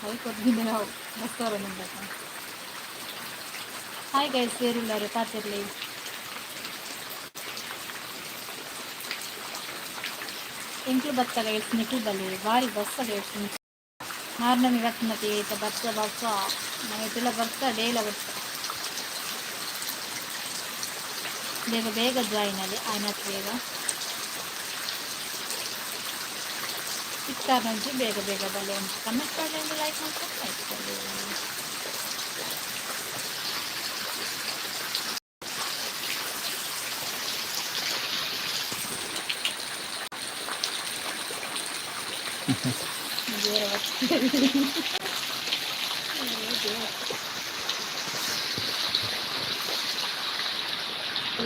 ഹൈക്കോടതിൻ്റെ restaurant ഉണ്ടാക്കാം. Hi guys, പേരുള്ളവർ പാത്തിരലേ ಎಂಕ್ಲು ಬತ್ತ guys Nikhil ಬಲ್ಲಿ ಭಾರಿ ಬಸ್ಸ ಗೈಸ್ ಮಾರ್ನಮಿ ಗಟ್ಟನತಿ ಐತ ಬಸ್ಸ ನೈಟೆಲ್ಲ ಬರ್ತಾ ಡೇಲ ಬರ್ತಾ ಬೇಗ ಜಾಯಿನ್ ಅಲ್ಲಿ ಆಯ್ನತ್ ಬೇಗ ಸಿಕ್ತಾರ నుంచి ಬೇಗ ಬಲ್ಲಿ ಅಂತ ಕಮೆಂಟ್ ಮಾಡಿ ಲೈಕ್ ಮಾಡ್ಕೊಂಡು ಆಯ್ತು.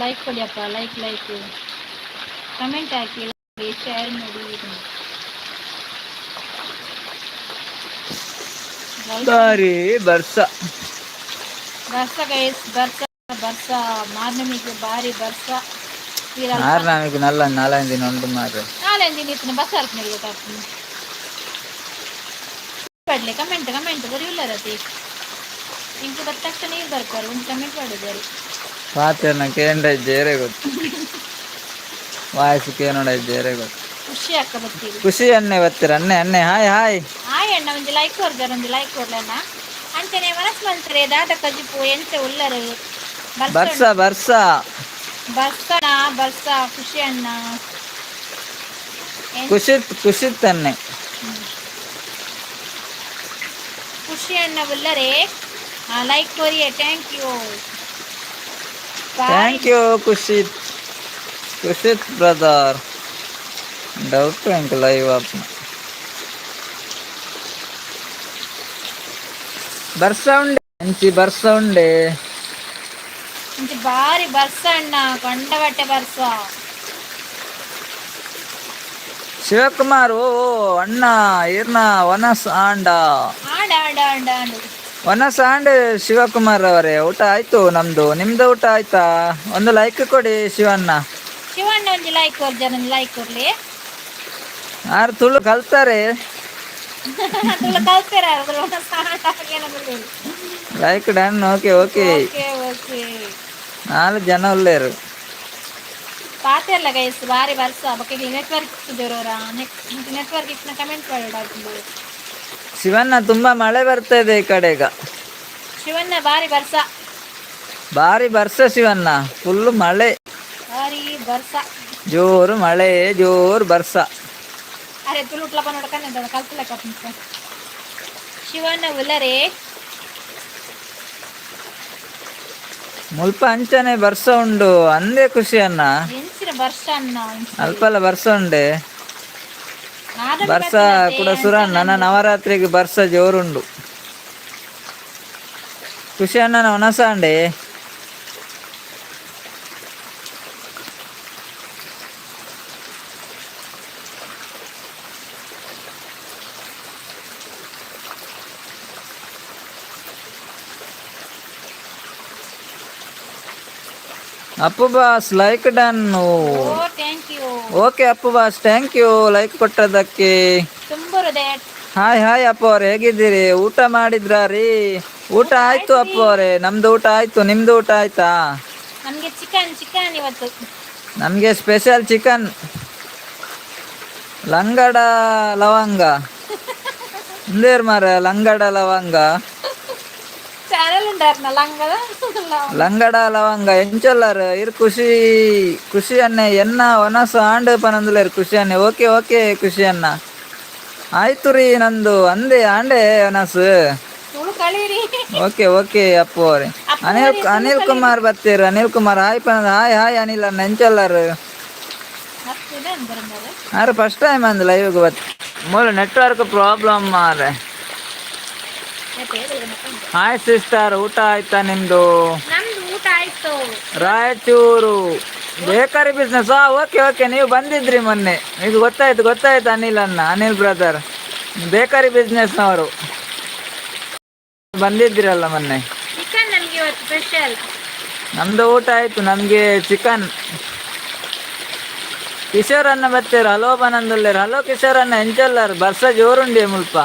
ಲೈಕ್ ಕೊಡಿಯಪ್ಪ, ಲೈಕ್ ಕಮೆಂಟ್ ಹಾಕಿ, ಶೇರ್ ಮಾಡಿ. ಬರ್ಸ ಗೈಸ್, ಬರ್ಸ ಮಾರ್ನಮಿಗೆ ಬಾರಿ ಬರ್ಸ ಮಾರ್ನಮಿಗೆ ನಾಲ್ಕು ದಿನ ಉಂಟು ಮಾರ್ರೆ. ನಾಲ್ಕು ದಿನ ಇತ್ತು ಬಸ್ ಅರ್ಪಣೆಗೆ ಗೊತ್ತಾಗ್ತೀನಿ. ಪಡ್ಲಿ ಕಮೆಂಟ್ ಬರೀಲ್ಲರತಿ ಇಂಕು ಬತ್ತ ತಕ್ಷಣ ನೀರು ಬರ್ತಾರೆ ಒಂದು ಕಮೆಂಟ್ ಮಾಡಿದ್ದಾರೆ. ಪಾತ್ರ ಕೇಂದ್ರ ಜೇರೆ ಗೊತ್ತು, ವಾಯ್ಸು ಕೇನೋಡ ಜೇರೆ ಗೊತ್ತು. ಖುಷಿ ಅಕ್ಕ ಬರ್ತೀವಿ, ಖುಷಿ ಅನ್ನೆ ಬರ್ತೀರ ಅನ್ನೆ ಹಾಯ್ ಅಣ್ಣ ಒಂದು ಲೈಕ್ ಕೊಡ್ತಾರೆ, ಒಂದು ಲೈಕ್ ಕೊಡ್ಲಣ್ಣ ಅಂಚನೆ ಮನಸ್ಸು ಮಂತ್ರೆ ದಾದ ಕಜಿಪು ಎಂತೆ ಉಳ್ಳರು ಬರ್ಸ ಖುಷಿ ಅಣ್ಣ ಖುಷಿ ತನ್ನೆ ಖುಷಿ ಅಣ್ಣ ಉಳ್ಳರೆ ಲೈಕ್ ಕೊರಿಯೆ. ಥ್ಯಾಂಕ್ ಯು ಖುಷಿ ಬ್ರದರ್. ಡೌಟ್ ಎಂಕ್ ಲೈವ್ ಆಪ್ ಬರ್ಸ ಉಂಡೆ ಬಾರಿ ಬರ್ಸ ಅಣ್ಣ ಕೊಂಡಗಟ್ಟೆ ಬರ್ಸ. ಶಿವಕುಮಾರ್ ಓ ಅಣ್ಣ ಇರ್ನ ವನಸ್ ಆಂಡ ವನಸ್ ಆಂಡ್ ಶಿವಕುಮಾರ್ ಅವರೇ, ಊಟ ಆಯ್ತು ನಮ್ದು, ನಿಮ್ದು ಊಟ ಆಯ್ತಾ? ಒಂದು ಲೈಕ್ ಕೊಡಿ ಶಿವಣ್ಣ ಒಂದು ಲೈಕ್ ಕೊಡ್ಲಿ. ಯಾರು ತುಳು ಕಲ್ತಾರೆ ಲೈಕ್ ಡನ್. ಓಕೆ 4 ಜನ ಉಳ್ಳೇರು ಪಾತೆಲ್ಲ ಗೈಸ್ ಬಾರಿ ಬರ್ಸ ಬಕ್ಕೆ ನೆಟ್ವರ್ಕ್ ನೆಟ್ವರ್ಕ್ ಇಟ್ನ ಕಮೆಂಟ್ ಮಾಡಿ. ಶಿವಣ್ಣ ತುಂಬಾ ಮಳೆ ಬರ್ತಾ ಇದೆ ಈ ಕಡೆ ಈಗ. ಶಿವಣ್ಣ ಬಾರಿ ಬರ್ಸ ಶಿವಣ್ಣ ಫುಲ್ ಮಳೆ, ಬಾರಿ ಬರ್ಸ, ಜೋರು ಮಳೆ, ಜೋರು ಬರ್ಸ. ಅರೆ ತುಳುಟ್ಲಪ್ಪ ನೋಡ್ಕೊಂಡು ಕಲ್ಪಲೆಕ್ಕ ಶಿವಣ್ಣ ಉಲ್ಲರೆ ಮುಲ್ಪ ಅಂಚನೆ ಬರ್ಸ ಉಂಡು ಅಂದೇ ಖುಷಿ ಅನ್ನ ಎಂಚಿನ ಬರ್ಸ ಅನ್ನ ಅಲ್ಪಲ್ಲ ಬರ್ಸ ಉಂಡೆ ಬರ್ಸ ಕೂಡ ಸುರನ್ ನನ್ನ ನವರಾತ್ರಿಗೆ ಬರ್ಸ ಜೋರುಂಡು. ಖುಷಿ ಅಣ್ಣನ ಹೊನಸ ಅಂಡೆ Appu boss like done. Okay Appu boss, thank you like ಕೊಟ್ಟದಕ್ಕೆ. ಹಾಯ್ ಅಪ್ಪು ಅವ್ರೆ, ಹೇಗಿದ್ದೀರಿ? ಊಟ ಮಾಡಿದ್ರಾ ರೀ? ಊಟ ಆಯ್ತು ಅಪ್ಪು ಅವರೇ, ನಮ್ದು ಊಟ ಆಯ್ತು, ನಿಮ್ದು ಊಟ ಆಯ್ತಾ? ನಮ್ಗೆ ಸ್ಪೆಷಲ್ ಚಿಕನ್, ಲಂಗಡ ಲವಂಗ ಇಂದೇರ್ ಮಾರ, ಲಂಗಡ ಲವಂಗ ಲಂಗಡ ಲವಂಗ ಎಂಚೊಲ್ಲಾರು ಇರ್ ಖುಷಿ ಅನ್ನೆ ಎನ್ನ ಒನಸ ಆಂಡ್ ಪನಂದುಲೇರು ಖುಷಿ ಅನ್ನೆ. ಓಕೆ ಖುಷಿ ಅನ್ನ ಆಯ್ತು ರೀ ನಂದು ಅಂದೆ ಆಂಡೆ ಒನಸು. ಓಕೆ ಅಪ್ಪು ಅವ್ರೆ. ಅನಿಲ್ ಕುಮಾರ್ ಬರ್ತೀರು, ಅನಿಲ್ ಕುಮಾರ್ ಹಾಯ್ ಪನಂದ ಹಾಯ್ ಅನಿಲ್ ಅನ್ನ ಎಂಚೊಲ್ಲಾರು ಯಾರು ಫಸ್ಟ್ ಟೈಮ್ ಅಂದ್ ಲೈವ್ಗೆ ಬತ್ ಮೂಲ ನೆಟ್ವರ್ಕ್ ಪ್ರಾಬ್ಲಮ್ ಮಾರೆ. ಹಾಯ್ ಸಿಸ್ಟರ್, ಊಟ ಆಯ್ತಾ ನಿಮ್ದು? Raichur bakery business. ಓಕೆ ನೀವು ಬಂದಿದ್ರಿ ಮೊನ್ನೆ, ಈಗ ಗೊತ್ತಾಯ್ತು ಅನಿಲ್ ಬ್ರದರ್ ಬೇಕರಿ ಬಿಸ್ನೆಸ್ನವರು ಬಂದಿದ್ದಿರಲ್ಲ ಮೊನ್ನೆ. ನಮ್ದು ಊಟ ಆಯ್ತು, ನಮ್ಗೆ ಚಿಕನ್. ಕಿಶೋರ್ ಅನ್ನ ಬತ್ತೇರು, ಹಲೋ ಬನಂದುಲ್ಲೇರು. ಹಲೋ ಕಿಶೋರ್ ಅನ್ನ ಎಂಚಲ್ಲಾರು ಬರ್ಸ ಜೋರುಂಡಿ ಮುಲ್ಪ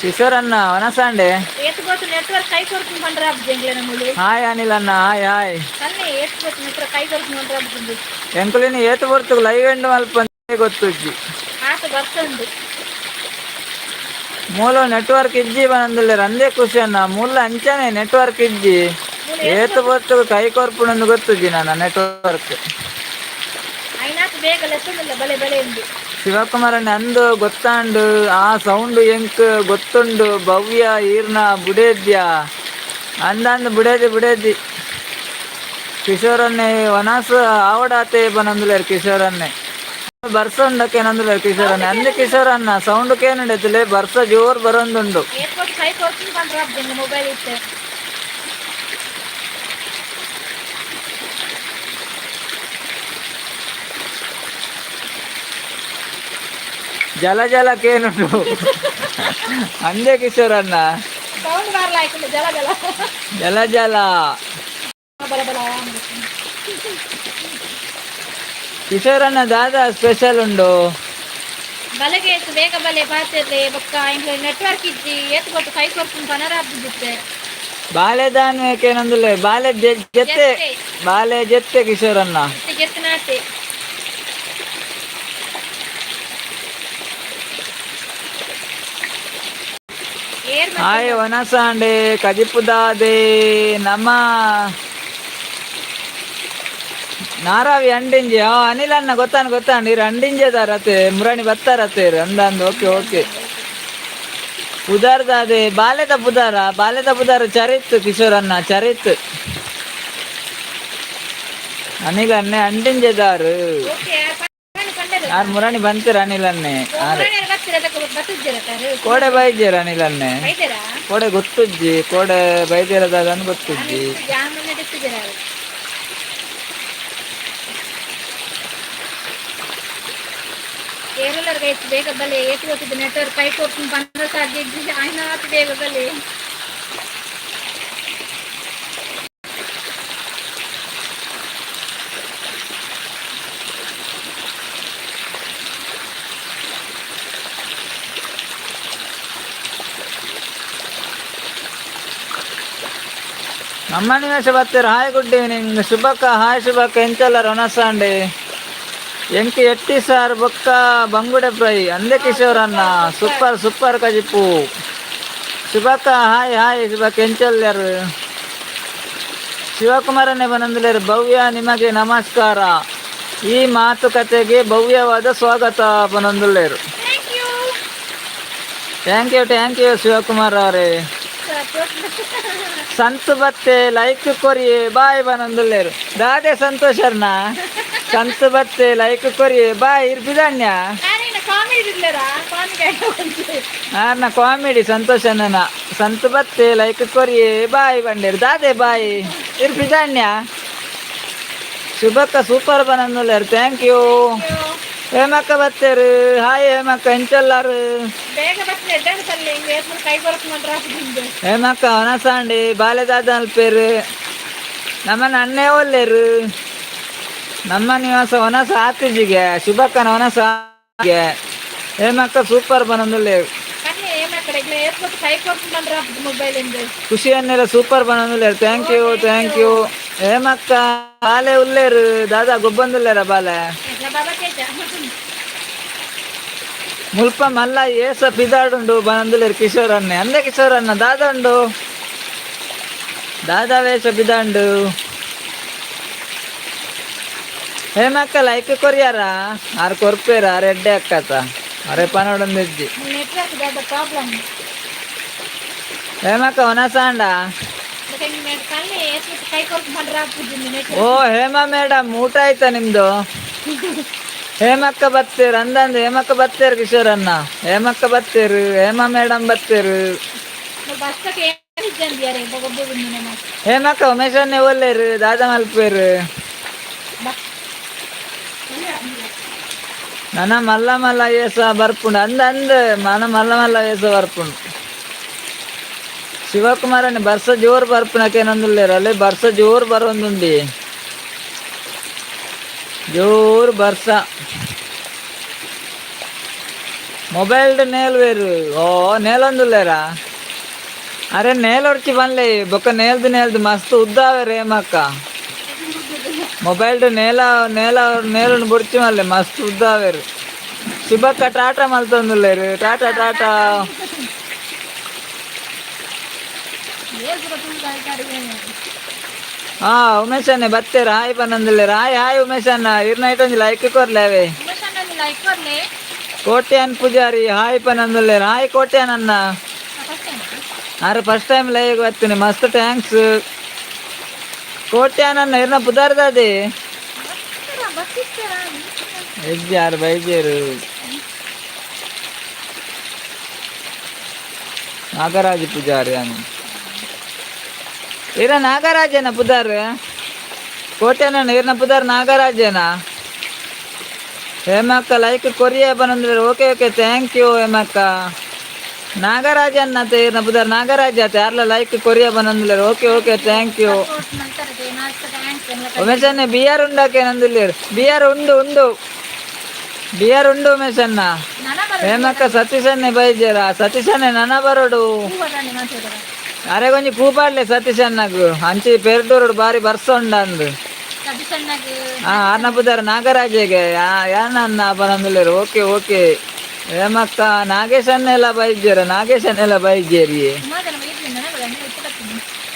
ಕಿಶೋರ್ ಅಣ್ಣ ವನಸಾಂಡೆ. ಎತ್ಕೋತು ನೆಟ್ವರ್ಕ್ ಕೈ ಕೊಡ್ತೀನಿ ಬಂದ್ರೆ ಹಬ್ಬಂಗ್ಲೆ ನಮ್ಮಳು. ಹಾಯ್ ಅನಿಲ್ ಅಣ್ಣ ಹಾಯ್ ಹಾಯ್. ಅಲ್ಲಿ ಎತ್ಕೋತು ನೆಟ್ವರ್ಕ್ ಕೈ ಕೊಡ್ತೀನಿ ಬಂದ್ರೆ ಹಬ್ಬಂದು. ಎಂಕುಲಿನಿ ಏತು ಬರ್ತು ಲೈವ್ ಎಂಡ್ ಮಲ್ಪ ಗೊತ್ತುಜ್ಜಿ. ಆತ ಬರ್ತಂದು. ಮೂಲ ನೆಟ್ವರ್ಕ್ ಇಜ್ಜಿ ಬಂದಿಲ್ಲ ಅಂದೇ ಖುಷಿ ಅಣ್ಣ. ಮೂಲ ಅಂಚನೆ ನೆಟ್ವರ್ಕ್ ಇಜ್ಜಿ ಏತು ಬರ್ತು ಕೈ ಕೊರ್ಪುಣಂದು ಗೊತ್ತುಜ್ಜಿ ನನ್ನ ನೆಟ್ವರ್ಕ್. అయినాక ಬೇಗ ಲೆಕ್ಕದಿಲ್ಲ ಬಲೆ ಬಲೆ ಎಂದು. ಶಿವಕುಮಾರಣ್ಣ ಅಂದು ಗೊತ್ತಾಂಡು ಆ ಸೌಂಡು ಎಂಕ್ ಗೊತ್ತುಂಡು ಭವ್ಯ ಈರ್ನ ಬುಡೇದ್ಯ ಅಂದಂದು ಬುಡೇದಿ ಕಿಶೋರನ್ನೇ ವನಸ ಆವಡಾತೆ ಬನಂದುಲೇರು ಕಿಶೋರನ್ನೇ ಬರ್ಸ ಉಂಡಕ್ಕೆ ನಂದುಲೇರು ಕಿಶೋರನ್ನೇ ಅಂದೆ ಕಿಶೋರನ್ನ ಸೌಂಡ್ಗೆ ನಡೆದಿಲ್ಲ ಬರ್ಸ ಜೋರ್ ಬರೋಂದುಂಡು. ಕೈ ಕೊಡ್ತೀನಿ ಬಂದ್ರೆ ಹಬ್ಬಂಗೆ ಮೊಬೈಲ್ ಇತ್ತೆ. ಜಲ ಜಲ ಕೇನುಂಟು ಅಂದೆ ಕಿಶೋರನ್ನ ಸೌಂಡ್ ಬರ್ಲಾಯ್ಕಿಲ್ಲ ಜಲ ಜಲ ಜಲ ಜಲ ಬಲ ಬಲ. ಕಿಶೋರನ್ನ ದಾದಾ ಸ್ಪೆಷಲ್ ಉಂಡು ಬಲೆಗೆ ಎತ್ತು ಬೇಗ ಬಲೆ ಪಾತಿರ್ಲಿ ಬೊಕ್ಕ ಇಂಗ್ಲ ನೆಟ್ವರ್ಕ್ ಇಜ್ಜಿ ಎತ್ತು ಕೊಟ್ಟು ಕೈ ಕೊಡ್ತೀನಿ ಪನರ ಹಬ್ಬದಿತ್ತೆ. ಬಾಲೆದಾನ್ವೇಕೆ ನಂದುಲೆ ಬಾಲೆ ಜೆತ್ತೆ ಬಾಲೆ ಜೆತ್ತೆ ಕಿಶೋರನ್ನ ಜೆತ್ತನಾತೆ. ಹಾಯ್ ವನಸಾಂಡೆ ಕಜಿಪುದಾದೆ ನಮ್ಮ ನಾರಾವಿ ಅಂಡಿಂಜೆ ಅನಿಲ್ ಅಣ್ಣ ಗೊತ್ತಾಂಡು ಇರು ಅಂಡಿಂಜೆದಾರತೆ ಮುರಾಣಿ ಬತ್ತಾರತೇರು ಅಂದಂದು. ಓಕೆ ಓಕೆ ಪುದಾರ್ದಾದೆ ಬಾಲೆದ ಪುದಾರ ಚರಿತ್ ಕಿಶೋರನ್ನ ಚರಿತ್ ಅನಿಲ್ ಅಣ್ಣೆ ಅಂಡಿಂಜೆದಾರು ಯಾರು ಮುರಾಣಿ ಬಂತೀರ ಅನಿಲ್ ಅಣ್ಣೆ ಕೋಡೆ ಬೈದ್ಯರ ಅನಿಲ್ ಅಣ್ಣೆ ಕೋಡೆ ಗೊತ್ತುಜ್ಜಿ ಕೋಡೆ ಬೈದ್ಯರದಾದನ್ನು ಗೊತ್ತುಜ್ಜಿ. ಕೇರಳರ್ಗೆ ಎಷ್ಟು ಬೇಗ ಬಲೆ ಏತು ಗೊತ್ತಿದ್ದು ನೆಟ್ವರ್ಕ್ ಕೈ ಕೊಡ್ತೀನಿ ಬಂದ ಸಾಧ್ಯ ಆಯ್ನ ಆತು ಬೇಗ ಬಲೆ. ನಮ್ಮ ನಿವೇಶ ಬರ್ತೀರ. ಹಾಯ್ ಗುಡ್ ಈವ್ನಿಂಗ್ ಶುಭಕ್ಕ. ಹಾಯ್ ಶುಭಕ್ಕ ಎಂಚಲ್ಲರ ವನಸಾಂಡೆ ಎಂಕಿ ಎಟ್ಟಿ ಸಾರ್ ಬೊಕ್ಕ ಬಂಗುಡೆ ಫ್ರೈ ಅಂದೆ ಕಿಶೋರನ್ನ ಸೂಪರ್ ಕಜಿಪ್ಪು ಶುಭಕ್ಕ. ಹಾಯ್ ಹಾಯ್ ಶುಭಕ್ಕ ಎಂಚಲ್ಯರು ಶಿವಕುಮಾರನ್ನೇ ಬಂದಿಲ್ಲರು. ಭವ್ಯ ನಿಮಗೆ ನಮಸ್ಕಾರ. ಈ ಮಾತುಕತೆಗೆ ಭವ್ಯವಾದ ಸ್ವಾಗತ ಬಂದುಳ್ಳೇರು. ಥ್ಯಾಂಕ್ ಯು ಶಿವಕುಮಾರ್ ಅವರೇ. ಸಂತು ಬತ್ತೆ ಲೈಕ್ ಕೊರಿಯೆ ಬಾಯ್ ಬಂದುಳ್ಳೇರು. ದಾದೆ ಸಂತೋಷರ್ನ ಸಂತು ಬತ್ತೆ ಲೈಕ್ ಕೊರಿಯೆ ಬಾಯ್ ಇರ್ಬಿದಣ್ಣ ಆರ್ನ ಕಾಮಿಡಿ ಸಂತೋಷನ ಸಂತು ಬತ್ತೆ ಲೈಕ್ ಕೊರಿಯೆ ಬಾಯ್ ಬಂಡೇರು ದಾದೆ ಬಾಯ್ ಇರ್ಬಿದಣ್ಣ. ಶುಭಕ್ಕ ಸೂಪರ್ ಬಂದುಳ್ಳೇರು. Thank you. ಹೇಮಕ್ಕ ಬತ್ತೇರು. ಹಾಯ್ ಹೇಮಕ್ಕ ಎಂಚಲ್ಲಾರು ಹೇಮಕ್ಕ ವನಸಾಂಡಿ ಬಾಲೆದಾದ ಅಲ್ಪೇರು ನಮ್ಮನ್ನ ಅಣ್ಣೇ ಒಲ್ಲೇರು. ನಮ್ಮ ನಿವಾಸ ವನಸ ಆತಿಜಿಗೆ ಶುಭಕ್ಕನ ವನಸ ಹೇಮಕ್ಕ ಸೂಪರ್ ಬಂದುಳ್ಳೇರು. ಖುಷಿಯನ್ನೆಲ್ಲ ಸೂಪರ್ ಬಂದುಳ್ಳೇರು. Thank you. ಹೇಮಕ್ಕ ಬಾಲೆ ಉಳ್ಳೇರು ದಾದಾ ಗೊಬ್ಬಂದುಳ್ಳೇರ ಬಾಲೆ ಮುಲ್ಪ ಮಲ್ಲ ಏಸ ಪಿದಾಡುಂಡು ಬಂದುಳ್ಳೇರು ಕಿಶೋರನ್ನೇ ಅಂದೆ ಕಿಶೋರನ್ನ ದಾದ ಉಂಡು ದಾದಾ ವೇಷ ಪಿದಾಂಡು. ಹೇಮಕ್ಕ ಲೈಕ್ ಕೊರಿಯಾರ ಆರು ಕೊರ್ಪೇರ ರೆಡ್ಡೆ ಅಕ್ಕತ ಅರೆ ಪನೋಡೊಂದಿಜ್ಜಿ ಹೇಮಕ್ಕ ವನಸಾಂಡ. ಓ ಹೇಮಾ ಮೇಡಮ್ ಊಟ ಆಯ್ತಾ ನಿಮ್ದು? ಹೇಮಕ್ಕ ಬತ್ತೇರು ಅಂದಂದು ಹೇಮಕ್ಕ ಬತ್ತೇರು ಕಿಶೋರನ್ನ ಹೇಮಕ್ಕ ಬತ್ತೇರು ಹೇಮಾ ಮೇಡಮ್ ಬತ್ತೇರು. ಹೇಮಕ್ಕ ಉಮೇಶನ್ನೇ ಒಲ್ಲೇರು ದಾದ ಮಲ್ಪೇರು. ನನ್ನ ಮಲ್ಲ ಏಸ ಬರ್ಪುಂಡು ಅಂದ ಮನ ಮಲ್ಲ ಏಸ ಬರ್ಪುಂಡು. ಶಿವಕುಮಾರನೇ ಬರ್ಸ ಜೋರು ಬರ್ಪುನಕ್ಕೆ ನಂದುಳ್ಳೇರು ಅಲ್ಲಿ ಬರ್ಸ ಜೋರು ಬರೋಂದುಂಡಿ ಜೋರು ಬರ್ಸ మొబైల్ నేలు వేరు ఓ నేలందులేరా అరే నేలొడిచి పనిలే బొక్క నేలది మస్తు ఉద్దావే రేమక్క ಮೊಬೈಲ್ నేలను బొడిచి మళ్ళీ మస్తు ఉద్దావేరు శుభక్క టాటా మళ్తుందిలేరు టాటా టాటా ಉಮೇಶ್ ಅಣ್ಣ ಬತ್ತೇರ ಹಾಯ್ ಪನ್ನೊಂದಿಲ್ಲೇರ ಹಾಯ್ ಉಮೇಶ್ ಅಣ್ಣ ಇರ್ನೈಟ್ ಒಂದು ಲೈಕ್ ಕೊರ್ಲೇವೆ ಕೋಟ್ಯಾನ್ ಪೂಜಾರಿ ಹಾಯ್ ಪನ್ನೊಂದಿಲ್ಲೇರ ಹಾಯ್ ಕೋಟ್ಯಾನ್ ಅಣ್ಣ ಅರೆ ಫಸ್ಟ್ ಟೈಮ್ ಲೈವ್ ಬರ್ತೀನಿ ಮಸ್ತ್ ಥ್ಯಾಂಕ್ಸ್ ಕೋಟ್ಯಾನ್ ಅಣ್ಣ ಇರ್ನ ಪುದಾರ್ದದೆ ಹೆಜ್ಜಾರು ಬೈಜೇರು ನಾಗರಾಜ ಪೂಜಾರಿ ಅಣ್ಣ ಇರ ನಾಗರಾಜನ ಪುದಾರ್ ಕೋಟೆನ ಇರ್ನ ಪುದಾರ್ ನಾಗರಾಜನ ಹೇಮಕ್ಕ ಲೈಕ್ ಕೊರಿಯ ಬಂದ್ರೆ ಓಕೆ ಓಕೆ ಥ್ಯಾಂಕ್ ಯು ಹೇಮಕ್ಕ ನಾಗರಾಜನ್ ಅಂತ ಇರ್ನ ಪುದಾರ್ ನಾಗರಾಜ ಆತ ಯಾರ್ಲ ಲೈಕ್ ಕೊರಿಯ ಬಂದ್ರೆ ಓಕೆ ಓಕೆ ಥ್ಯಾಂಕ್ ಯು ಉಮೇಶನ್ನ ಬಿಆರ್ ಉಂಡಾಕೆ ನಂದಿಲ್ಲ ಬಿಆರ್ ಉಂಡು ಉಮೇಶನ್ನ ಹೇಮಕ್ಕ ಸತೀಶನ್ನೇ ಬೈಜರ ಸತೀಶನ್ನೇ ನನ ಬರೋಡು ಅರೆ ಕೊಂಚ ಕೂಪಾಡ್ಲೆ ಸತೀಶ್ ಅಣ್ಣಗು ಅಂಚಿ ಪೆರ್ಡೂರು ಬಾರಿ ಬರ್ಸೊಂಡ ಅಂದು ಅನ್ನ ಪುದಾರ ನಾಗರಾಜೆಗೆ ಯಾನನ್ನ ಬಂದಿಲ್ಲರು ಓಕೆ ಓಕೆ ಹೇಮಕ್ಕ ನಾಗೇಶ್ ಅನ್ನೆಲ್ಲ ಬೈಜೇರಿ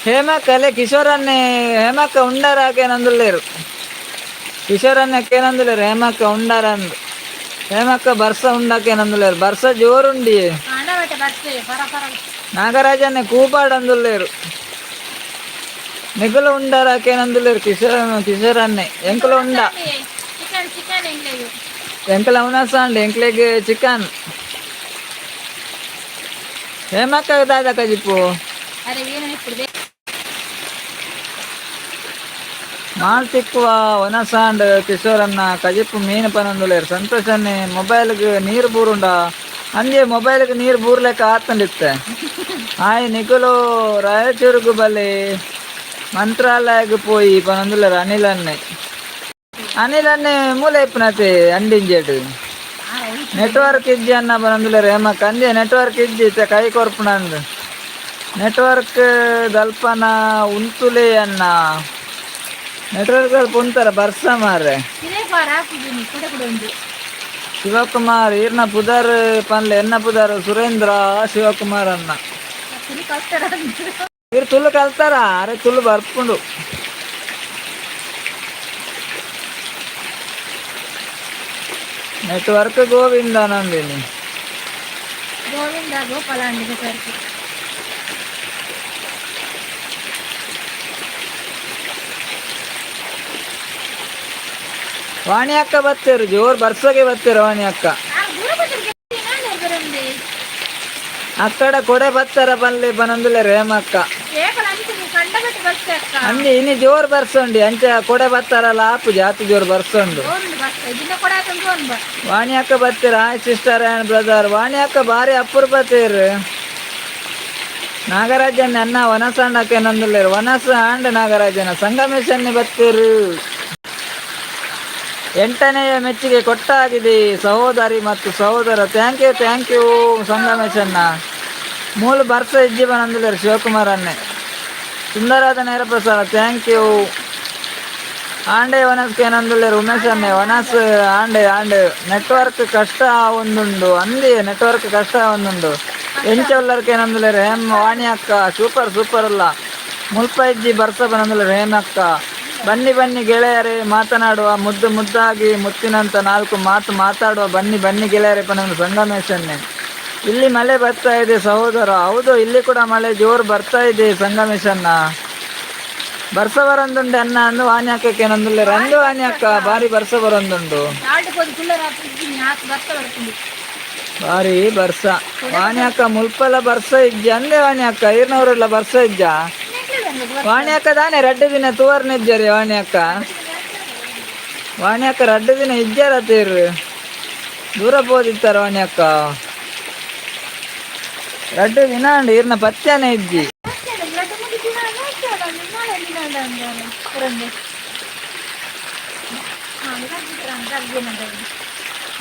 ಹೇಮಕ್ಕ ಅಲ್ಲೇ ಕಿಶೋರನ್ನೇ ಹೇಮಕ್ಕ ಉಂಡಾರಾಕೆ ನಂದುಲ್ಲೇರು ಕಿಶೋರನ್ನಕ್ಕೆ ನಂದುಲೇರು ಹೇಮಕ್ಕ ಉಂಡಾರ ಅಂದು ಹೇಮಕ್ಕ ಬರ್ಸ ಉಂಡಾಕೆ ನಂದುಲೇರು ಬರ್ಸ ಜೋರುಂಡಿ ನಾಗರಾಜನ್ನೇ ಕೂಪಾಡಂದುಲ್ಲೇರು మిగులు ఉండారాకేనందులేరు కిషోరన్నే ఎంకులు ఉండ ఎంకలు అవునా అండి ఎంకలేకి చికెన్ ఏమక్క దాదాక చెప్పు ಮಾಲ್ ತಿಕ್ಕುವ ಒನಸಾಂಡ್ ಕಿಶೋರನ್ನ ಕಜಿಪ್ಪು ಮೀನು ಪನಂದುಲೇರು ಸಂತೋಷನ್ನೇ ಮೊಬೈಲ್ಗೆ ನೀರು ಬೂರುಂಡ ಅಂಜೆ ಮೊಬೈಲ್ಗೆ ನೀರು ಬೂರ್ಲೆಕ್ಕ ಆತಂಡಿತ್ತೆ ಹಾಯ್ ನಿಖುಲು ರಾಯಚೂರುಗು ಬಲ್ಲಿ ಮಂತ್ರಾಲಯಕ್ಕೆ పోయి పనందులేరు అనిలన్నే మూల ఇప్పినతే అండించేటు నెట్వర్క్ ఇజ్జి అన్న పనందులేరు ఏమక్క అందే నెట్వర్క్ ఇజ్జి కై కొరపునందు నెట్వర్క్ దల్పన ఉంతులే అన్న నెట్వర్క్ దಲ್ಪ ಉಂತಾರ ಬರ್ಸ ಮಾರೆ ಶಿವಕುಮಾರ್ ಈರ್ನ ಪುದಾರ್ ಪನ್ಲೆ ಎನ್ನ ಪುದಾರ್ ಸುರೇಂದ್ರ ಶಿವಕುಮಾರ್ ಅನ್ನ మీరు తుళ్ళు కలుతారా అరే తుళ్ళు బర్పుండు నెట్వర్క్ గోవిందానందిని ವಾಣಿ ಅಕ್ಕ ಬತ್ತೇರು ಜೋರ್ ಬರ್ಸಗೆ ಬತ್ತೇರು ವಾಣಿ ಅಕ್ಕ అక్కడ కొడే బత్తర పనులు పనందులేరు ఏమక్క అంది ఇన్ని జోరు బర్సండి అంచే కొಡೆ బತ್ತಾರಲ್ಲ ಆಪು ಜಾತಿ ಜೋರು ಬರ್ಸಂಡು ವಾಣಿ ಅಕ್ಕ ಬತ್ತೀರ ಹಾಯ್ ಸಿಸ್ಟರ್ ಆ್ಯಂಡ್ ಬ್ರದರ್ ವಾಣಿ ಅಕ್ಕ ಭಾರಿ ಅಪರೂಪತ್ತೇರು ನಾಗರಾಜನ್ ಅನ್ನ ವನಸಾಂಡಕ್ಕೆ ನಂದುಲೇರು ವನಸ ಆಂಡ್ ನಾಗರಾಜನ ಸಂಗಮೇಶನ್ನೇ ಬತ್ತೀರು 8ನೇ ಮೆಚ್ಚಿಗೆ ಕೊಟ್ಟಾಗಿದೆ ಸಹೋದರಿ ಮತ್ತು ಸಹೋದರ ಥ್ಯಾಂಕ್ ಯು ಸಂಗಮೇಶನ್ನ ಮೂಲ ಬರ್ಸ ಇಜ್ಜಿ ಬಂದಿದ್ದಾರೆ ಶಿವಕುಮಾರ್ ಅನ್ನೆ ಸುಂದರಾದ ನೇರ ಪ್ರಸಾದ ಥ್ಯಾಂಕ್ ಯು ಆಂಡೆ ವನಸ್ಗೆ ಏನಂದುಲ್ಲೇರು ಉಮೇಶ್ ಅನ್ನೆ ವನಸ್ ಆಂಡೆ ನೆಟ್ವರ್ಕ್ ಕಷ್ಟ ಒಂದುಂಡು ಅಂದಿ ನೆಟ್ವರ್ಕ್ ಕಷ್ಟ ಒಂದುಂಡು ಎಂಚೊಲ್ಲರ್ಗೆ ಏನಂದುಲ್ಲೇರು ಹೇಮ್ ವಾಣಿ ಅಕ್ಕ ಸೂಪರ್ ಅಲ್ಲ ಮುಲ್ಪ ಇಜ್ಜಿ ಬರ್ಸ ಬಂದಿದ್ದಾರೆ ಹೇಮಕ್ಕ ಬನ್ನಿ ಗೆಳೆಯರೇ ಮಾತನಾಡುವ ಮುದ್ದಾಗಿ ಮುತ್ತಿನಂತ 4 ಮಾತು ಮಾತಾಡುವ ಬನ್ನಿ ಗೆಳೆಯರೇ ಪನ್ನೊಂದು ಸಂಗಮೇಶನ್ನೇ ಇಲ್ಲಿ ಮಳೆ ಬರ್ತಾ ಇದೆ ಸಹೋದರ ಹೌದು ಇಲ್ಲಿ ಕೂಡ ಮಳೆ ಜೋರು ಬರ್ತಾ ಇದೆ ಸಂಗಮೇಶನ್ನ ಬರ್ಸ ಬರೊಂದುಂಡು ಅನ್ನ ಅಂದು ವಾಣಿ ಅಕ್ಕಕ್ಕೆ ಏನಂದುಲ್ಲೆ ರಂದು ವಾಣಿ ಅಕ್ಕ ಬಾರಿ ಬರ್ಸ ಬರೊಂದುಂಡು ಬಾರಿ ಬರ್ಸ ವಾಣಿ ಅಕ್ಕ ಮುಲ್ಪಲ ಬರ್ಸ ಇಜ್ಜ ಅಂದೆ ವಾಣಿ ಅಕ್ಕ ಈರ್ನವರೆಲ್ಲ ಬರ್ಸ ಇಜ್ಜ ವಾಣಿ ಅಕ್ಕ ತಾನೇ 2 ದಿನ ತೂವರ್ನ ಇಜ್ಜರಿ ವಾಣಿ ಅಕ್ಕ 2 ದಿನ ಇಜ್ಜಾರ ತೀರು ದೂರ ಪೋದಿತ್ತಾರ ವಾಣಿ ಅಕ್ಕ 2 ದಿನ ಅಂಡ್ ಈರ್ನ ಪತ್ಯಾನೆ ಇಜ್ಜಿ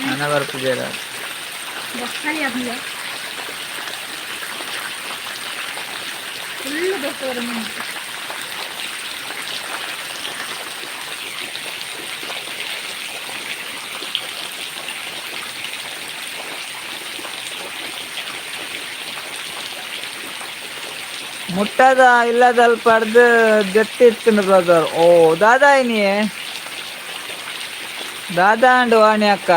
ನನ್ನ ಬರ್ತಿದ್ದೀರ ಬಸ್ಸಲ್ಲಿ ಅದಲ್ಲ ಫುಲ್ಲು ಬರ್ತವ್ರೆ ಮುಂದೆ. ಮುಟ್ಟದ ಇಲ್ಲದಲ್ಲಿ ಪಡ್ದು ಜಟ್ಟಿತ್ತು brother. O Dada ಏನಿಯೇ Dada and ವಾಣಿ ಅಕ್ಕ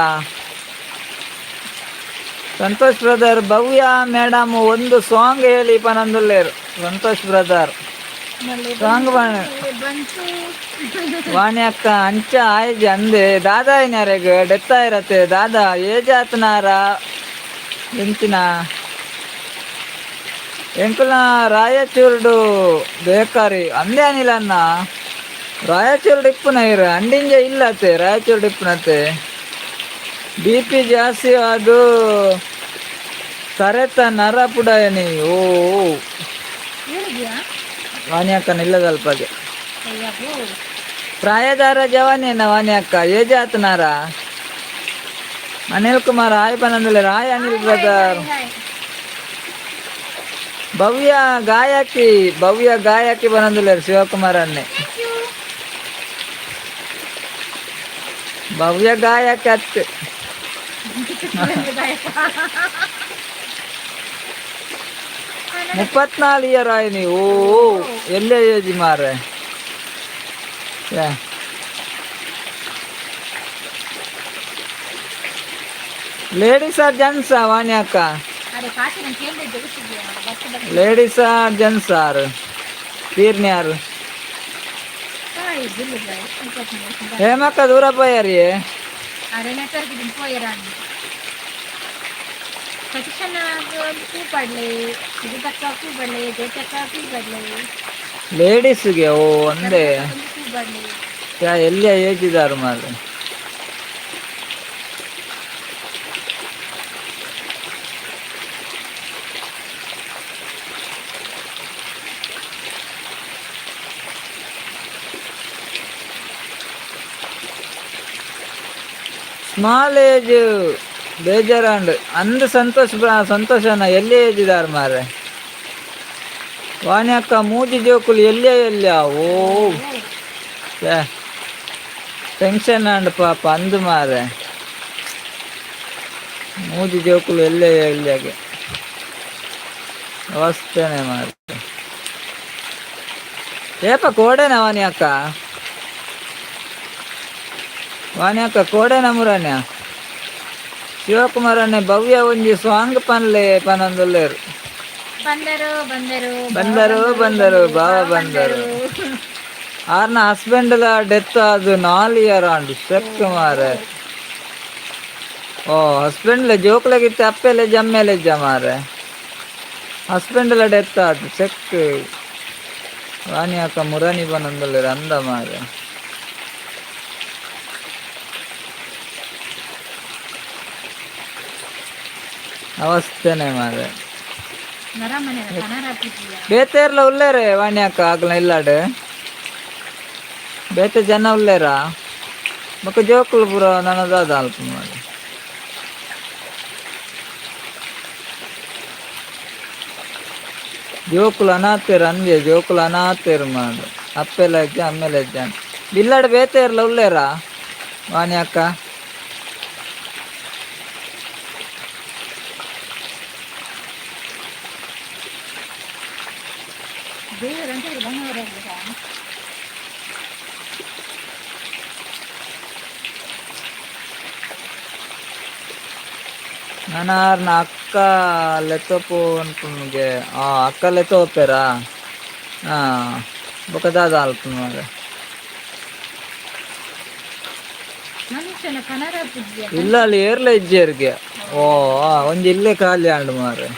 ಸಂತೋಷ್ ಬ್ರದರ್ ಭವ್ಯ ಮೇಡಮ್ ಒಂದು ಸಾಂಗ್ ಹೇಳಿ ಪನಂದುಲ್ಲೇರು. ಸಂತೋಷ್ ಬ್ರದರ್ ಸಾಂಗ್ ಬಂತು ವಾಣಿ ಅಕ್ಕ ಅಂಚ ಆಯ್ಜಿ ಅಂದೆ ದಾದಾ ಏನ್ಯಾರೆಗ ಡೆತ್ ಆಯಿರತ್ತೆ ದಾದಾ ಏಜ್ ಆತನಾರ ಎಂಚಿನ ಎಂಕುಲ ರಾಯಚೂರ್ಡು ಬೇಕಾರಿ ಅಂದೇ ಅನಿಲ ಅನ್ನ ರಾಯಚೂರ್ಡು ಇಪ್ಪುನ ಇರು ಅಂಡಿಂಜ ಇಲ್ಲತ್ತೆ ರಾಯಚೂರ್ಡು ಇಪ್ಪುನತ್ತೆ ಬಿ ಪಿ ಜಾಸ್ತಿ ಅದು ಕರೆತ ನರ ಪುಡಯನಿ. ಓ ಹೇಳಿದ್ಯಾ ವಾಣಿ ಅಕ್ಕನ ಇಲ್ಲದಲ್ಪಗೆ ಅಯ್ಯೋ ಪ್ರಾಯದಾರ ಜವಾನೇನ ವಾಣಿ ಅಕ್ಕ ಏಜ್ ಆತನಾರ ಅನಿಲ್ ಕುಮಾರ್ ಆಯ್ ಪನಂದಲೆ ರಾಯ್ ಅನಿಲ್ ಬ್ರದರ್. ಭವ್ಯ ಗಾಯಕಿ ಬನಂದುಲೇರು ಶಿವಕುಮಾರ್ ಅನ್ನೆ ಭವ್ಯ ಗಾಯಕಿ ಅತ್ತೆ 34 ಇಯರ್ ಆಯ್ ನೀವು ಎಲ್ಲೇ ಏಜ್ ಮಾರೆ. ಲೇಡೀಸ್ ಆರ್ ಜೆಂಟ್ಸ್ ವಾಣಿ ಅಕ್ಕ ಲೇಡೀಸ್ ಆರ್ ಜೆಂಟ್ಸ್ ಆರ್ ತೀರ್ನಿ ಯಾರು ಹೇಮಕ್ಕ ದೂರ పోయారు ಲೇಡೀಸ್ಗೆ. ಓ ಒಂದೇ ಎಲ್ಲಿ ಏಜ್ ಇದಾರು ಮಾರ್ರೆ. ಸ್ಮಾಲ್ ಏಜ್ ಬೇಜಾರಂಡ್ ಅಂದು ಸಂತೋಷನ ಎಲ್ಲಿ ಏಜ್ ಇದಾರ ಮಾರೆ. ವಾಣಿ ಅಕ್ಕ ಮೂಜಿ ಜೋಕುಲು ಎಲ್ಲ್ಯಾ ಓ ಟೆನ್ಷನ್ ಅಂಡ್ ಪಾಪ ಅಂದು ಮಾರೆ ಮೂಜಿ ಜೋಕುಲು ಎಲ್ಲ್ಯಾಗೆ ಅವಸ್ಥೆನೆ ಮಾರೆ. ಏಪ ಕೋಡೆನ ವಾಣಿ ಅಕ್ಕ ಕೋಡೆನ ಮುರಣ್ಯ ಶಿವಕುಮಾರನ್ನೇ ಭವ್ಯ ಒಂಜಿ ಸಾಂಗ್ ಪನ್ಲೆ ಪನಂದುಲ್ಲೇರು. ಬಂದರು ಬಾವ ಬಂದರು. ಆರ್ನ ಹಸ್ಬೆಂಡ್ಲ ಡೆತ್ ಅದು 4 ಇಯರ್ ಆಂಡು ಸೆಕ್ ಮಾರೆ. ಓ ಹಸ್ಬೆಂಡ್ಲೆ ಜೋಕ್ಲಗಿತ್ತೆ ಅಪ್ಪೆಲೆ ಜಮ್ಮೆಲೆಜ್ಜ ಮಾರೆ ಹಸ್ಬೆಂಡ್ಲ ಡೆತ್ ಅದು ಸೆಕ್ ವಾಣಿ ಅಕ್ಕ ಮುರಾನಿ ಪನಂದುಲ್ಲೇರು ಅಂದ ಮಾರೆ. ಅವಸ್ಥೆನೆ ಮಾರೆ ಬೇತೇರ್ಲ ಉಲ್ಲೇರೆ ವಾಣಿ ಅಕ್ಕ ಆಗ್ಲ ಇಲ್ಲಾಡು ಬೇತೆ ಜನ ಉಲ್ಲೇರ ಬೊಕ್ಕ ಜೋಕುಲು ಪೂರ ನನದಾದ ಅಲ್ಪ ಮಾಡಿ ಜೋಕುಲು ಅನಾತೇರು ಅಂದೆ ಜೋಕುಲು ಅನಾತೇರು ಮಾಡು ಅಪ್ಪೆಲ್ಲ ಹೆಜ್ಜೆ ಅಮ್ಮೆಲೆ ಹೆಜ್ಜೆ ಬಿಲ್ಲಾಡು ಬೇತೇರ್ಲ ಉಲ್ಲೇರ ವಾಣಿ ಅಕ್ಕ ನಾನಾರ್ನ ಅಕ್ಕ ಲೆತ್ತಪ್ಪು ಅನ್ಕೊಂಡ್ಗೆ ಅಕ್ಕ ಲೆತ್ತ ಹೋಗ್ತಾರಾ ಬೊಕ್ಕದಾದ ಅಲ್ಪ ಮಾರೆ ಇಲ್ಲ ಅಲ್ಲಿ ಏರ್ಲ ಇಜ್ಜೇರ್ಗೆ ಓ ಒಂಜಿ ಇಲ್ಲೇ ಖಾಲಿ ಆಂಡು ಮಾರೆ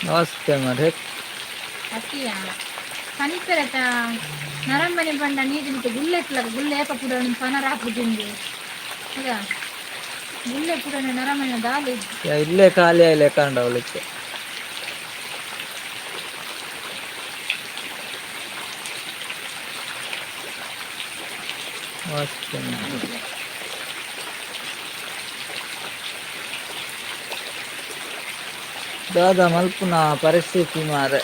ನಮಸ್ತೆ ಮಾರೆ ನರಂಬನೆ ಬಂಡ ನೀರು ಗುಲ್ಲೆಟ್ಲ ಗುಲ್ಲೆ ಏಪ ಪುಡ ಪನರ ಹಾಕುದಿಂದು ಗುಲ್ಲೆ ಪುಡ ನರಮನೆ ದಾಲಿ ಇಲ್ಲೇ ಖಾಲಿ ಆಯ್ಲೆ ಕಂಡವಲಿಕ್ಕೆ ದಾದ ಮಲ್ಪುನ ಪರಿಸ್ಥಿತಿ ಮಾರೆ.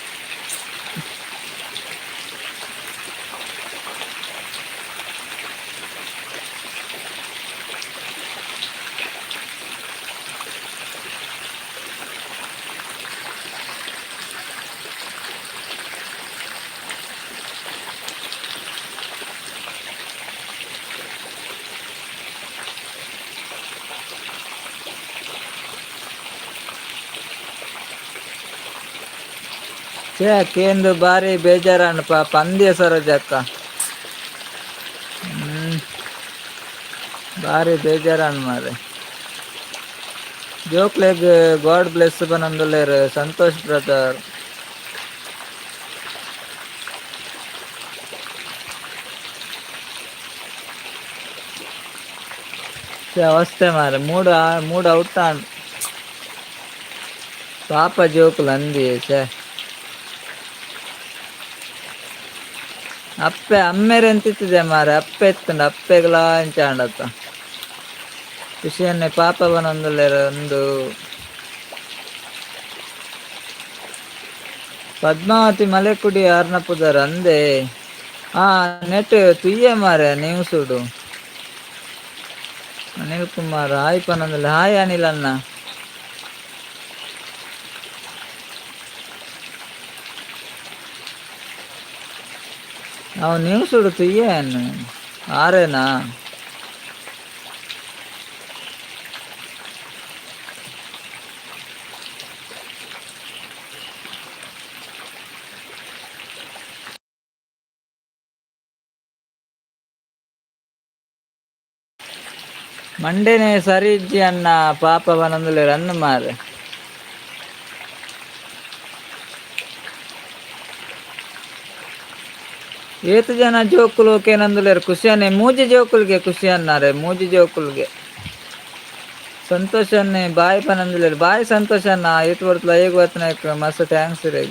ಕೇಂದು ಬಾರಿ ಬೇಜಾರಣ್ಣ ಪಾಪ ಅಂದ್ಯ ಸರೋಜಕ್ಕ. ಬಾರಿ ಬೇಜಾರಣ್ಣ ಮಾರೆ. ಜೋಕ್ಲೆಗ್ ಗಾಡ್ ಬ್ಲೆಸ್ ಬನಂದುಲ್ಲೇರು ಸಂತೋಷ್ ಬ್ರದರ್. ಅವಸ್ಥೆ ಮಾರೆ ಮೂಡ್ ಔಟ್ ಪಾಪ ಜೋಕುಲು ಅಂದಿ ಅಪ್ಪೆ ಅಮ್ಮೇರೆ ಎಂತಿತ್ತಿದೆ ಮಾರೆ. ಅಪ್ಪೆ ಎತ್ತಂಡ ಅಪ್ಪೆಗ್ಲಾ ಎಂಚಾಂಡತ್ತ ಖುಷಿಯನ್ನೇ ಪಾಪ ಬನೊಂದುಲ್ಲೇರ ಒಂದು. ಪದ್ಮಾವತಿ ಮಲೆಕುಡಿ ಆರ್ನಪುದರ್ ಅಂದೆ ನೆಟ್ ತುಯ್ಯ ಮಾರೆ ನೀವು ಸುಡು. ಅನಿಲ್ ಕುಮಾರ್ ಹಾಯ್ ಪನೊಂದುಲ್ಲೆ. ಹಾಯ್ ಅನಿಲ್ ಅಣ್ಣ. ಅವ್ ನೀವು ಸುಡು ತುಯ್ಯನು ಆರೇನಾ. ಮಂಡೇನೆ ಸರಿ ಇಜ್ಜಿ ಅಣ್ಣ ಪಾಪ ಬನೊಂದುಲ್ಲೇರ್ ಅನ್ನ ಮಾರೆ. ಏತು ಜನ ಜೋಕುಲು ಕೇನಂದುಲ್ಲೇರು ಖುಷಿಯನ್ನೇ. ಮೂಜಿ ಜೋಕುಲ್ಗೆ ಖುಷಿ ಅನ್ನಾರೆ. ಮೂಜಿ ಜೋಕುಲ್ಗೆ ಸಂತೋಷನ್ನೇ ಬಾಯ್ ಪನಂದುಲ್ಲೇರು. ಬಾಯ್ ಸಂತೋಷನ್ನ ಏತು ಬರ್ತಲ ಹೇಗೆ ಬರ್ತನ ಮಸ್ತ್ ಥ್ಯಾಂಕ್ಸ್ ರೀ.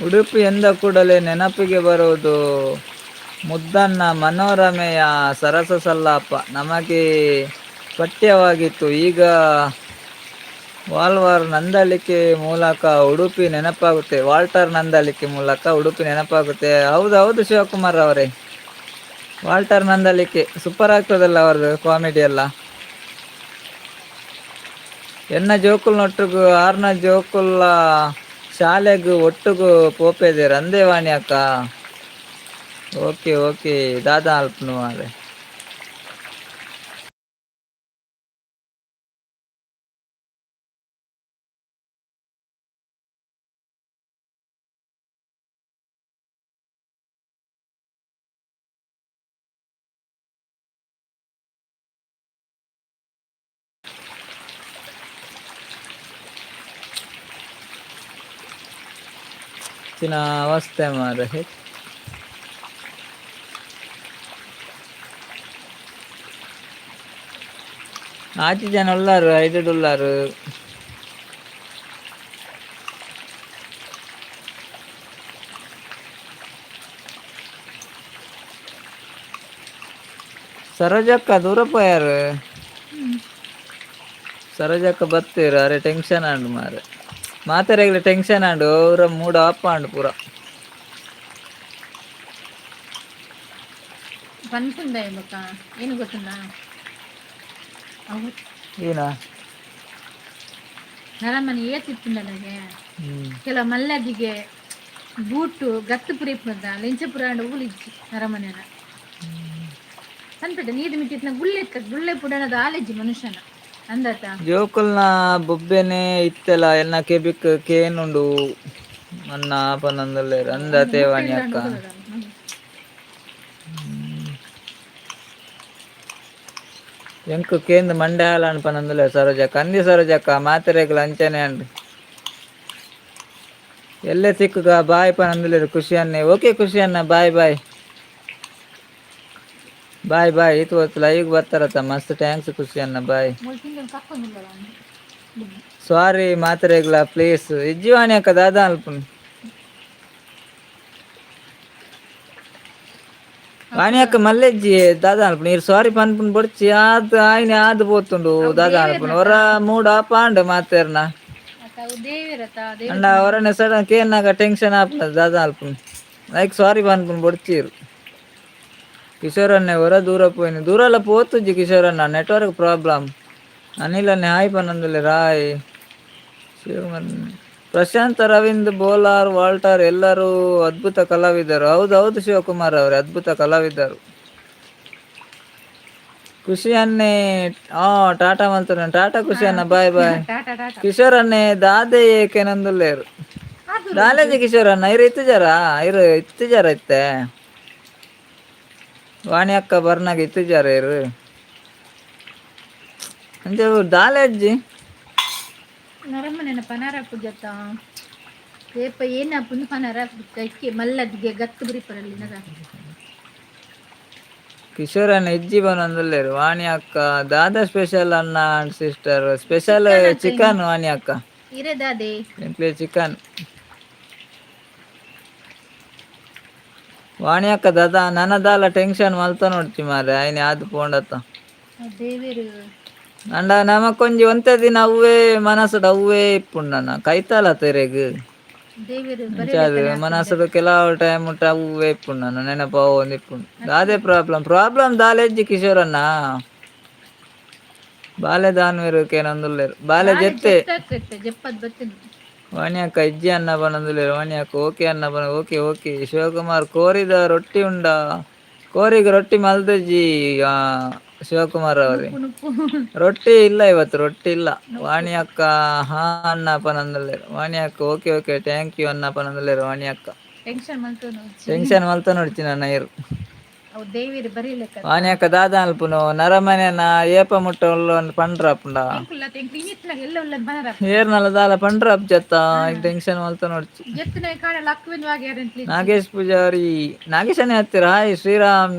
ಉಡುಪಿ ಎಂದ ಕೂಡಲೇ ನೆನಪಿಗೆ ಬರುವುದು ಮುದ್ದಣ್ಣ ಮನೋರಮೆಯ ಸರಸ ಸಲ್ಲಾಪ. ನಮಗೆ ಪಠ್ಯವಾಗಿತ್ತು. ಈಗ ವಾಲ್ಟರ್ ನಂದಳಿಕೆ ಮೂಲಕ ಉಡುಪಿ ನೆನಪಾಗುತ್ತೆ. ವಾಲ್ಟರ್ ನಂದಳಿಕೆ ಮೂಲಕ ಉಡುಪಿ ನೆನಪಾಗುತ್ತೆ. ಹೌದು ಶಿವಕುಮಾರ್ ಅವರೇ, ವಾಲ್ಟರ್ ನಂದಳಿಕೆ ಸೂಪರ್ ಆಗ್ತದಲ್ಲ ಅವ್ರದ್ದು ಕಾಮಿಡಿ ಎಲ್ಲ. ಎನ್ನ ಜೋಕುಲ್ನೊಟ್ಟಿಗೂ ಆರ್ನ ಜೋಕುಲ್ಲ ಶಾಲೆಗೂ ಒಟ್ಟಿಗೂ ಪೋಪೆದೇರು ಅಂದೇ ವಾಣಿ ಅಕ್ಕ. ಓಕೆ ದಾದಾ ಅಲ್ಪನು ಮಾರೆ. ಅವಸ್ಥೆ ಮಾರೆ. ಆಚೆ ಜನ ಉಳ್ಳಾರು ಐಡೆಡ್ ಉಳ್ಳಾರು. ಸರೋಜಕ್ಕ ದೂರ ಪೋಯಾರು. ಸರೋಜಕ್ಕ ಬತ್ತೀರು. ಅರೆ ಟೆನ್ಷನ್ ಆಂಡು ಮಾರೆ. ಮಾತಾರೆಗ್ಲ ಟೆನ್ಷನ್ ಆಂಡು ಅವ್ರ ಮೂಡ್ ಆಫ್ ಆಂಡು ಪೂರ. ಏನು ಗೊತ್ತುಂಟಾ ಏನ ನರಮನೆ ಏತಿತ್ತು ನನಗೆ ಕೆಲವು ಮಲ್ಲದಿಗೆ ಬೂಟು ಗತ್ತು ಪುರಿಪದ ಲೆಂಚಪುರ ಊಲಿಜ್ಜಿ ನರಮನೆನ ಅನ್ಪೇಟ ನೀರು ಮಿಟ್ಟಿನ ಗುಳ್ಳೆ ಪುಡನದ ಆಲೆಜ್ಜಿ ಮನುಷ್ಯನ ಅಂದತ ಜೋಕುಲ್ನ ಬೊಬ್ಬೆನೆ ಇತ್ತೆಲ ಎನ್ನ ಕೆಬಿಕ್ ಕೇನುಂಡು ನನ್ನ ಆಪನಂದಲ್ಲೇ ಅಂದ ತೇವಾಣಿ ಅಕ್ಕ ಎಂಕು ಕೇಂದು ಮಂಡೆ ಹಾಲ ಅನ್ಪನಂದಲ್ಲ ಸರೋಜಕ್ಕ ಅಂದಿ ಸರೋಜಕ್ಕ ಮಾತೆರೆಗ್ಲ ಅಂಚನೆ ಅಂಡು ಎಲ್ಲೇ ಸಿಕ್ಕುಗ ಬಾಯ್ ಪನಂದಲ್ಲ ಖುಷಿ ಅನ್ನೆ. ಓಕೆ ಖುಷಿ ಅನ್ನ ಬಾಯ್ ಬಾಯ್. ಬಾಯ್ ಬಾಯ್ ಇವತ್ತು ಲೈವ್ ಬರ್ತಾರತ್ತ ಮಸ್ತ್ ಥ್ಯಾಂಕ್ಸ್ ಖುಷಿ ಅನ್ನ ಬಾಯ್. ಮೂರು ತಿಂಗಳು ಕಕ್ಕೊಂಡಿಲ್ಲ ಸಾರಿ ಮಾತ್ರೆಗ್ಲ ಪ್ಲೀಸ್ ಇಜ್ಜಿವಾಣಿ ಅಕ್ಕ ದಾದಾ ಅಲ್ಪ ವಾಣಿ ಅಕ್ಕ ಮಲ್ಲೆಜ್ಜಿ ದಾದಾ ಅಲ್ಪ ನೀರು ಸಾರಿ ಪನ್ಪುನ್ ಬೊಡ್ಚಿ ಆದ್ ಆಯ್ನೆ ಆದ್ పోతుండు ದಾದಾ ಅಲ್ಪ ಹೊರ ಮೂಡ ಪಾಂಡ್ ಮಾತೇರ್ನ ಅಂಡ ಅವರನ್ನ ಸಡನ್ ಕೇನ್ನಾಗ ಟೆನ್ಷನ್ ಆಪುಂಡು ದಾದಾ ಅಲ್ಪ ಲೈಕ್ ಸಾರಿ ಪನ್ಪುನ್ ಬೊಡ್ಚೀರು ಕಿಶೋರನ್ನೇ ಹೊರ ದೂರ ಪೋಯಿನಿ ದೂರಲ ಪೋತುಜಿ ಕಿಶೋರನ್ನ ನೆಟ್ವರ್ಕ್ ಪ್ರಾಬ್ಲಮ್ ಅನಿಲನ್ನೇ ಹಾಯ್ ಪನ್ನೊಂದುಲ್ಲೆ ರಾಯ್ ಪ್ರಶಾಂತ್ ಅರವಿಂದ್ ಬೋಲಾರ್ ವಾಲ್ಟರ್ ಎಲ್ಲರೂ ಅದ್ಭುತ ಕಲಾವಿದರು. ಹೌದು ಶಿವಕುಮಾರ್ ಅವರೇ ಅದ್ಭುತ ಕಲಾವಿದರು. ಖುಷಿ ಅನ್ನೇ ಟಾಟಾ ಮಲ್ತನ ಟಾಟಾ ಖುಷಿ ಅನ್ನ ಬಾಯ್ ಬಾಯ್. ಕಿಶೋರ್ ಅನ್ನೇ ದಾದೆ ಏಕೆನಂದುಲ್ಲೇರು ದಾಲೇಜಿ ಕಿಶೋರ್ ಅನ್ನ ಇರು ಇತ್ತಿಜಾರ ಇತ್ತೆ ವಾಣಿ ಅಕ್ಕ ಬರ್ನಾಗ ಇತ್ತಿಜಾರ ಇರು ಅಂಚೆ ದಾಲೇಜ್ಜಿ ನರಮ್ಮನೆನ ಪನಾರ ಪೂಜತ್ತ ರೇಪ ಏನ ಪುಂದು ಪನಾರ ಕೈಕ್ಕೆ ಮಲ್ಲದಿಗೆ ಗತ್ತು ಬುರಿಪರಲ್ಲಿ ನರ ಕಿಶೋರನ್ನ ಇಜ್ಜಿ ಬನ್ನೊಂದುಲ್ಲೇರು ವಾಣಿ ಅಕ್ಕ ದಾದಾ ಸ್ಪೆಷಲ್ ಅನ್ನ ಅಂಡ್ ಸಿಸ್ಟರ್ ಸ್ಪೆಷಲ್ ಚಿಕನ್ ವಾಣಿ ಅಕ್ಕ ಇರದಾದೆ ಚಿಕನ್ ವಾಣಿ ಅಕ್ಕ ದಾದಾ ನನ್ನದಾಲ ಟೆನ್ಷನ್ ಮಲ್ತ ನೋಡ್ತಿ ಮಾರೆ ಆಯ್ನೆ ಆದ್ ಪೋಂಡತ್ತ ದೇವೇರು ಅಂಡ ನಮಕೊಂಜಿ ಒಂತೆ ದಿನ ಅವ್ವೇ ಮನಸ್ಸುಡು ಅವ್ವೇ ಇಪ್ಪುಂಡು ಕೈತಲ ತೆರೆಗ್ ದೇವೇರು ಅಂಚಾದ್ ಮನಸ್ಸುಡು ಕೆಲವು ಟೈಮ್ ಮುಟ್ಟ ಅವ್ವೇ ಇಪ್ಪುಂಡು ನೆನಪು ಅವೊಂದು ಇಪ್ಪುಂಡು ದಾದೇ ಪ್ರಾಬ್ಲಮ್ ದಾಲೆಜ್ಜಿ ಕಿಶೋರನ್ನ ಬಾಲೆ ದಾನ್ವೇರು ಕೇನೊಂದುಲ್ಲೇರು ಬಾಲೆ ಜೆತ್ತೆ ಜಪ್ಪದ್ ಬತ್ತಿನ ವಾಣಿ ಅಕ್ಕ ಇಜ್ಜಿ ಅನ್ನ ಬನ್ನೊಂದುಲ್ಲೇರು ವಾಣಿ ಅಕ್ಕ ಓಕೆ ಅನ್ನ ಬನ್ನ ಓಕೆ ಶಿವಕುಮಾರ್ ಕೋರಿದ ರೊಟ್ಟಿ ಉಂಡ ಕೋರಿಗೆ ರೊಟ್ಟಿ ಮಲ್ದಜ್ಜಿ ಶಿವಕುಮಾರ್ ಅವರೇ ರೊಟ್ಟಿ ಇಲ್ಲ ಇವತ್ತು ರೊಟ್ಟಿ ಇಲ್ಲ ವಾಣಿ ಅಕ್ಕ ಹಾ ಅನ್ನ ಪನಂದುಲ್ಲೇರು ವಾಣಿ ಅಕ್ಕ ಓಕೆ ಥ್ಯಾಂಕ್ ಯು ಅನ್ನ ಪನಂದುಲ್ಲೇರು ವಾಣಿ ಅಕ್ಕ ಟೆನ್ಷನ್ ಮಲ್ತ ನೋಡ್ತಿ ನನ್ನ ಇರು ವಾಣಿ ಅಕ್ಕ ದಾದಾ ಅಲ್ಪುನು ನರಮನೆನ ಏಪ ಮುಟ್ಟ ಉಳ್ಳೊಂದು ಪಂಡ್ರಪ್ಪುಂಡ ಏರ್ನಲ್ಲ ದಾಲ ಪಂಡ್ರಪ್ ಜತ್ತ ಈಗ ಟೆನ್ಷನ್ ಮಲ್ತ ನೋಡ್ತಿ ನಾಗೇಶ್ ಪೂಜಾರಿ ನಾಗೇಶನೇ ಹತ್ತಿರ ಹಾಯ್ ಶ್ರೀರಾಮ್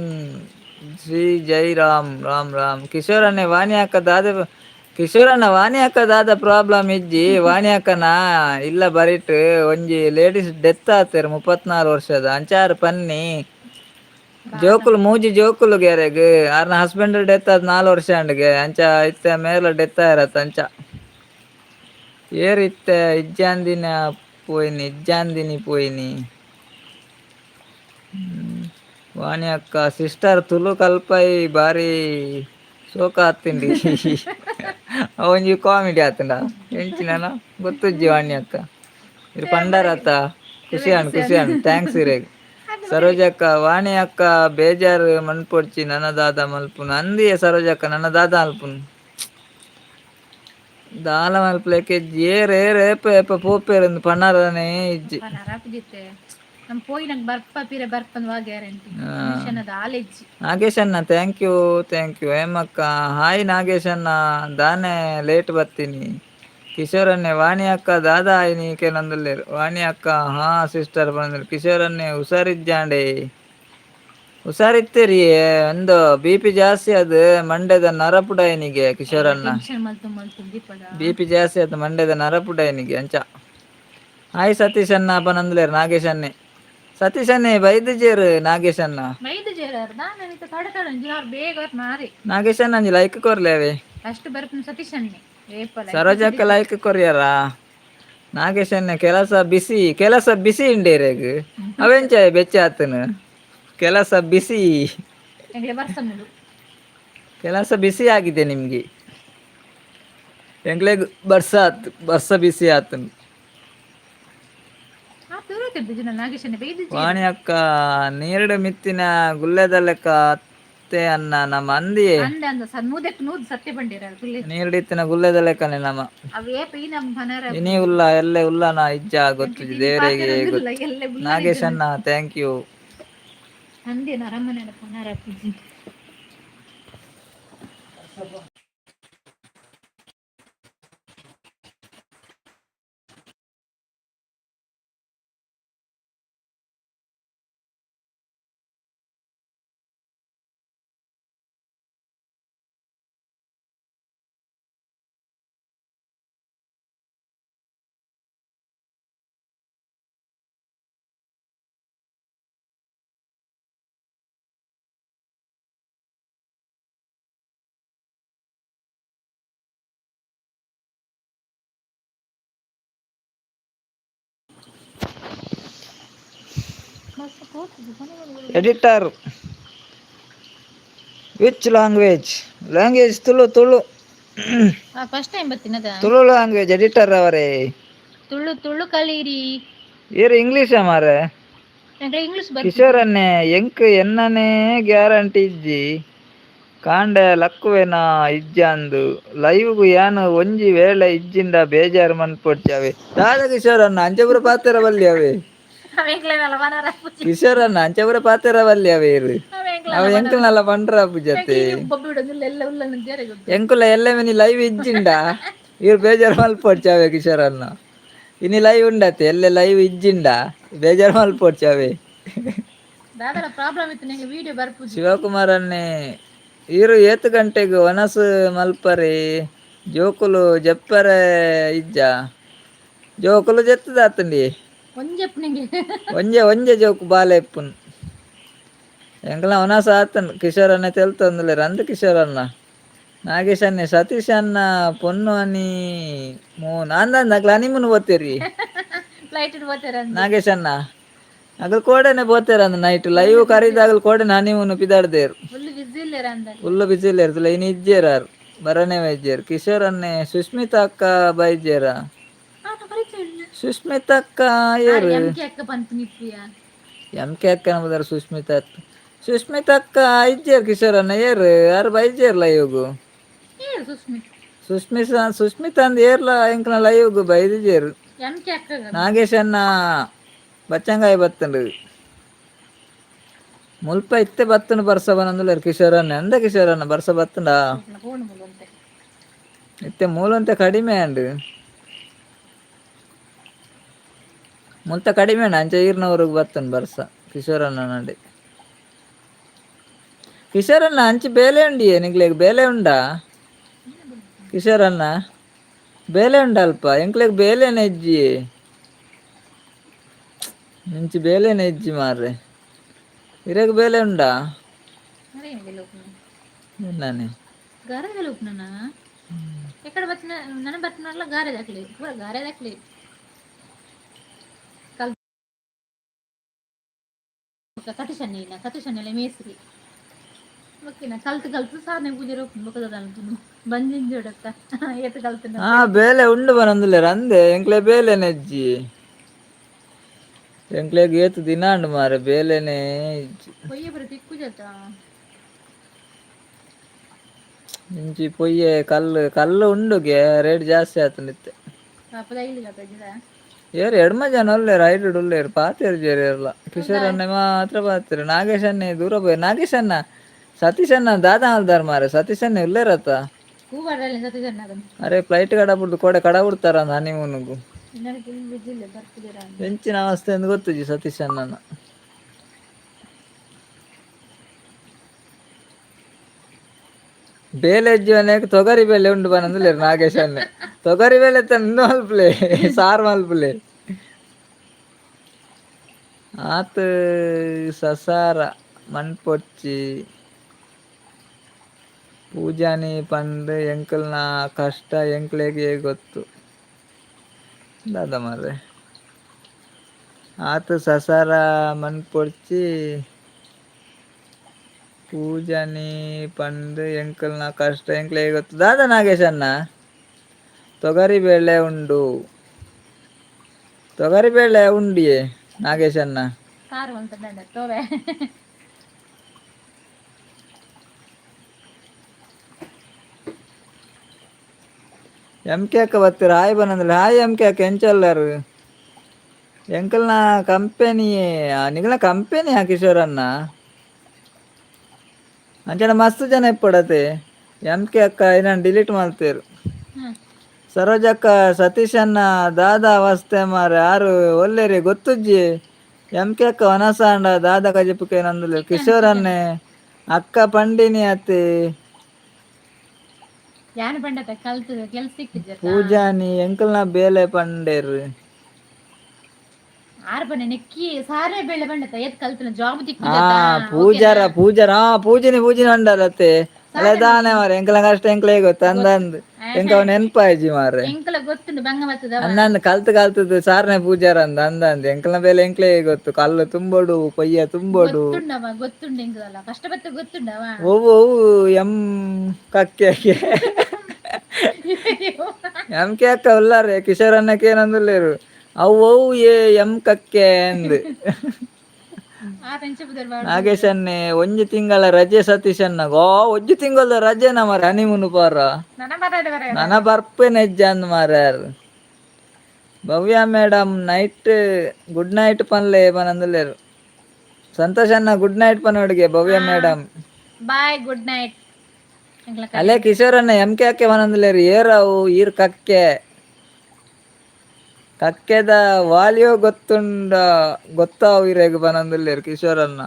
ಶ್ರೀ ಜೈ ರಾಮ್ ರಾಮ್ ಕಿಶೋರನ್ನೇ ವಾಣಿ ಅಕ್ಕ ದಾದ ಪ್ರಾಬ್ಲಮ್ ಇಜ್ಜಿ ವಾಣಿ ಅಕ್ಕನ ಇಲ್ಲ ಬರಿಟ್ ಒಂಜಿ ಲೇಡೀಸ್ ಡೆತ್ ಆತೇರು 34 ವರ್ಷದ ಅಂಚಾರು ಪನ್ನಿ ಜೋಕುಲು ಮೂಜಿ ಜೋಕುಲು ಗೆರೆಗ್ ಆರ್ನ ಹಸ್ಬೆಂಡ್ ಡೆತ್ ಆದ್ 4 ವರ್ಷ ಅಂಡ್ಗೆ ಅಂಚ ಇತ್ತೆ ಮೇಲ ಡೆತ್ ಆಯರತ್ತ ಅಂಚ ಏರ್ ಇತ್ತೆ ಇಜ್ಜಾಂದಿನಿ ಪೋಯಿನಿ ವಾಣಿ ಅಕ್ಕ ಸಿಸ್ಟರ್ ತುಳು ಕಲ್ಪೈ ಬಾರಿ ಶೋಕ ಹತ್ತಿಂಡಿ ಒಂಜಿ ಕಾಮಿಡಿ ಆತಂಡ ಎಂಚಿನ ಗೊತ್ತುಜ್ಜಿ ವಾಣಿ ಅಕ್ಕ ಇರು ಪಂಡರತ್ತ ಖುಷಿ ಹಣ್ಣು ಥ್ಯಾಂಕ್ಸ್ ಇರೇಗ್ ಸರೋಜಕ್ಕ ವಾಣಿ ಅಕ್ಕ ಬೇಜಾರು ಮನ್ಪೊಡ್ಚಿ ನನ್ನ ದಾದ ಮಲ್ಪುನು ಅಂದಿಯ ಸರೋಜಕ್ಕ ನನ್ನ ದಾದ ಅಲ್ಪುನು ದಾಲ ಮಲ್ಪಲೆಕೆ ಏರ್ ಏಪ ಪೋಪೇರು ಪನ್ನರನೇ ಇಜ್ಜಿ ನಾಗೇಶ್ ಅನ್ನ ಥ್ಯಾಂಕ್ ಯು ಹೇಮಕ್ಕ ಹಾಯ್ ನಾಗೇಶ್ ಅನ್ನ ದಾನೆ ಲೇಟ್ ಬರ್ತೀನಿ ಕಿಶೋರನ್ನೇ ವಾಣಿ ಅಕ್ಕ ದಾದಾ ಆಯ್ನಿ ಕೇನೊಂದುಲ್ಲೇರು ವಾಣಿ ಅಕ್ಕ ಹಾ ಸಿಸ್ಟರ್ ಬಂದ್ರು ಕಿಶೋರನ್ನೇ ಹುಷಾರಿತ್ತೀರಿ ಒಂದು BP ಜಾಸ್ತಿ ಅದು ಮಂಡ್ಯದ ನರಪುಡಾಯನಿಗೆ ಕಿಶೋರನ್ನ BP ಜಾಸ್ತಿ ಆಯ್ತು ಮಂಡ್ಯದ ನರಪುಡಾಯನಿಗೆ ಅಂಚ ಹಾಯ್ ಸತೀಶ್ ಅನ್ನ ಪನಂದುಲ್ಲೇರು ನಾಗೇಶ್ ಅನ್ನೇ ಬೈದಿಜೇರು ನಾಗೇಶ್ ಅನ್ನ ನಾಗೇಶ್ ಅನ್ನ ಅಂಜಿ ಲೈಕ್ ಕೊರ್ಲೇವೆ ಸರೋಜಕ್ಕ ಲೈಕ್ ಕೊರಿಯಾರ ನಾಗೇಶ್ ಅನ್ನ ಕೆಲಸ ಬಿಸಿ ಇಂಡೇರೆಗ್ ಅವೆಂಚ ಬೆಚ್ಚ ಆತನು ಕೆಲಸ ಬಿಸಿ ಆಗಿದೆ ನಿಮ್ಗೆ ಎಂಗ್ಲೆಗ್ ಬರ್ಸ ಬಿಸಿ ಆತನು ವಾಣಿ ಅಕ್ಕ ನೀರುಡು ಮಿತ್ತಿನ ಗುಲ್ಲೆದ ಲೆಕ್ಕ ಅತ್ತೆ ಅನ್ನ ನಮ್ಮ ಅಂದಿಯೇ ನೀರುಡಿತ್ತಿನ ಗುಲ್ಲೆದ ಲೆಕ್ಕನೆ ನಮ್ಮ ಇನಿ ಉಲ್ಲ ಎಲ್ಲೆ ಉಲ್ಲನ ಇಜ್ಜ ಗೊತ್ತಿದೆ ದೇವರಿಗೆ ಗೊತ್ತು ನಾಗೇಶ್ ಅನ್ನ thank you editor which language Tulu Tulu first time ಬರ್ತೀನದ ತುಳು ಲ್ಯಾಂಗ್ವೇಜ್ ಎಡಿಟರ್ ಅವರೇ ತುಳು ತುಳು ಕಲೀರಿ ಏರು ಇಂಗ್ಲೀಷ ಮಾರೆ ಇಂಗ್ಲಿಷ್ ಕಿಶೋರನ್ನೇ ಎಂಕ್ ಎನ್ನನೇ ಗ್ಯಾರಂಟಿ ಇಜ್ಜಿ ಕಾಂಡೆ ಲಕ್ಕುವೆನ ಇಜ್ಜಂದು ಲೈವ್ಗು ಯಾನು ಒಂಜಿ ವೇಳೆ ಇಜ್ಜಿಂದ ಬೇಜಾರು ಮನ್ಪೊಡ್ಚಾವೆ ದಾದ ಕಿಶೋರನ್ನ ಅಂಚಪುರ ಪಾತೆರ ಬಲ್ಲಿ ಅವೆ ಕಿಶೋರನ್ನ ಅಂಚಪುರ ಪಾತೆರ ಬಲ್ಲಿ ಅವೆ ಇರು ಅವ ಎಂಕಲ್ನಲ್ಲ ಪಂಡ್ರ ಪೂಜತೆ ಎಂಕುಲ ಎಲ್ಲೆಮನಿ ಲೈವ್ ಇಜ್ಜಿಂಡ ಇವ್ರು ಬೇಜಾರು ಮಲ್ಪೊಡ್ಚಾವೆ ಕಿಶೋರನ್ನ ಇನಿ ಲೈವ್ ಉಂಡತೆ ಎಲ್ಲೆ ಲೈವ್ ಇಜ್ಜಿಂಡ ಬೇಜಾರು ಮಲ್ಪೊಡ್ಚಾವೆ ಶಿವಕುಮಾರನ್ನೇ ಇರು ಏತು ಗಂಟೆಗೆ ಒನಸು ಮಲ್ಪರೆ ಜೋಕುಲು ಜಪ್ಪರೆ ಇಜ್ಜ ಜೋಕುಲು ಜೆತ್ತದಾತಂಡಿ ಒಂಜೆ ಜೋಕು ಬಾಲೆ ಇಪ್ಪುನ್ ಎಂಕಲ್ನ ಒನಸ ಆತನ್ ಕಿಶೋರನ್ನ ತೆಲ್ತೊಂದುಲ್ಲೆರ್ ಅಂದ ಕಿಶೋರನ್ನ ನಾಗೇಶ್ ಅನ್ನೆ ಸತೀಶ್ ಅನ್ನ ಪೊನ್ನು ಅನಿ ಅಂದ ಹನಿಮೂನ್ పోతೇರಿ ನಾಗೇಶ್ ಅನ್ನ ಅಗಲ್ ಕೋಡೆನೆ పోతೇರಂದ ನೈಟ್ ಲೈವ್ ಕರೀದಾಗಲ್ ಕೋಡೆನೆ ಹನಿಮೂನ್ ಪಿದಾಡ್ದೇರು ಫುಲ್ ಬಿಸಿ ಇಲ್ಲೇರು ಇನ್ನು ಇಜ್ಜೇರಾರು ಬರನೇ ಇಜ್ಜೇರು ಕಿಶೋರ್ ಅನ್ನೆ ಸುಸ್ಮಿತಾ ಅಕ್ಕ ಬೈಜೇರ ಸುಸ್ಮಿತಾ ಅಕ್ಕ ಏರು ಎಂ ಕೆ ಅಕ್ಕ ನಂಬುದಾರ ಸುಸ್ಮಿತಾ ಅಕ್ಕ ಇಜ್ಜೇರು ಕಿಶೋರ್ ಅನ್ನ ಏರು ಯಾರು ಬೈಜೇರ್ ಲೈವ್ಗು ಸುಸ್ಮಿತಾ ಅಂದ್ ಏರ್ಲ ಎಂಕ್ನ ಲೈವ್ಗು ಬೈದಿಜೇರು ನಾಗೇಶ್ ಅನ್ನ ಬಚ್ಚಂಗಾಯಿ ಬತ್ತಂಡು ಮುಲ್ಪ ಇತ್ತೆ ಬತ್ತುಂಡು ಬರ್ಸ ಬನಂದುಲ್ಲೇರು ಕಿಶೋರನ್ನ ಎಂದ ಕಿಶೋರನ್ನ ಬರ್ಸ ಬತ್ತುಂಡ ಇತ್ತೆ ಮೂಲಂತೆ ಕಡಿಮೆ ಅಂಡು ಮುಲ್ತ ಕಡಿಮೆ ಅಂಚ ಈರ್ನವ್ರಿಗೆ ಬತ್ತುಂಡು ಬರ್ಸ ಕಿಶೋರನ್ನ ನಡಿ ಕಿಶೋರನ್ನ ಅಂಚಿ ಬೇಲೆ ಉಂಡಿಯೇ ನಿಗ್ಲೆಗ್ ಬೇಲೆ ಉಂಡಾ ಕಿಶೋರನ್ನ ಬೇಲೆ ಉಂಡಲ್ಪ ಎಂಕ್ಲೆಗ್ ಬೇಲೆನೆ ಇಜ್ಜಿ ನಿಂಚಿ ಬೇಲೆನೆ ಇಜ್ಜಿ ಮಾರ್ರೆ ಇರೆಗ್ ಬೇಲೆ ಉಂಡಾ ನಾನೇ ಮೇಸ್ರಿ ಕಲ್ತು ಸಾಧನೆ ಪೂಜೆ ಬಂಜಿಂಜೋಡಕ್ಕ ಏತು ಕಲ್ತು ಬೇಲೆ ಉಂಡು ಬನಂದುಲ್ಲೇರು ಅಂದೆ ಎಂಕ್ಲೆ ಬೇಲೆನೆ ಇಜ್ಜಿ ಎಂಕ್ಲೆಗ್ ಏತು ದಿನ ಉಂಡು ಮಾರೆ ಬೇಲೆನೆ ಇಜ್ಜಿ ಇಂಚಿ ಪೊಯ್ಯೆ ಕಲ್ಲು ಉಂಡುಗೆ ರೇಟ್ ಜಾಸ್ತಿ ಆತಂದಿತ್ತೆ ಏರು ಎಡ್ಮ ಜನ ಒಲ್ಲೇರು ಐಡ್ ಉಲ್ಲೇರು ಪಾತೇರು ಜೇರಿಯರ್ಲ ಕಿಶೋರನ್ನೇ ಮಾತ್ರ ಪಾತೇರು ನಾಗೇಶ್ ಅನ್ನೆ ದೂರ ಪೋಯ್ ನಾಗೇಶ್ ಅನ್ನ ಸತೀಶ್ ಅನ್ನ ದಾದ ಹಾಲ್ದಾರ್ ಮಾರೆ ಸತೀಶ್ ಅನ್ನ ಇಲ್ಲೇರತ್ತ ಅರೆ ಫ್ಲೈಟ್ ಕಡ ಬಿಡ್ದು ಕೋಡೆ ಕಡ ಬಿಡ್ತಾರ ಅಂದ ಹನಿಮೂನ್ಗು ಹೆಂಚಿನ ಅವಸ್ಥೆ ಎಂದು ಗೊತ್ತುಜಿ ಸತೀಶ್ ಅಣ್ಣನ ಬೇಲೆ ಇಜ್ಜಿ ತೊಗರಿ ಬೇಲೆ ಉಂಡು ಬನಂದುಲ್ಲೇರು ನಾಗೇಶ್ ಅನ್ನೆ ತೊಗರಿ ಬೇಲೆ ತಂದು ಮಲ್ಪಲೆ ಸಾರು ಮಲ್ಪಲೆ ಆತ ಸಸಾರ ಮಣ್ಪೊಚ್ಚಿ ಪೂಜಾನಿ ಪಂಡ್ ಎಂಕಲ್ನ ಕಷ್ಟ ಎಂಕ್ಲೆಗೆ ಗೊತ್ತು ದಾದ ಮಾರ್ರೆ ಆತ ಸಸಾರ ಮಣ್ಪೊಡ್ಚಿ ಪೂಜಾನಿ ಪಂಡ್ ಎಂಕಲ್ನ ಕಷ್ಟ ಎಂಕ್ಲೆಗೆ ಗೊತ್ತು ದಾದ ನಾಗೇಶ್ ಅನ್ನ ತೊಗರಿ ಬೇಳೆ ಉಂಡಿಯೇ ನಾಗೇಶ್ ಅನ್ನ ಎಂ ಕೆ ಅಕ್ಕ ಬತ್ತೀರ ಹಾಯ್ ಬನಂದಿಲ್ಲ ಹಾಯ್ ಎಂ ಕೆ ಅಕ್ಕ ಎಂಚಲ್ಲಾರು ಎಂಕಲ್ನ ಕಂಪೆನಿ ನಿಗಲ ಕಂಪೆನಿ ಕಿಶೋರನ್ನ ಅಂಚನ ಮಸ್ತ್ ಜನ ಇಪ್ಪಡತೆ ಎಂ ಕೆ ಅಕ್ಕ ಇನ್ನೊಂದು ಡಿಲೀಟ್ ಮಾಡ್ತೇರು ಸರೋಜಕ್ಕ ಸತೀಶ್ ಅನ್ನ ದಾದ ಅವಸ್ಥೆ ಮಾರೆ ಯಾರು ಒಲ್ಲೇರಿ ಗೊತ್ತುಜ್ಜಿ ಎಂ ಕೆ ಅಕ್ಕ ವನಸ ಅಂಡ ದಾದ ಕಜಿಪುಕೆ ನಂದುಲ್ಲೆ ಕಿಶೋರನ್ನೇ ಅಕ್ಕ ಪಂಡಿನಿ ಅತ್ತೆ ಪೂಜಾನಿ ಎಂಕಲ್ನ ಬೇಲೆ ಪಂಡೇರು ಪೂಜಾರ ಪೂಜಾನಿ ಅಂಡಾರತ್ತೆ ಅಲ್ಲ ದಾನೆ ಮಾರೆ ಎಂಕಲ ಕಷ್ಟ ಎಂಕ್ಲೇ ಗೊತ್ತು ಅಂದಂದು ಎಂಕ ನೆನ್ಪಾಯ್ಜಿ ಮಾರೆ ಎಂಕಲ ಗೊತ್ತುಂಡು ಬಂಗ ಬರ್ತದ ಅಂದಂದು ಕಲ್ತದು ಸಾರನೆ ಪೂಜಾರ ಅಂದಂದು ಎಂಕಲ ಬೇಲೆ ಎಂಕ್ಲೇ ಗೊತ್ತು ಕಲ್ಲು ತುಂಬೋಡು ಕೊಯ್ಯ ತುಂಬೋಡು ಗೊತ್ತುಂಡವ ಗೊತ್ತುಂಡು ಎಂಕಲ್ಲ ಕಷ್ಟಪಟ್ಟು ಗೊತ್ತುಂಡವ ಓವು ಎಂ ಕಕ್ಕೆ ಎಂ ಕೆ ಅಕ್ಕ ಉಲ್ಲಾರೆ ಕಿಶೋರ್ ಅನ್ನಕ್ಕೆ ಏನಂದುಲ್ಲೇರು ಅವು ಎಂ ಕಕ್ಕೆ ಅಂದ್ ನಾಗೇಶ್ ಅನ್ನೆ ಒಂಜಿ ತಿಂಗಳ ರಜೆ ಸತೀಶ್ ಅನ್ನಗೋ ಒಂಜಿ ತಿಂಗಳ ರಜೆನ ಮಾರ ಹನಿಮೂನ್ ಪಾರ ನನ ಬರ್ಪೆ ನೆಜ್ಜ ಅಂದ್ ಮಾರ Bhavya madam night good night ಪನ್ಲೆ ಪನಂದುಲ್ಲೇರು ಸಂತೋಷ್ ಅನ್ನ ಗುಡ್ ನೈಟ್ ಪನೋಡಿಗೆ Bhavya madam bye good night ಅಲ್ಲೇ ಕಿಶೋರ್ ಅನ್ನ ಎಂ ಕೆ ಅಕ್ಕೆ ಪನಂದುಲ್ಲೇರು ಏರಾವು ಈರ್ ಕಕ್ಕೆ ಕಕ್ಕೆದ ವಾಲಿಯೋ ಗೊತ್ತುಂಡ ಗೊತ್ತಾವು ಇರೇಗ ಬನಂದುಲ್ಲೇರು ಕಿಶೋರನ್ನ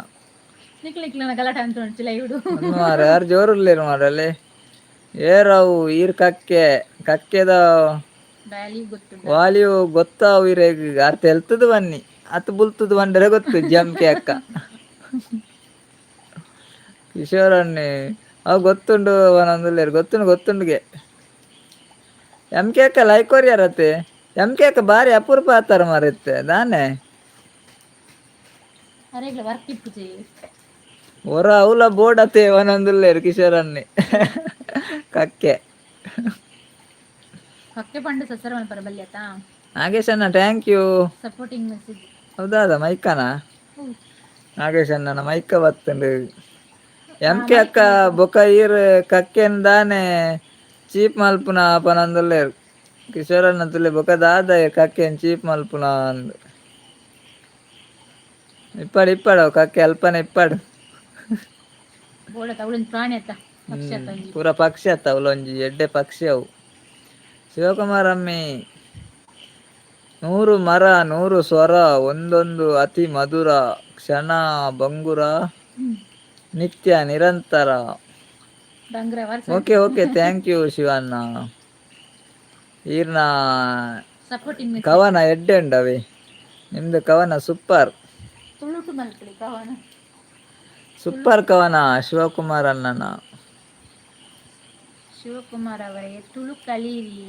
ಮಾರ ಯಾರು ಜೋರುಲ್ಲೇರು ಮಾರಲ್ಲಿ ಏರಾವು ಈರ್ ಕಕ್ಕೆ ಕಕ್ಕೆದ ವಾಲಿಯೋ ಗೊತ್ತಾವು ಇರೇಗ ಅರ್ಥ ಎಲ್ತದು ಬನ್ನಿ ಅತ್ ಬುಲ್ತದು ಬಂದರೆ ಗೊತ್ತು ಜಂಕೆ ಅಕ್ಕ ಕಿಶೋರನ್ನೇ ಅವು ಗೊತ್ತುಂಡು ಬನಂದುಲ್ಲೇರು ಗೊತ್ತುಂಡುಗೆ ಎಂ ಕೆ ಅಕ್ಕ ಲೈಕ್ ಕೊರಿಯಾರತ್ತೆ ಎಂ ಕೆ ಅಕ್ಕ ಬಾರಿ ಅಪೂರ್ವ ಆತಾರ ಮಾರತ್ತೆ ದಾನೆ ಹೊರ ಅವಲ ಬೋಡತೆ ಒಂದೊಂದುಲ್ಲೇರು ಕಿಶೋರನ್ನೇ ಕಕ್ಕೆ ನಾಗೇಶ್ ಅಣ್ಣ ಥ್ಯಾಂಕ್ ಯು ಸಪೋರ್ಟಿಂಗ್ ಮೆಸೇಜ್ ಹೌದಾದ ಮೈಕನ ನಾಗೇಶ್ ಅಣ್ಣನ ಮೈಕ ಬತ್ತುಂಡು ಎಂ ಕೆ ಅಕ್ಕ ಬೊಕ ಈರ್ ಕಕ್ಕೆನ್ ದಾನೆ ಚೀಪ್ ಮಲ್ಪುನ ಪನಂದುಲ್ಲೇರು ಕಿಶೋರನ್ನ ತುಲೆ ಬೊಕ ದಾದ ಕಕ್ಕೆನ್ ಚೀಪ್ ಮಲ್ಪುನ ಅಂದ್ ಇಪ್ಪಡು ಕಕ್ಕೆ ಅಲ್ಪನೆ ಇಪ್ಪಡು ಪೂರ ಪಕ್ಷಿ ಅತ್ತ ಅವಲೊಂಜಿ ಎಡ್ಡೆ ಪಕ್ಷಿ ಅವು ಶಿವಕುಮಾರ್ ಅಮ್ಮಿ 100 ಮರ 100 ಸ್ವರ ಒಂದೊಂದು ಅತಿ ಮಧುರ ಕ್ಷಣ ಬಂಗುರ ನಿತ್ಯ ನಿರಂತರ ಓಕೆ ಥ್ಯಾಂಕ್ ಯು ಶಿವಣ್ಣ ಈರ್ನ ಕವನ ಎಡ್ಡೆ ಉಂಡವೆ ನಿಮ್ದು ಕವನ ಸೂಪರ್ ಕವನ ಶಿವಕುಮಾರ್ ಅಣ್ಣನ ಶಿವಕುಮಾರ್ ಅವರೇ ತುಳು ಕಲೀರಿ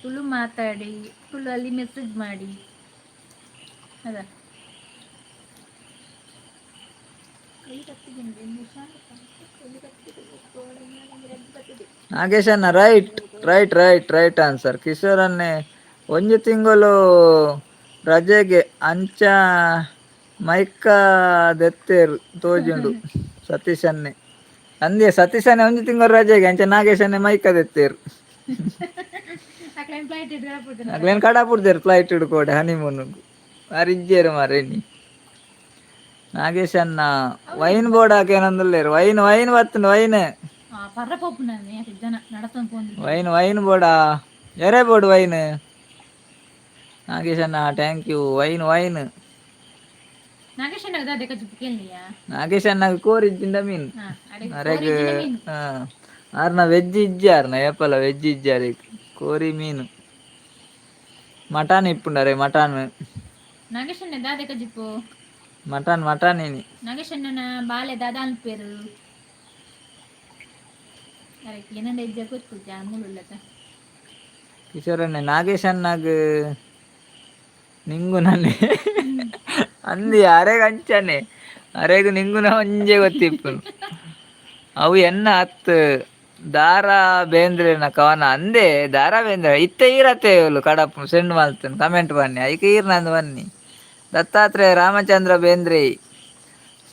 ತುಳು ಮಾತಾಡಿ ತುಳಲ್ಲಿ ಮೆಸೇಜ್ ಮಾಡಿ ಅದ ನಾಗೇಶ್ ಅಣ್ಣ ರೈಟ್ ಆನ್ಸರ್ ಕಿಶೋರ್ ಅನ್ನೆ ಒಂಜಿ ತಿಂಗಳು ರಜೆಗೆ ಅಂಚ ಮೈಕ ದೆತ್ತೇರು ತೋಜುಂಡು ಸತೀಶ್ ಅನ್ನೆ ಅಂದೇ ಸತೀಶ್ ಅನ್ನೆ ಒಂಜಿ ತಿಂಗಳು ರಜೆಗೆ ಅಂಚ ನಾಗೇಶ್ ಅನ್ನೆ ಮೈಕ ದೆತ್ತೇರು ಅಕ್ಲೇನ್ ಕಡಾಪುಡ್ದೇರು ಫ್ಲೈಟ್ ಹಿಡ್ಕೋಡೆ ಹನಿಮೂನ್ ಅರಿಜ್ಜೇರು ಮಾರೇನಿ ನಾಗೇಶ್ ಅನ್ನ ವೈನ್ ಬೋರ್ಡ್ ಹಾಕೇನಂದುಲ್ಲೇರು ವೈನ್ ಬತ್ತುಂಡು ವೈನ್ ಬೋರ್ಡ ಎರೆ ಬೋರ್ಡ್ ವೈನ್ ನಾಗೇಶ್ ಅಣ್ಣ ಥ್ಯಾಂಕ್ ಯು ವೈನ್ ನಾಗೇಶ್ ಅಣ್ಣಗೆ ಕೋರಿಜ್ಜಿಂದ ಮೀನು ಅರೆಗ್ ಆರ್ನ ವೆಜ್ ಇಜ್ಜಾರ್ನ ಏಪಲ ವೆಜ್ ಇಜ್ಜಾರಿ ಕೋರಿ ಮೀನು ಮಟನ್ ಇಪ್ಪುಂಡರೆ ಮಟನ್ ಮಟನ್ ನಾಗೇಶಣ್ಣನ ಬಾಲೆ ದಾದ ಅನ್ಪೇರು ಕಿಶೋರಣ್ಣ ನಾಗೇಶ್ ಅಣ್ಣಗ್ ನಿಂಗು ನನ್ನೆ ಅಂದಿ ಅರೆಗ ಅಂಚಾನೆ ಅರೆಗ ನಿಂಗುನ ಒಂಜೆ ಗೊತ್ತಿಪ್ಪು ಅವು ಎನ್ನ ಹತ್ತು ದಾರ ಬೇಂದ್ರೆನ ಕವನ ಅಂದೆ ದಾರ ಬೇಂದ್ರೆ ಇತ್ತೆ ಈರತ್ತೆ ಇವಳು ಕಡಪು ಸೆಂಡ್ ಮಾಡ್ತೇನೆ ಕಮೆಂಟ್ ಬನ್ನಿ ಐಕೆ ಈರ್ನಂದು ಬನ್ನಿ ದತ್ತಾತ್ರೇಯ ರಾಮಚಂದ್ರ ಬೇಂದ್ರೆ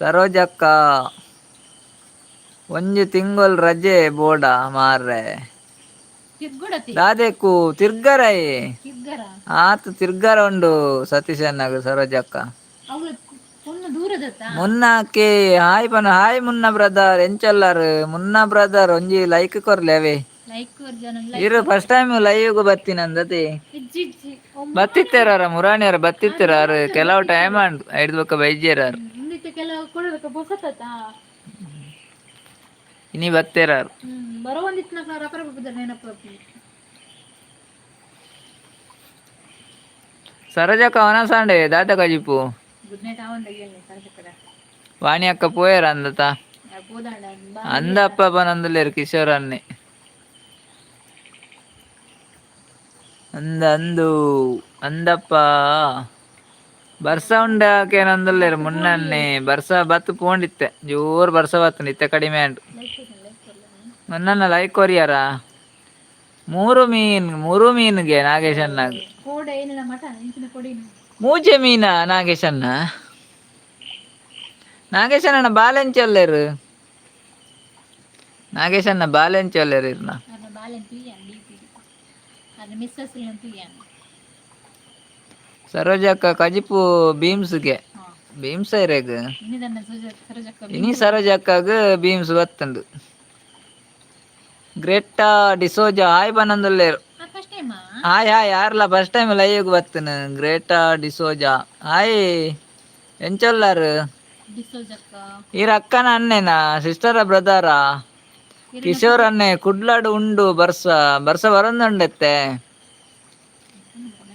ಸರೋಜಕ್ಕ ಒಂಜಿ ತಿಂಗಳು ರಜೆ ಬೋಡ ಮಾರ್ರೆ ದಾದೆಕು ತಿರ್ಗರೈ ಆತು ತಿರ್ಗರ ಉಂಡು ಸತೀಶ್ ಅಣ್ಣಗ ಸರೋಜಕ್ಕ ಮುನ್ನಕ್ಕೆ ಹಾಯ್ ಹಾಯ್ ಮುನ್ನ ಬ್ರದರ್ ಎಂಚಲ್ಲರ್ ಮುನ್ನ ಬ್ರದರ್ ಒಂಜಿ ಲೈಕ್ ಕೊರ್ಲೇವೆ ಇರು ಫಸ್ಟ್ ಟೈಮ್ ಲೈವ್ ಬತ್ತಿನಂದತಿ ಬತ್ತಿತ್ತೇರ ಮುರಾಣಿಯರ ಬತ್ತಿತ್ತೇರ ಕೆಲವು ಟೈಮ್ ಅಂಡ್ ಐದು ಬೊಕ್ಕ ಬೈಜ್ಯರ ಇನಿ ಬತ್ತೇರ ಸರೋಜಕ್ಕ ಅವನಸಾಂಡೆ ದಾತ ಕಜಿಪು ವಾಣಿ ಅಕ್ಕ ಪೋಯರ ಅಂದತ ಬೋದಾಂಡ ಅಂದಪ್ಪ ಪನಂದುಲ್ಲೇರು ಕಿಶೋರ್ ಅನ್ನೆ ಅಂದು ಅಂದಪ್ಪ ಬರ್ಸ ಉಂಡಾಕೇನಂದುಲ್ಲೇರು ಮುನ್ನನ್ನೆ ಬರ್ಸ ಬತ್ತು ಪೋಂಡಿತ್ತೆ ಜೋರು ಬರ್ಸ ಬತ್ತಂಡಿತ್ತೆ ಕಡಿಮೆ ಅಂಡು ಮುನ್ನ ಲೈಕ್ ಕೊರಿಯಾರ ಮೂರು ಮೀನ್ಗೆ ನಾಗೇಶ್ ಅಣ್ಣಗ್ ಮೂಜೆ ಮೀನ ನಾಗೇಶ್ ಅಣ್ಣ ನಾಗೇಶ್ ಅಣ್ಣ ಬಾಲೆಂಚಲ್ಲೇರು ನಾಗೇಶ್ ಅಣ್ಣ ಬಾಲೆಂಚಲ್ಲೇರು ಇರ್ನ ಸರೋಜಕ್ಕ ಕಜಿಪು ಭೀಮ್ಸ್ಗೆ ಭೀಮ್ಸ್ ಇರೇಗ ಇನಿ ಸರೋಜಕ್ಕಾಗ ಭೀಮ್ಸ್ ಬತ್ತಂಡು ಗ್ರೇಟಾ ಡಿಸೋಜಾ ಹಾಯ್ ಬನ್ನಂದುಲ್ಲೇರು ಹಾಯ್ ಯಾರ್ಲ ಫಸ್ಟ್ ಟೈಮ್ ಲೈವ್ ಬತ್ತನು ಗ್ರೇಟಾ ಡಿಸೋಜಾ ಹಾಯ್ ಎಂಚೊಲ್ಲಾರು ಈರ ಅಕ್ಕನ ಅನ್ನೆನಾ ಸಿಸ್ಟರ ಬ್ರದರಾ ಕಿಶೋರ್ ಅನ್ನೆ ಕುಡ್ಲಾಡು ಉಂಡು ಬರ್ಸ ಬರಂದುಂಡೆತ್ತೆ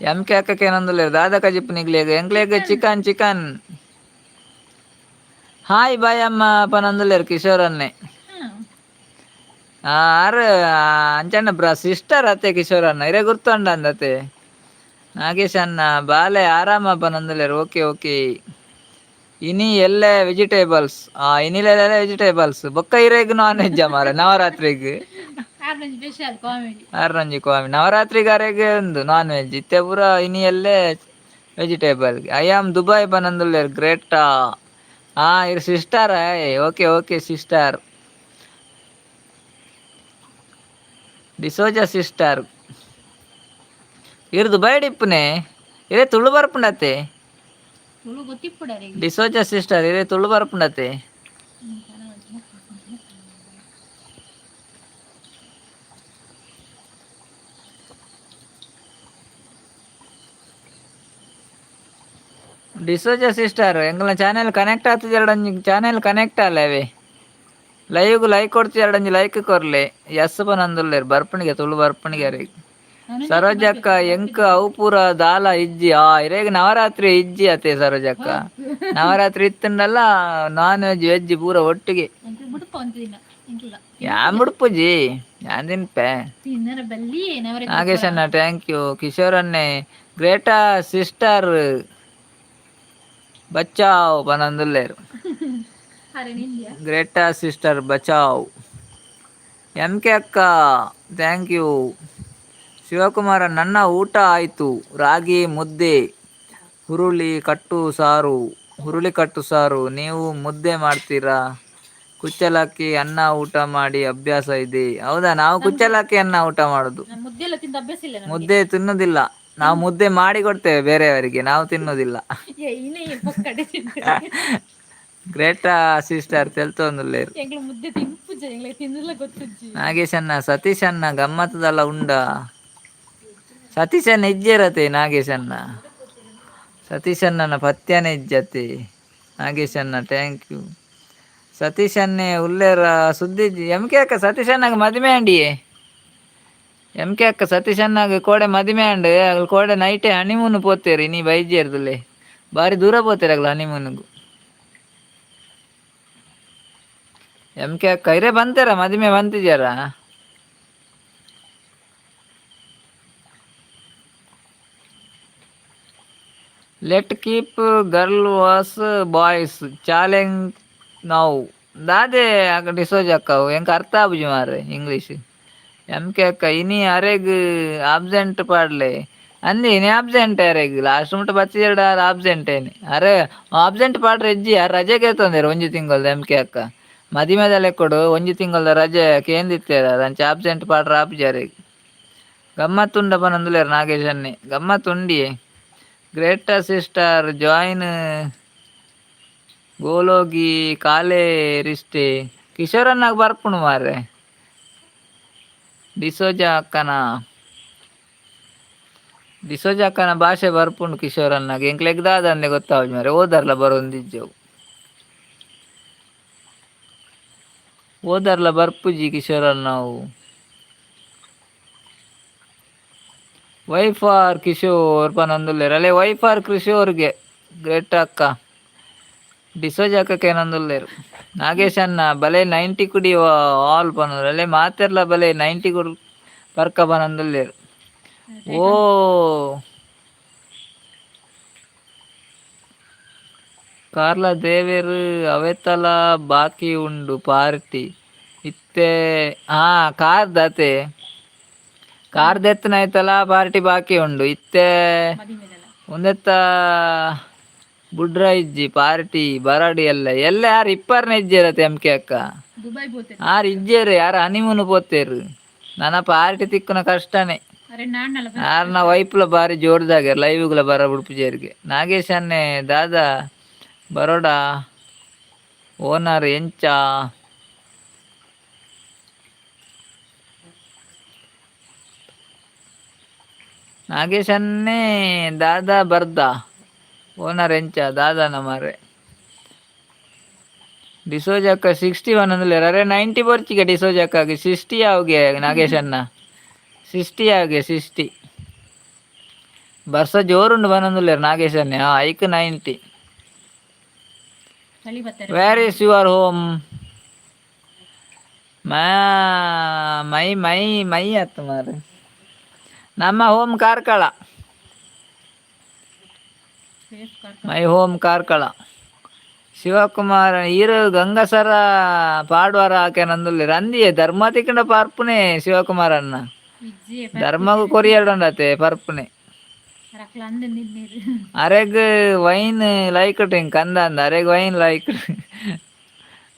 ಎಂಕೆ ಅಕ್ಕಕ್ಕೆ ಏನಂದುಲ್ಲೇರು ದಾದಾ ಕಜಿಪ್ ನಿಗ್ಲೇಗ ಎಂಕ್ಲೇಗ ಚಿಕನ್ ಹಾಯ್ ಬಾಯ್ ಅಮ್ಮ ಪನಂದುಲ್ಲೇರು ಕಿಶೋರ್ ಅನ್ನೆ ಆರು ಅಂಚಣ್ಣ ಸಿಸ್ಟರ್ ಅತ್ತೆ ಕಿಶೋರ್ ಅಣ್ಣ ಇರೇ ಗುರ್ತೊಂಡ ಅಂದತೆ ನಾಗೇಶ್ ಅಣ್ಣ ಬಾಲೆ ಆರಾಮಪ್ಪ ನಂದಲೇರು ಓಕೆ ಇನಿ ಎಲ್ಲೆ ವೆಜಿಟೇಬಲ್ಸ್ ಇನಿಲೆಲ್ಲ ವೆಜಿಟೇಬಲ್ಸ್ ಬೊಕ್ಕ ಇರೇಗ್ ನಾನ್ ವೆಜ್ ಮಾರ ನವರಾತ್ರಿಗೆ ಆರ್ರಂಜಿ ಕಾಮಿ ನವರಾತ್ರಿಗೆ ಅರೆಗೆ ಒಂದು ನಾನ್ ವೆಜ್ ಇತ್ತೆ ಪೂರ ಇನಿ ಎಲ್ಲೇ ವೆಜಿಟೇಬಲ್ ಐ ಆಮ್ ದುಬೈ ಪನಂದುಲ್ಲೇರು ಗ್ರೇಟಾ ಇರ್ sister okay sister D'Souza sister ಇರ್ ದುಬೈ ಡಿಪ್ಪುನೆ ಇರೇ ತುಳು ಬರ್ಪುಂಡತೆ ಡಿಸೋಜಾ ಸಿಸ್ಟರ್ ಇರೇ ತುಳು ಬರ್ಪುಂಡತೆ ಡಿಸೋಜಾ ಸಿಸ್ಟರ್ ಎಂಗ್ಲ ಚಾನೆಲ್ ಕನೆಕ್ಟ್ ಆಗ್ತದೆ ಎರಡಂಜಿ ಚಾನೆಲ್ ಕನೆಕ್ಟ್ ಅಲ್ಲವೇ ಲೈವ್ಗು ಲೈಕ್ ಕೊಡ್ತಿ ಎರಡಂಜಿ ಲೈಕ್ ಕೊರ್ಲೆ ಎಸ್ ಪನಂದುಲ್ಲೇರು ಬರ್ಪಣಿಗೆ ತುಳು ಬರ್ಪಣಿಗೆ ರೀ ಸರೋಜಕ್ಕ ಎಂಕ ಅವು ಪೂರ ದಾಲ ಇಜ್ಜಿ ಇರೇಗ ನವರಾತ್ರಿ ಇಜ್ಜಿ ಅತ್ತೆ ಸರೋಜಕ್ಕ ನವರಾತ್ರಿ ಇತ್ತಂಡಲ್ಲ ನಾನ್ ವೆಜ್ ಪೂರ ಒಟ್ಟಿಗೆ ಯಾನ್ ಬಿಡ್ಪುಜಿ ಯಾನ್ ತಿನ್ಪೆ ನಾಗೇಶ್ ಅಣ್ಣ ಥ್ಯಾಂಕ್ ಯು ಕಿಶೋರ್ ಅನ್ನೆ ಗ್ರೇಟಾ ಸಿಸ್ಟರ್ ಬಚಾವ್ ಪನಂದುಲ್ಲೇರು ಗ್ರೇಟಾ ಸಿಸ್ಟರ್ ಬಚಾವ್ ಎಂಕೆ ಅಕ್ಕ ಥ್ಯಾಂಕ್ ಯು ಶಿವಕುಮಾರ ನನ್ನ ಊಟ ಆಯಿತು ರಾಗಿ ಮುದ್ದೆ ಹುರುಳಿ ಕಟ್ಟು ಸಾರು ನೀವು ಮುದ್ದೆ ಮಾಡ್ತೀರಾ ಕುಚ್ಚಲಕ್ಕಿ ಅನ್ನ ಊಟ ಮಾಡಿ ಅಭ್ಯಾಸ ಇದೆ ಹೌದಾ ನಾವು ಕುಚ್ಚಲಕ್ಕಿ ಅನ್ನ ಊಟ ಮಾಡುದು ಮುದ್ದೆ ತಿನ್ನುದಿಲ್ಲ ನಾವು ಮುದ್ದೆ ಮಾಡಿ ಕೊಡ್ತೇವೆ ಬೇರೆಯವರಿಗೆ ನಾವು ತಿನ್ನುದಿಲ್ಲ ಗ್ರೇಟಾ ಸಿಸ್ಟರ್ ತೆಲ್ತೊಂದುಲ್ಲೇರು ನಾಗೇಶ್ ಅಣ್ಣ ಸತೀಶ್ ಅಣ್ಣ ಗಮ್ಮತ್ತದಲ್ಲ ಉಂಡ ಸತೀಶ್ ಅಣ್ಣ ಇಜ್ಜೇರತೆ ನಾಗೇಶ್ ಅಣ್ಣ ಸತೀಶ್ ಅಣ್ಣನ ಪತ್ಯನೇ ಇಜ್ಜತೆ ನಾಗೇಶ್ ಅಣ್ಣ ಥ್ಯಾಂಕ್ ಯು ಸತೀಶ್ ಅನ್ನೆ ಉಲ್ಲೇರ ಸುದ್ದಿ ಎಂಕೆ ಅಕ್ಕ ಸತೀಶ್ ಅಣ್ಣಗೆ ಮದುವೆ ಅಂಡಿಯೇ ಎಂಕೆ ಅಕ್ಕ ಸತೀಶ್ ಅಣ್ಣಗೆ ಕೋಡೆ ಮದುವೆ ಅಂಡ್ ಕೋಡೆ ನೈಟೇ ಹನಿಮೂನ್ ಪೋತೇರಿ ನೀ ಬೈಜೇರ್ದುಲ್ಲೆ ಬಾರಿ ದೂರ ಪೋತೇರಗ್ಲ ಹನಿಮೂನ್ಗು ಎಂಕೆ ಅಕ್ಕ ಇರೇ ಬಂತೇರ ಮದುವೆ ಬಂತಿದ್ಯಾರ let keep girl vs boys challenge ನಾವು ದಾದೆ ಡಿಸೋಜ್ ಅಕ್ಕವು ಎಂಕ ಅರ್ಥ ಆಬುಜಿ ಮಾರೆ ಇಂಗ್ಲೀಷ್ ಎಂಕೆ ಅಕ್ಕ ಇನಿ ಅರೆಗ್ ಆಬ್ಸೆಂಟ್ ಪಾಡ್ಲೆ ಅಂದಿ ಇನಿ ಆಬ್ಸೆಂಟ್ ಅರೆಗ್ ಲಾಸ್ಟ್ ಮುಟ್ಟ ಬಚ್ಚಿದ ಆಬ್ಸೆಂಟ್ ಏನಿ ಅರೆ ಆಬ್ಸೆಂಟ್ ಪಾಡ್ರೆ ಇಜ್ಜಿ ರಜೆಗೆ ತೊಂದೇರು ಒಂಜಿ ತಿಂಗಳ್ದ ಎಂಕೆ ಅಕ್ಕ ಮದಿಮೆದಲೆ ಕೊಡು ಒಂಜಿ ತಿಂಗಳ್ದ ರಜೆ ಕೇಂದಿತ್ತೇರ ಅಂಚ ಆಬ್ಸೆಂಟ್ ಪಾಡ್ರೆ ಆಪ್ಜಾರೆಗ್ ಗಮ್ಮತ್ತುಂಡ ಪನಂದುಲೇರು ನಾಗೇಶ್ ಅನ್ನೆ ಗಮ್ಮತ್ತುಂಡಿಯೇ ಗ್ರೇಟಾ ಸಿಸ್ಟರ್ ಜಾಯಿನ್ ಗೋಲೋಗಿ ಕಾಲೇ ರಿಷ್ಟೆ ಕಿಶೋರನ್ನಾಗ ಬರ್ಪುಣು ಮಾರ್ರೆ ಡಿಸೋಜಾ ಅಕ್ಕನ ಭಾಷೆ ಬರ್ಪುಂಡು ಕಿಶೋರನ್ನಾಗ ಎಂಕ್ಲೆಗ್ದಾದಂದೆ ಗೊತ್ತಾವಜಿ ಮಾರೆ ಓದರ್ಲ ಬರೋಂದಿಜ್ಜವು ಓದರ್ಲ ಬರ್ಪುಜಿ ಕಿಶೋರನ್ ನಾವು ವೈಫ್ ಆರ್ ಕಿಶೋರ್ ಪನಂದುಲ್ಲೇರು ಅಲ್ಲೇ ವೈಫ್ ಆರ್ ಕಿಶೋರ್ಗೆ ಗ್ರೇಟ್ ಅಕ್ಕ ಡಿಸೋಜ್ ಅಕ್ಕಕ್ಕೆ ಏನಂದುಲ್ಲೇರು ನಾಗೇಶ್ ಅನ್ನ ಬಲೆ 90 ಕುಡಿಯುವ ಆಲ್ ಪನೋರು ಅಲ್ಲೇ ಮಾತೆರ್ಲ ಬಲೆ 90 ಕುಡ್ ಪರ್ಕ ಬನಂದುಲ್ಲೇರು. ಓ ಕಾರ್ಲ ದೇವೇರು ಅವೆತಲ ಬಾಕಿ ಉಂಡು ಪಾರ್ಟಿ ಇತ್ತೆ ಹಾ ಕಾರ್ ದತೆ ಕಾರ್ ದೆತ್ತನ ಆಯ್ತಲ್ಲ ಪಾರ್ಟಿ ಬಾಕಿ ಉಂಡು ಇತ್ತೆ ಮದಿಮೆದಲ ಒಂದೆತ್ತ ಬುಡ್ರ ಇಜ್ಜಿ ಪಾರ್ಟಿ ಬರಡಿ ಎಲ್ಲ ಎಲ್ಲ ಯಾರು ಇಪ್ಪರ್ನ ಇಜ್ಜೇರತ್ತೆ ಎಂಕೆ ಅಕ್ಕ ದುಬೈ ಪೋತೆ ಯಾರು ಇಜ್ಜೇರು ಯಾರು ಹನಿಮೂನ್ ಪೋತೇರು ನನ್ನ ಪಾರ್ಟಿ ತಿಕ್ಕುನ ಕಷ್ಟನೇ ಅರೆ ನಾನ್ನಲ ಯಾರನ್ನ ವೈಪ್ಲ ಬಾರಿ ಜೋಡ್ದಾಗ ಲೈವ್ಗಳ ಬರ ಉಡುಪುಜೇರಿಗೆ ನಾಗೇಶ್ ಅನ್ನೆ ದಾದಾ ಬರೋಡ ಓನರ್ ಎಂಚ ನಾಗೇಶ್ ಅನ್ನೇ ದಾದಾ ಬರ್ದ ಓನರ್ ಎಂಚ ದಾದಾನ ಮಾರೆ ಡಿಸೋಜಕ್ಕ 61 ಅಂದಲೇ ಅರೆ 90 ಬರ್ಚಿಗೆ ಡಿಸೋಜಕ್ಕಾಗಿ 60 ಯಾವ್ಗೆ ನಾಗೇಶ್ ಅನ್ನ 60 ಯಾವ್ಗೆ 60 ಬರ್ಸ ಜೋರುಂಡು ಬನಂದುಲ್ಲೇರು ನಾಗೇಶ್ ಅನ್ನೆ ಐಕ್ 90 ಚಳಿ ಬತ್ತಾರೆ where is your home my my my ಅತ್ತ ಮಾರೆ ನಮ್ಮ home Karkala my home Karkala Shivakumar ಈರು ಗಂಗಸರ ಪಾಡ್ವಾರ ಆಕೆ ನಂದುಲ್ಲೇರು ಅಂದಿಯೇ ಧರ್ಮ ತಿಕ್ಕಂಡ ಪರ್ಪುನೆ ಶಿವಕುಮಾರ್ ಅನ್ನ ಧರ್ಮಗೂ ಕೊರಿಯಡಂಡತೆ ಪರ್ಪುನೆ ರಕ್ಲ ಅಂದೆ ನಿನ್ನೀರು ಅರೆಗ್ ವೈನ್ ಲೈಕ್ ಡ್ರಿಂಕ್ ಅಂದ ಅಂದ ಅರೆಗ್ ವೈನ್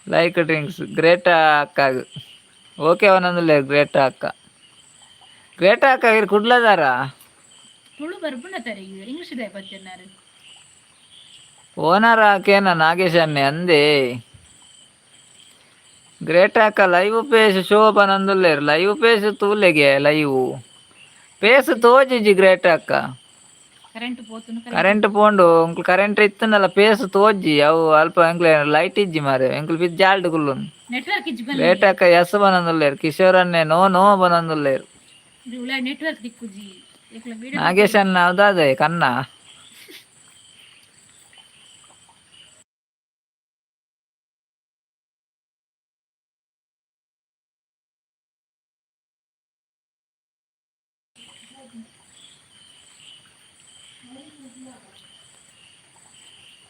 ಲೈಕ್ ಡ್ರಿಂಕ್ಸ್ ಗ್ರೇಟ್ ಅಕ್ಕಾಗ ಓಕೆ ಅವನಂದುಲ್ಲೇರು ಗ್ರೇಟ್ ಅಕ್ಕ ಇರು ಕುಡ್ಲದಾರ ತುಳು ಬರ್ಬುಣತಾರೆ ಇಂಗ್ಲಿಷ್ ದೇ ಬಚ್ಚನಾರು ಓನರ್ ಆಕೇನ ನಾಗೇಶ್ ಅನ್ನೆ ಅಂದೆ ಗ್ರೇಟ್ ಅಕ್ಕ ಲೈವ್ ಪೇಸ್ ಶೋ ಬನಂದುಲ್ಲೇರು ಲೈವ್ ಪೇಸ್ ತೂಲೆಗೆ ಲೈವ್ ಪೇಸ್ ತೋಜಿಜಿ ಗ್ರೇಟ್ ಅಕ್ಕ ಕರೆಂಟ್ ಪೋತುನು ಕರೆಂಟ್ ಪೋಂಡು ಎಂಕ್ಲು ಕರೆಂಟ್ ಇತ್ತನಲ್ಲ ಪೇಸ್ ತೋಜಿ ಅವು ಅಲ್ಪ ಎಂಕ್ಲೆ ಲೈಟ್ ಇಜ್ಜಿ ಮಾರೆ ಎಂಕ್ಲು ಬಿದ್ದು ಜಾಲ್ಡ್ ಕುಲ್ಲುನ್ ನೆಟ್ವರ್ಕ್ ಇಜ್ಜಿ ಗ್ರೇಟ್ ಅಕ್ಕ ಎಸ್ ಬನಂದುಲ್ಲೇರು ಕಿಶೋರ್ ಅನ್ನೆ ನೋ ಬನಂದುಲ್ಲೇರು ಉಳ ನೆಟ್ವರ್ಕ್ ದಿಕ್ಕುಜಿ ಏಕ್ಲ ವಿಡಿಯೋ ನಾಗೇಶ್ ಅನ್ನ ಹೌದಾದೆ ಕನ್ನ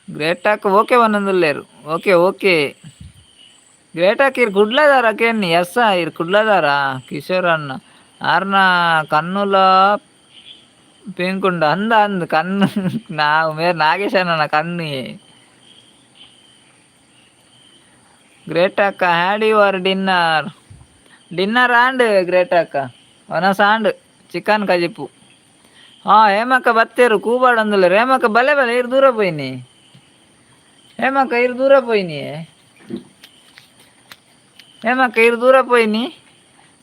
ಗ್ರೇಟ್ ಅಕ್ಕ ಓಕೆ ಬನಂದುಲ್ಲೇರು ಓಕೆ ಗ್ರೇಟ್ ಅಕ್ಕ ಇರು ಕುಡ್ಲದಾರ ಕೇನಿ ಎಸ್ ಇರು ಕುಡ್ಲದಾರ ಕಿಶೋರ್ ಅನ್ನ ಆರ್ನ ಕನ್ನುಲ ಪೇಂಕುಂಡ ಅಂದ ಕಣ್ಣು ನಾವು ಮೇರೆ ನಾಗೇಶ್ ಅನ್ನ ಕಣ್ಣು ಗ್ರೇಟ್ ಅಕ್ಕ had your dinner and great ಅಕ್ಕ ಒನಸ ಆಂಡ್ ಚಿಕನ್ ಕಜಿಪು ಹೇಮಕ್ಕ ಬತ್ತೇರು ಕೂಬಾಡ್ ಅಂದುಲ್ಲೇರು ಹೇಮಕ್ಕ ಬಲೆ ಇರು ದೂರ ಪೋಯ್ನಿ ಹೇಮಕ್ಕ ಇರು ದೂರ ಪೋಯ್ನಿ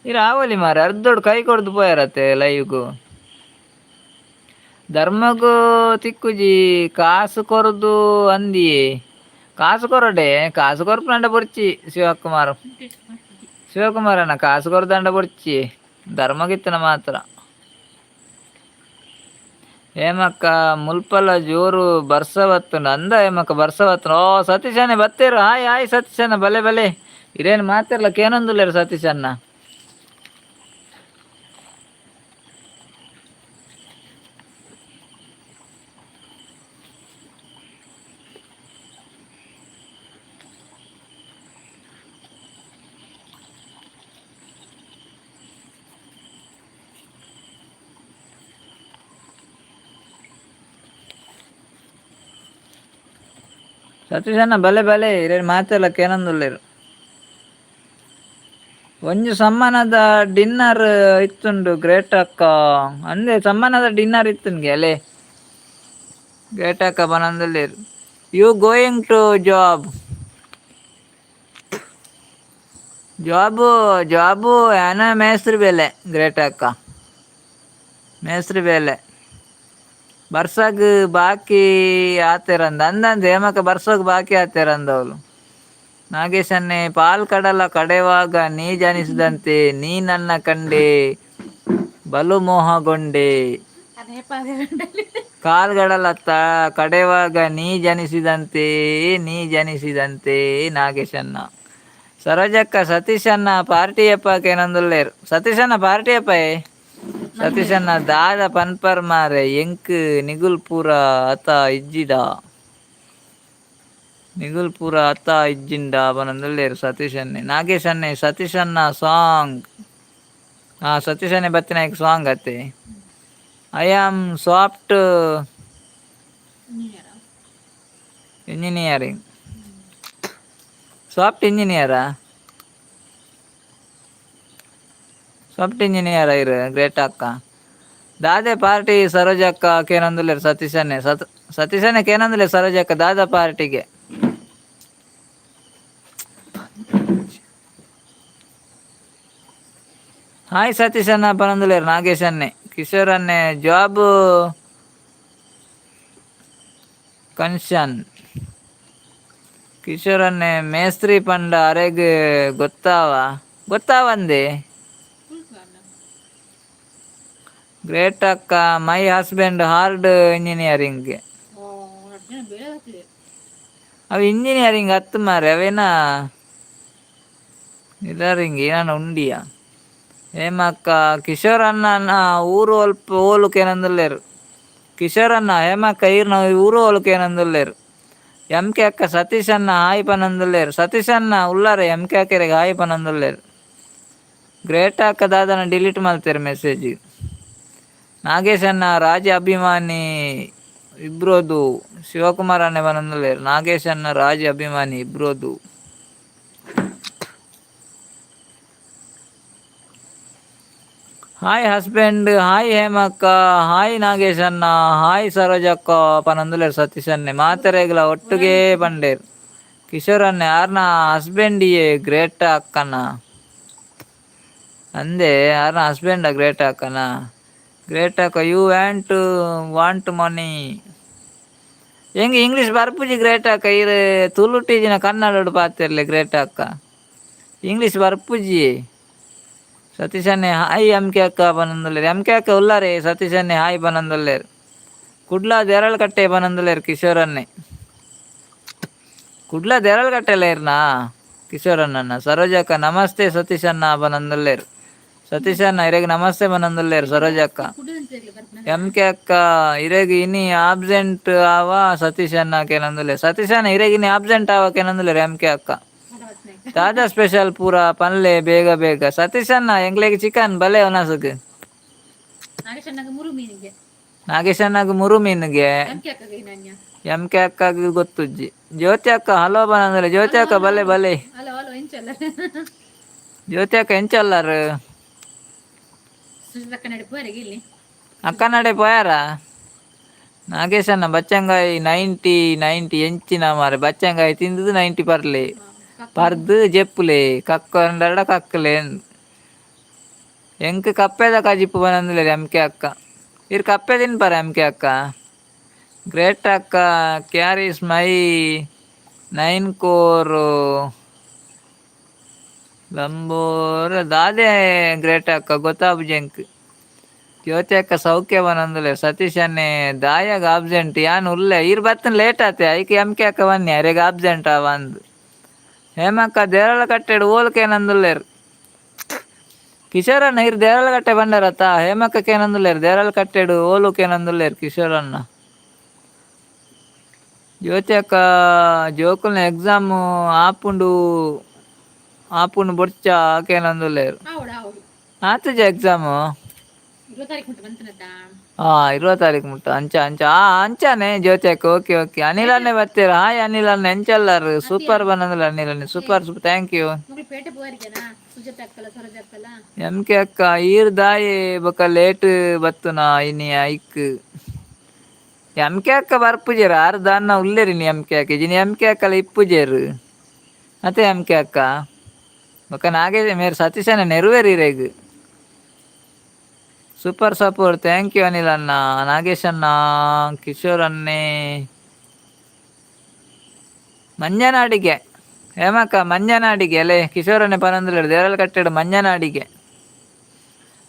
ಇರು ಆವಲಿ ಮಾರೆ ಅರ್ಧೋಡು ಕೈ ಕೊಡ್ದು ಪೋಯಾರತ್ತೆ ಲೈವ್ಗೂ ಧರ್ಮಗೂ ತಿಕ್ಕುಜಿ ಕಾಸು ಕೊರದು ಅಂದಿಯೇ ಕಾಸು ಕೊರಡೆ ಕಾಸು ಕೊರಪುನಂಡ ಬೊರ್ಚಿ ಶಿವಕುಮಾರ್ ಅಣ್ಣ ಕಾಸು ಕೊರದಂಡ ಬೊರ್ಚಿ ಧರ್ಮಗಿತ್ತನ ಮಾತ್ರ ಹೇಮಕ್ಕ ಮುಲ್ಪಲ ಜೋರು ಬರ್ಸವತ್ತುಂಡು ಅಂದ ಹೇಮಕ್ಕ ಬರ್ಸವತ್ತುಂಡು ಸತೀಶ್ ಅಣ್ಣ ಬತ್ತೇರು ಹಾಯ್ ಸತೀಶ್ ಅಣ್ಣ ಬಲೆ ಇರೇನು ಮಾತಿರ್ಲ ಕೇನೊಂದುಲ್ಲೇರು ಸತೀಶ್ ಅಣ್ಣ ಸತೀಶ್ ಅಣ್ಣ ಬಲೆ ಇರೇನು ಮಾತೆಲ್ಲ ಕೇನೊಂದುಲ್ಲೇರು ಒಂಜಿ ಸಮ್ಮಾನದ ಡಿನ್ನರ್ ಇತ್ತುಂಡು ಗ್ರೇಟ್ ಅಕ್ಕ ಅಂದೆ ಸಮ್ಮಾನದ ಡಿನ್ನರ್ ಇತ್ತುನ್ಗೆ ಅಲೆ ಗ್ರೇಟ್ ಅಕ್ಕ ಬನಂದುಲ್ಲೇರು ಯು ಗೋಯಿಂಗ್ ಟು ಜಾಬು ಏನ ಮೇಸ್ತ್ರಿ ಬೇಲೆ ಗ್ರೇಟ್ ಅಕ್ಕ ಮೇಸ್ತ್ರಿ ಬೇಲೆ ಬರ್ಸಾಗ ಬಾಕಿ ಆತೇರಂದ ಅಂದಂದು ಹೇಮಕ್ಕ ಬರ್ಸಾಗ ಬಾಕಿ ಆತೇರಂದವಳು ನಾಗೇಶ್ ಅನ್ನೆ ಪಾಲ್ ಕಡಲ ಕಡೆವಾಗ ನೀ ಜನಿಸಿದಂತೆ ನೀ ನನ್ನ ಕಂಡೆ ಬಲು ಮೋಹಗೊಂಡೆ ಅದೇ ಪದೇ ಗಂಟಲಿ ಕಾಲ್ಗಳತ್ತ ಕಡೆವಾಗ ನೀ ಜನಿಸಿದಂತೆ ನೀ ಜನಿಸಿದಂತೆ ನಾಗೇಶನ್ನ ಸರೋಜಕ್ಕ ಸತೀಶನ್ನ ಪಾರ್ಟಿಯಪ್ಪಕೇನಂದುಲ್ಲೇರು ಸತೀಶನ್ನ ಪಾರ್ಟಿಯಪ್ಪ ಸತೀಶನ್ನ ದಾದ ಪನ್ಪರ್ ಮಾರೆ ಎಂಕ್ ನಿಗುಲ್ಪುರ ಅತ ಇಜ್ಜಿದ ನಿಗುಲ್ಪುರ ಅತ್ತ ಇಜ್ಜಿಂಡ ಅವನಂದುಲ್ಲೇರು ಸತೀಶನ್ನೆ ನಾಗೇಶನ್ನೆ ಸತೀಶನ್ನ ಸಾಂಗ್ ಸತೀಶನ್ನೆ ಬತ್ತಿನಾಯ್ಕ ಸಾಂಗ್ ಅತ್ತೆ I am soft engineering soft ಇಂಜಿನಿಯರಾ ಸಾಫ್ಟ್ ಇಂಜಿನಿಯರ್ ಇರು ಗ್ರೇಟ್ ಅಕ್ಕ ದಾದೆ ಪಾರ್ಟಿ ಸರೋಜಕ್ಕ ಕೇನಂದುಲ್ಲೇರು ಸತೀಶನ್ನೆ ಸತೀಶನ್ನೆ ಕೇನಂದುಲ್ಲೇರು ಸರೋಜಕ್ಕ ದಾದ ಪಾರ್ಟಿಗೆ ಹಾಯ್ ಸತೀಶನ್ನ ಪನಂದುಲೇರು ನಾಗೇಶನ್ನೆ ಕಿಶೋರನ್ನೆ ಜಾಬ್ ಕನ್ಷನ್ ಕಿಶೋರನ್ನೆ ಮೇಸ್ತ್ರಿ ಪಂಡ ಅರೆಗ್ ಗೊತ್ತಾವಂದೆ ಗ್ರೇಟ್ ಅಕ್ಕ ಮೈ ಹಸ್ಬೆಂಡ್ ಹಾರ್ಡ್ ಇಂಜಿನಿಯರಿಂಗ್ ಅವು ಇಂಜಿನಿಯರಿಂಗ್ ಹತ್ತು ಮಾರೆ ಅವೇನಾ ಇದರಿಂಗ್ ಏನಾನ ಉಂಡಿಯಾ ಹೇಮಕ್ಕ ಕಿಶೋರನ್ನ ಊರು ಅಲ್ಪ ಓಲುಕೇನಂದುಲ್ಲೇರು ಕಿಶೋರನ್ನ ಹೇಮಕ್ಕ ಈರ್ನ ಊರು ಓಲುಕೇನಂದುಲ್ಲೇರು ಎಮ್ ಕೆ ಅಕ್ಕ ಸತೀಶನ್ನ ಹಾಯ್ ಪನಂದುಲ್ಲೇರು ಸತೀಶನ್ನ ಉಲ್ಲಾರೆ ಎಮ್ ಕೆ ಅಕ್ಕರಿಗೆ ಹಾಯ್ ಪನಂದುಲ್ಲೇರು ಗ್ರೇಟ್ ಅಕ್ಕ ದಾದನ ಡಿಲೀಟ್ ಮಾಡ್ತಾರೆ ಮೆಸೇಜ್ ನಾಗೇಶನ್ನ ರಾಜ ಅಭಿಮಾನಿ ಇಬ್ರೋದು ಶಿವಕುಮಾರನ್ನೇ ಪನಂದುಲ್ಲೇರು ನಾಗೇಶನ್ನ ರಾಜ ಅಭಿಮಾನಿ ಇಬ್ರೋದು ಹಾಯ್ ಹಸ್ಬೆಂಡ್ ಹಾಯ್ ಹೇಮಕ್ಕ ಹಾಯ್ ನಾಗೇಶನ್ನ ಹಾಯ್ ಸರೋಜಕ್ಕ ಪನಂದುಲೇರು ಸತೀಶನ್ನೆ ಮಾತೆರೆಗ್ಲ ಒಟ್ಟಿಗೆ ಬಂಡೇರು ಕಿಶೋರನ್ನೆ ಯಾರನ್ನ ಹಸ್ಬೆಂಡಿಯೇ ಗ್ರೇಟ್ ಅಕ್ಕನ ಅಂದೆ ಯಾರನ್ನ ಹಸ್ಬೆಂಡ ಗ್ರೇಟ್ ಅಕ್ಕನ ಗ್ರೇಟ್ ಅಕ್ಕ ಯು ವಾಂಟ್ ಮನಿ ಹೆಂಗೆ ಇಂಗ್ಲೀಷ್ ಬರ್ಪುಜಿ ಗ್ರೇಟ್ ಅಕ್ಕ ಇರು ತುಳುಟಿಜಿನ ಕನ್ನಡ ಪಾತಿರ್ಲಿ ಗ್ರೇಟ್ ಅಕ್ಕ ಇಂಗ್ಲೀಷ್ ಬರ್ಪುಜಿ ಸತೀಶನ್ನೆ ಹಾಯ್ ಎಮ್ ಕೆ ಅಕ್ಕ ಪನಂದುಲ್ಲೇರು ಎಮ್ ಕೆ ಅಕ್ಕ ಉಲ್ಲಾರೆ ಸತೀಶನ್ನೆ ಹಾಯ್ ಪನಂದುಲ್ಲೇರು ಕುಡ್ಲ ದೇರಳಕಟ್ಟೆ ಪನಂದುಲ್ಲೇರು ಕಿಶೋರನ್ನೆ ಕುಡ್ಲ ದೇರಳಕಟ್ಟೆಲ್ಲ ಇರ್ನಾ ಕಿಶೋರನ್ನ ಸರೋಜಕ್ಕ ನಮಸ್ತೆ ಸತೀಶನ್ನ ಪನಂದುಲ್ಲೇರು ಸತೀಶನ್ನ ಇರೆಗ್ ನಮಸ್ತೆ ಪನಂದುಲ್ಲೇರು ಸರೋಜಕ್ಕ ಎಮ್ ಕೆ ಅಕ್ಕ ಇರೆಗ್ ಇನಿ ಆಬ್ಸೆಂಟ್ ಆವ ಸತೀಶನ್ನ ಕೇನಂದುಲ್ಲೇರು ಸತೀಶನ್ನ ಇರೆಗ್ ಇನಿ ಆಬ್ಸೆಂಟ್ ಆವ ಕೇನಂದುಲ್ಲೇರು ಎಮ್ ಕೆ ಅಕ್ಕ ತಾಜಾ ಸ್ಪೆಷಲ್ ಪೂರ ಪನ್ಲೆ ಬೇಗ ಬೇಗ ಸತೀಶನ್ನ ಎಂಗ್ಲೆಗ್ ಚಿಕನ್ ಬಲೆ ಒನಸಕ್ ನಾಗೇಶನ್ನಗ ಮುರು ಮೀನಿಗೆ ಎಮ್ ಕೆ ಅಕ್ಕಗೆ ಗೊತ್ತುಜ್ಜಿ ಜ್ಯೋತಿ ಅಕ್ಕ ಹಲೋ ಬನಂದ್ರೆ ಜ್ಯೋತಿ ಅಕ್ಕ ಬಲೆ ಬಲೆ ಜ್ಯೋತಿ ಅಕ್ಕ ಎಂಚಲ್ಲಾರು ಅಕ್ಕ ನಡೆ ಪೋಯಾರ ನಾಗೇಶನ್ನ ಬಚ್ಚಂಗಾಯಿ 90 ಎಂಚಿನ ಮಾರೆ ಬಚ್ಚಂಗಾಯಿ ತಿಂದದು 90 ಪರ್ಲೆ ಪರ್ದು ಜೆಪ್ಪುಲೆ ಕಕ್ಕೊಂಡಡ ಕಕ್ಕಲೆ ಎಂಕ್ ಕಪ್ಪೆದ ಕಜಿಪ್ಪು ಬನಂದುಲೇರು ಎಮ್ ಕೆ ಅಕ್ಕ ಇರ್ ಕಪ್ಪೆ ತಿನ್ಪಾರ ಎಮ್ ಕೆ ಅಕ್ಕ ಗ್ರೇಟ್ ಅಕ್ಕ ಕ್ಯಾರೀಸ್ ಮೈ 9 ಕೋರು ಲಂಬೋರ ದಾದೆ ಗ್ರೇಟ್ ಅಕ್ಕ ಗೊತ್ತಾಬುಜೆಂಕ್ ಜ್ಯೋತಿ ಅಕ್ಕ ಸೌಖ್ಯ ಬನಂದುಲೇರು ಸತೀಶನ್ನೇ ದಾಯಾಗ ಆಬ್ಸೆಂಟ್ ಯಾನ್ ಉಲ್ಲೆ ಇರ್ ಬತ್ತನ್ ಲೇಟ್ ಆತೆ ಐಕೆ ಎಮ್ ಕೆ ಅಕ್ಕ ಬನ್ನಿ ಅರೆಗ ಆಬ್ಸೆಂಟ್ ಅವಂದು ಹೇಮಕ್ಕ ದೇರಳಕಟ್ಟೆಡು ಓಲ್ಕೇನಂದುಲ್ಲೇರು ಕಿಶೋರನ್ನ ಇರ್ ದೇರಳಕಟ್ಟೆ ಬಂಡಾರತ್ತ ಹೇಮಕ್ಕ ಕೇನಂದುಲ್ಲೇರು ದೇರಳಕಟ್ಟೆಡು ಓಲುಕೇನಂದುಲ್ಲೇರು ಕಿಶೋರನ್ನ ಜ್ಯೋತಿ ಅಕ್ಕ ಜೋಕುಲ್ನ ಎಕ್ಸಾಮು ಆಪುಂಡು ಬೊಡ್ಚ ಕೇನಂದುಲ್ಲೇರು ಆತುಜ ಎಕ್ಸಾಮು 20 ಮುಟ್ಟ ಅಂಚಾನೆ ಜ್ಯೋತಿ ಅಕ್ಕ ಓಕೆ ಅನಿಲನ್ನೇ ಬರ್ತೀರ ಹಾಯ್ ಅನಿಲನ್ನ ಎಂಚಲ್ಲಾರು ಸೂಪರ್ ಬಂದಂದಿಲ್ಲ ಅನಿಲನ್ನೇ super thank you M K ಅಕ್ಕ ಈರ್ ದಾಯಿ ಬೊಕ ಲೇಟ್ ಬತ್ತುನ ಇನಿ ಐಕ್ ಎಮ್ ಕೆ ಅಕ್ಕ ಬರ್ಪುಜೇರ ಆರು ದಾನ್ನ ಉಲ್ಲೇರಿನಿ ಎಮ್ ಕೆ ಅಕ್ಕ ಜಿನಿ ಎಮ್ ಕೆ ಅಕ್ಕಲ್ಲ ಇಪ್ಪುಜೇರು ಮತ್ತೆ ಎಮ್ ಕೆ ಅಕ್ಕ ಬೊಕ ನಾಗೇಶ ಮೇರು ಸತೀಶನ ನೆರವೇರಿರೇಗ್ super support thank you Anil ಅಣ್ಣ ನಾಗೇಶ್ ಅಣ್ಣ ಕಿಶೋರ್ ಅನ್ನೆ ಮಂಜನಾಡಿಗೆ ಹೇಮಕ್ಕ ಮಂಜನಾಡಿಗೆ ಅಲ್ಲೇ ಕಿಶೋರನ್ನೇ ಪನಂದುಲೇರು ದೇರಳಕಟ್ಟೆಡು ಮಂಜನಾಡಿಗೆ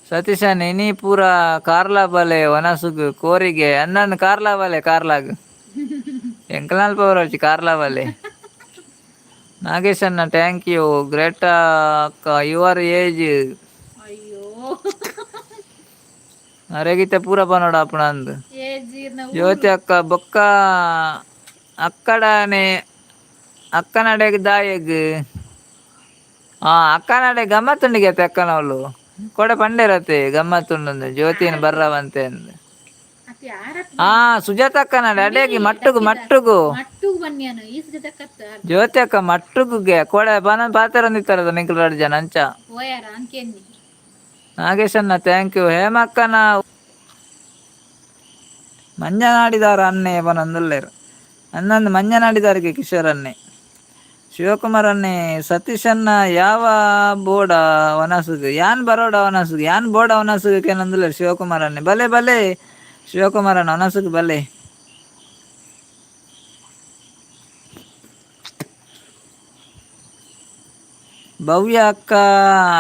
ಸತೀಶನ್ ಇನಿ ಪೂರ ಕಾರ್ಲ ಬಲೆ ಒನಸುಗು ಕೋರಿಗೆ ಅನ್ನನ್ನು ಕಾರ್ಲ ಬಲೆ ಕಾರ್ಲಾಗ್ ಎಂಕಲ್ನಲ್ಪ ಬರೋಚಿ ಕಾರ್ಲ ಬಲೆ. ನಾಗೇಶ್ ಅಣ್ಣ ಥ್ಯಾಂಕ್ ಯು. ಗ್ರೇಟಾ ಅಕ್ಕ ಯುವರ್ ಏಜ್ ಅಯ್ಯೋ ಅರೆಗಿತ್ತೆ ಪೂರ ಪನೋಡ ಅಪ್ಪಣಂದು. ಏಜೀರ್ನ ಜ್ಯೋತಿ ಅಕ್ಕ ಬೊಕ್ಕ ಅಕ್ಕಡನೆ ಅಕ್ಕನಡೆಗ್ ದಾಯಗ್ ಅಕ್ಕನಡೆ ಗಮ್ಮತ್ತುಂಡಿಗೆ ಅಕ್ಕನವಳು ಕೊಡೆ ಪಂಡೆರತ್ತೆ ಗಮ್ಮತ್ತುಂಡು ಜ್ಯೋತಿನ ಬರ್ರವಂತೆ ಅಂದು. ಅತ್ತೆ ಯಾರತ್ ಸುಜಾತ ಅಕ್ಕನಡೆ ಅಡೆಗಿ ಮಟ್ಟುಗು ಮಟ್ಟುಗು ಮಟ್ಟು ಬನ್ಯಾನು ಈ ಸುಜಾತಕ್ಕತ್ತ ಜ್ಯೋತಿ ಅಕ್ಕ ಮಟ್ಟುಗುಗೆ ಕೊಡೆ ಬನ ಪಾತೆರಂದಿತ್ತಾರದ ನಿಖಿಲ್ ಎರಡು ಜನ ಅಂಚ ಓಯಾರ ಅಂಕೇನಿ. ನಾಗೇಶ್ ಅಣ್ಣ ಥ್ಯಾಂಕ್ ಯು. ಹೇಮಕ್ಕನ ಮಂಜನಾಡಿದಾರ ಅನ್ನೆ ಬನಂದುಲ್ಲೇರು ಅನ್ನೊಂದು ಮಂಜನಾಡಿದಾರಿಗೆ ಕಿಶೋರ್ ಅನ್ನೆ. ಶಿವಕುಮಾರ್ ಅನ್ನೆ ಸತೀಶನ್ನ ಯಾವ ಬೋಡ ವನಸುಗು ಯಾನ್ ಬರೋಡ ವನಸುಗು ಯಾನ್ ಬೋಡ ವನಸುಗು ಕೇನಂದುಲ್ಲೇರು ಶಿವಕುಮಾರ್ ಅನ್ನೆ. ಬಲೆ ಬಲೆ ಶಿವಕುಮಾರ್ ಅಣ್ಣ ವನಸುಗು ಬಲೆ. ಭವ್ಯ ಅಕ್ಕ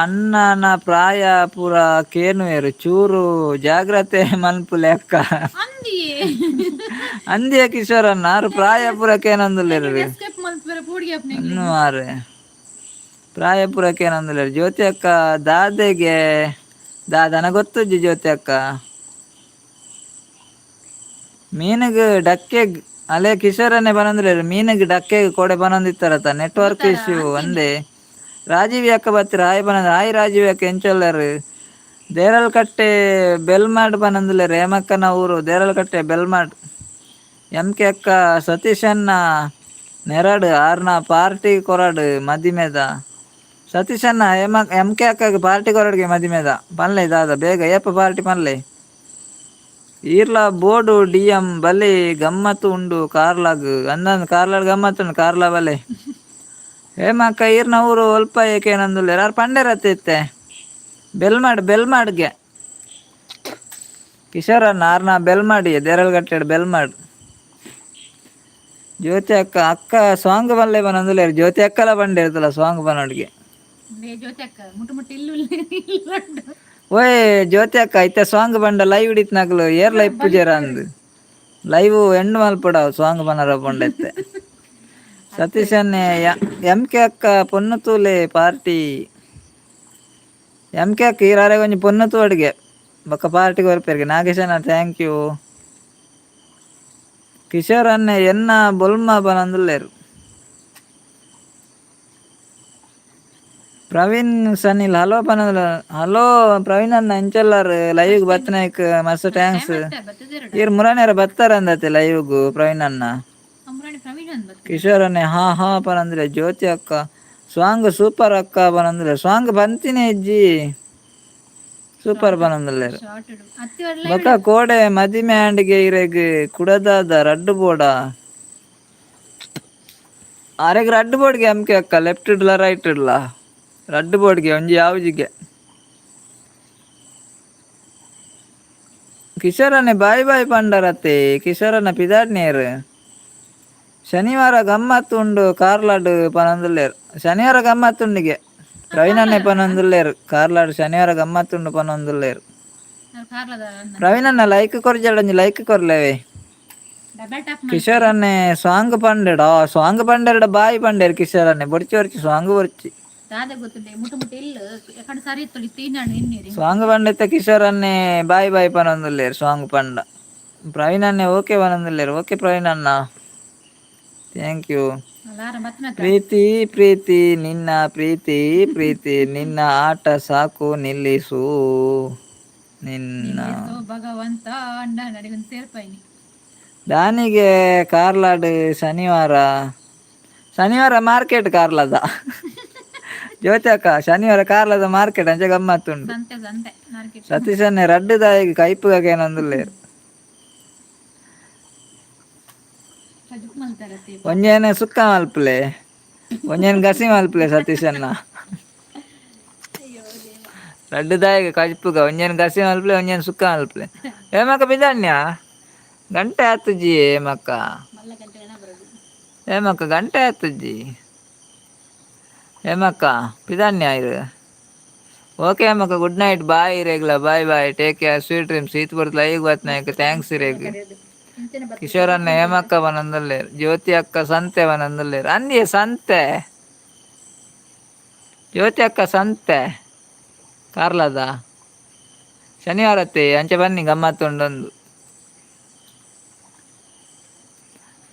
ಅಣ್ಣನ ಪ್ರಾಯ ಪೂರ ಕೇನುವೇರು ಚೂರು ಜಾಗ್ರತೆ ಮನ್ಪುಲೆ ಅಕ್ಕ ಅಂದಿ ಅಂದಿಯ ಕಿಶೋರನ್ನ ಆರು ಪ್ರಾಯ ಪೂರ ಕೇನಂದುಲ್ಲೇರು ಎಸ್ಕೇಪ್ ಮಲ್ಪರೆ ಪೂಡಿ ಅಪ್ನೆ ಮಾರೆ ಪ್ರಾಯ ಪೂರ ಕೇನಂದುಲ್ಲೇರು. ಜ್ಯೋತಿ ಅಕ್ಕ ದಾದೆಗೆ ದಾದನ ಗೊತ್ತುಜ್ಜಿ ಜ್ಯೋತಿ ಅಕ್ಕ ಮೀನಿಗೆ ಡಕ್ಕೆ ಅಲೆ ಕಿಶೋರನ್ನೇ ಬನಂದಿಲ್ಲೇರು ಮೀನಿಗೆ ಡಕ್ಕೆಗೆ ಕೊಡೆ ಬನಂದಿತ್ತಾರತ್ತ ನೆಟ್ವರ್ಕ್ ಇಶ್ಯೂ ಒಂದೇ. ರಾಜೀವಿ ಅಕ್ಕ ಬತ್ತಿರ ಹಾಯ್ ಬನಂದ ಹಾಯ್ ರಾಜೀವಿ ಅಕ್ಕ ಎಂಚೊಲ್ಲರು ದೇರಲ್ಕಟ್ಟೆ ಬೆಲ್ಮಾಡ್ ಬನಂದಿಲ್ಲೇರು ಹೇಮಕ್ಕನ ಊರು ದೇರಲ್ಕಟ್ಟೆ ಬೆಲ್ಮಾಡ್. ಎಂ ಕೆ ಅಕ್ಕ ಸತೀಶನ್ನ ನೆರಡು ಆರ್ನ ಪಾರ್ಟಿ ಕೊರಡು ಮದಿಮೆದ ಸತೀಶನ್ನ ಎಂ ಕೆ ಅಕ್ಕಗೆ ಪಾರ್ಟಿ ಕೊರಡ್ಗೆ ಮದಿಮೆದ ಪನ್ಲೆ ದಾದ ಬೇಗ ಏಪ ಪಾರ್ಟಿ ಪನ್ಲೆ ಈರ್ಲ ಬೋರ್ಡು ಡಿ ಎಂ ಬಲೆ ಗಮ್ಮತ್ತು ಉಂಡು ಕಾರ್ಲಾಗ್ ಅಂದಂದು ಕಾರ್ಲಾಡ್ ಗಮ್ಮತ್ತು ಉಂಡು ಕಾರ್ಲ ಬಲೆ. ಹೇಮಕ್ಕ ಈರ್ನ ಊರು ಒಲ್ಪ ಏಕೇನಂದುಲ್ಲೆ ಯಾರು ಪಂಡೆರತ್ತೆ ಬೆಲ್ಮಾಡ್ಗೆ ಕಿಶೋರನ್ನ ಆರ್ನ ಬೆಲ್ಮಾಡಿ ದೇರಲ್ಗಟ್ಟೆ ಬೆಲ್ಮಾಡ್. ಜ್ಯೋತಿ ಅಕ್ಕ ಅಕ್ಕ ಸಾಂಗ್ ಬಲ್ಲೆ ಬನಂದುಲ್ಲೇರು ಜ್ಯೋತಿ ಅಕ್ಕಲ ಬಂಡೆ ಇರ್ತಲ್ಲ ಸಾಂಗ್ ಬನೋಡ್ಗೆ ಜ್ಯೋತಿ ಅಕ್ಕ ಮುಟ್ಟು ಮುಟ್ಟು ಇಲ್ಲು ಓಯ್ ಜ್ಯೋತಿ ಅಕ್ಕ ಐತೆ ಸಾಂಗ್ ಬಂಡ ಲೈವ್ ಹಿಡಿತ್ ನಕ್ಲು ಏರ್ಲ ಇಪ್ಪು ಜೇರ ಅಂದು ಲೈವ್ ಹೆಣ್ಣು ಮಲ್ಪಡ ಸಾಂಗ್ ಬನರ ಬಂಡೆತ್ತೆ. ಸತೀಶನ್ನೇ ಎಂ ಕೆ ಅಕ್ಕ ಪೊನ್ನು ತೂಲೆ ಪಾರ್ಟಿ ಎಂ ಕೆ ಅಕ್ಕ ಈರಾರೆ ಕೊಂಚ ಪೊನ್ನು ತೋಡಿಗೆ ಬೊಕ್ಕ ಪಾರ್ಟಿಗೆ ಬರ್ಪೇರಿಗೆ. ನಾಗೇಶನ ಥ್ಯಾಂಕ್ ಯು. ಕಿಶೋರ್ ಅನ್ನೆ ಎನ್ನ ಬೊಲ್ಮ ಬನಂದುಲ್ಲೇರು. ಪ್ರವೀಣ್ ಸನಿಲ್ ಹಲೋ ಪನಂದುಲ್ಲ ಹಲೋ ಪ್ರವೀಣ್ ಅನ್ನ ಎಂಚಲ್ಲಾರು ಲೈವ್ಗೆ ಬತ್ತನಾಯ್ಕ ಮಸ್ತ್ ಥ್ಯಾಂಕ್ಸ್. ಈರ್ ಮುರಾನೇರ ಬತ್ತಾರ ಅಂದತ್ತೆ ಲೈವ್ಗು ಪ್ರವೀಣ್ ಅನ್ನ ಕಿಶೋರ್ ಅನ್ನೆ ಹಾ ಪನಂದ್ರೆ. ಜ್ಯೋತಿ ಅಕ್ಕ ಸಾಂಗ್ ಸೂಪರ್ ಅಕ್ಕ ಬನಂದ್ರೆ ಸಾಂಗ್ ಬಂತಿನೇ ಇಜ್ಜಿ ಸೂಪರ್ ಬನಂದುಲ್ಲೇರು. ಬೊಕ್ಕ ಕೋಡೆ ಮದಿಮೆ ಆಂಡಿಗೆ ಇರೆಗ್ ಕುಡದಾದ ರಡ್ಡು ಬೋಡ ಅರೆಗ್ ರಡ್ಡು ಬೋಡ್ಗೆ ಎಂ ಕೆ ಅಕ್ಕ ಲೆಫ್ಟ್ ಇಡ್ಲ ರೈಟ್ ಇಡ್ಲ ರಡ್ಡು ಬೋಡ್ಗೆ ಒಂಜಿ ಯಾವ್ಜಿಗೆ. ಕಿಶೋರನ್ನೇ ಬಾಯ್ ಬಾಯ್ ಪಂಡರತ್ತೆ ಕಿಶೋರನ್ನ ಪಿದಾಡ್ನೇರು. ಶನಿವಾರ ಗಮ್ಮತ್ತು ಉಂಡು ಕಾರ್ಲಾಡ್ ಪನಂದುಲ್ಲೇರು ಶನಿವಾರ ಗಮ್ಮತ್ತುಂಡಿಗೆ ಪ್ರವೀಣನ್ನೇ ಪನಂದುಲ್ಲೇರು ಕಾರ್ಲಾಡ್ ಶನಿವಾರ ಗಮ್ಮತ್ತುಂಡು ಪನಂದುಲ್ಲೇರು. ಪ್ರವೀಣನ್ನ ಲೈಕ್ ಕೊರ್ಜಡಂಜಿ ಲೈಕ್ ಕೊರ್ಲೇವೆ. ಕಿಶೋರನ್ನೇ ಸಾಂಗ್ ಪಂಡೆಡ ಸಾಂಗ್ ಪಂಡೆರಡ ಬಾಯಿ ಪಂಡೇರು ಕಿಶೋರನ್ನೇ ಬೊಡ್ಚಿ ಬೊಡ್ಚಿ ಸಾಂಗ್ ಬೊಡ್ಚಿ ಸಾಂಗ್ ಪಂಡೆತ್ತ ಕಿಶೋರನ್ನೇ ಬಾಯ್ ಬಾಯ್ ಪನಂದುಲ್ಲೇರು ಸಾಂಗ್ ಪಂಡ. ಪ್ರವೀಣನ್ನೇ ಓಕೆ ಪನಂದುಲ್ಲೇರು ಓಕೆ ಪ್ರವೀಣನ್ನ ಥ್ಯಾಂಕ್ ಯು. ಪ್ರೀತಿ ಪ್ರೀತಿ ನಿನ್ನ ಪ್ರೀತಿ ಪ್ರೀತಿ ನಿನ್ನ ಆಟ ಸಾಕು ನಿಲ್ಲಿಸು ನಿನ್ನ ಭಗವಂತ ಸೇರ್ಪಾಯಿನಿ. ದಾನಿಗೆ ಕಾರ್ಲಾಡ್ ಶನಿವಾರ ಮಾರ್ಕೆಟ್ ಕಾರ್ಲದ ಜ್ಯೋತಿ ಅಕ್ಕ ಶನಿವಾರ ಕಾರ್ಲದ ಮಾರ್ಕೆಟ್ ಅಂಚೆ ಗಮ್ಮತ್ತುಂಡು. ಸತೀಶನ್ನೇ ರಡ್ಡು ದಾಯಿಗೆ ಕೈಪುಗಕ್ಕೆ ಏನಂದುಲ್ಲೇರು. ಒಂಜೇನೆ ಸುಕ್ಕ ಮಲ್ಪಲೆ ಒಂಜೇನು ಗಸಿ ಮಲ್ಪಲೆ ಸತೀಶನ್ನ ರಡ್ಡು ದಾಯಿಗೆ ಕೈಪುಗ ಒಂಜೇನು ಗಸಿ ಮಲ್ಪಲೆ ಒಂಜೇನು ಸುಕ್ಕ ಮಲ್ಪಲೆ. ಏಮಕ್ಕ ಬಿದ್ದಾನ್ಯ ಗಂಟೆ ಆತುಜ್ಜಿ ಏಮಕ್ಕ ಗಂಟೆ ಆತುಜ್ಜಿ ಏಮಕ್ಕ ಪಿದಾನ್ಯ ಇದು ಓಕೆ ಅಮ್ಮಕ್ಕ ಗುಡ್ ನೈಟ್ ಬಾಯ್ ರೇಗ್ಲ bye bye take care sweet dreams ಈತ್ ಬರ್ತು ಲೈವ್ ಬತ್ನಾಯಕ ಥ್ಯಾಂಕ್ಸ್ ರೇಗ್ ಇಂಚನೆ ಬತ್ತ ಕಿಶೋರ್ ಅಣ್ಣ ಹೇಮಕ್ಕ ಬನಂದಲ್ಲೇರು ಜ್ಯೋತಿ ಅಕ್ಕ ಸಂತೆ ಬನಂದಲ್ಲೇರು ಅನ್ನಿ ಸಂತೆ ಜ್ಯೋತಿ ಅಕ್ಕ ಸಂತೆ ಕಾರ್ಲದ ಶನಿವಾರತ್ತೆ ಅಂಚೆ ಬನ್ನಿ ಗಮ್ಮತ್ತುಂಡೊಂದು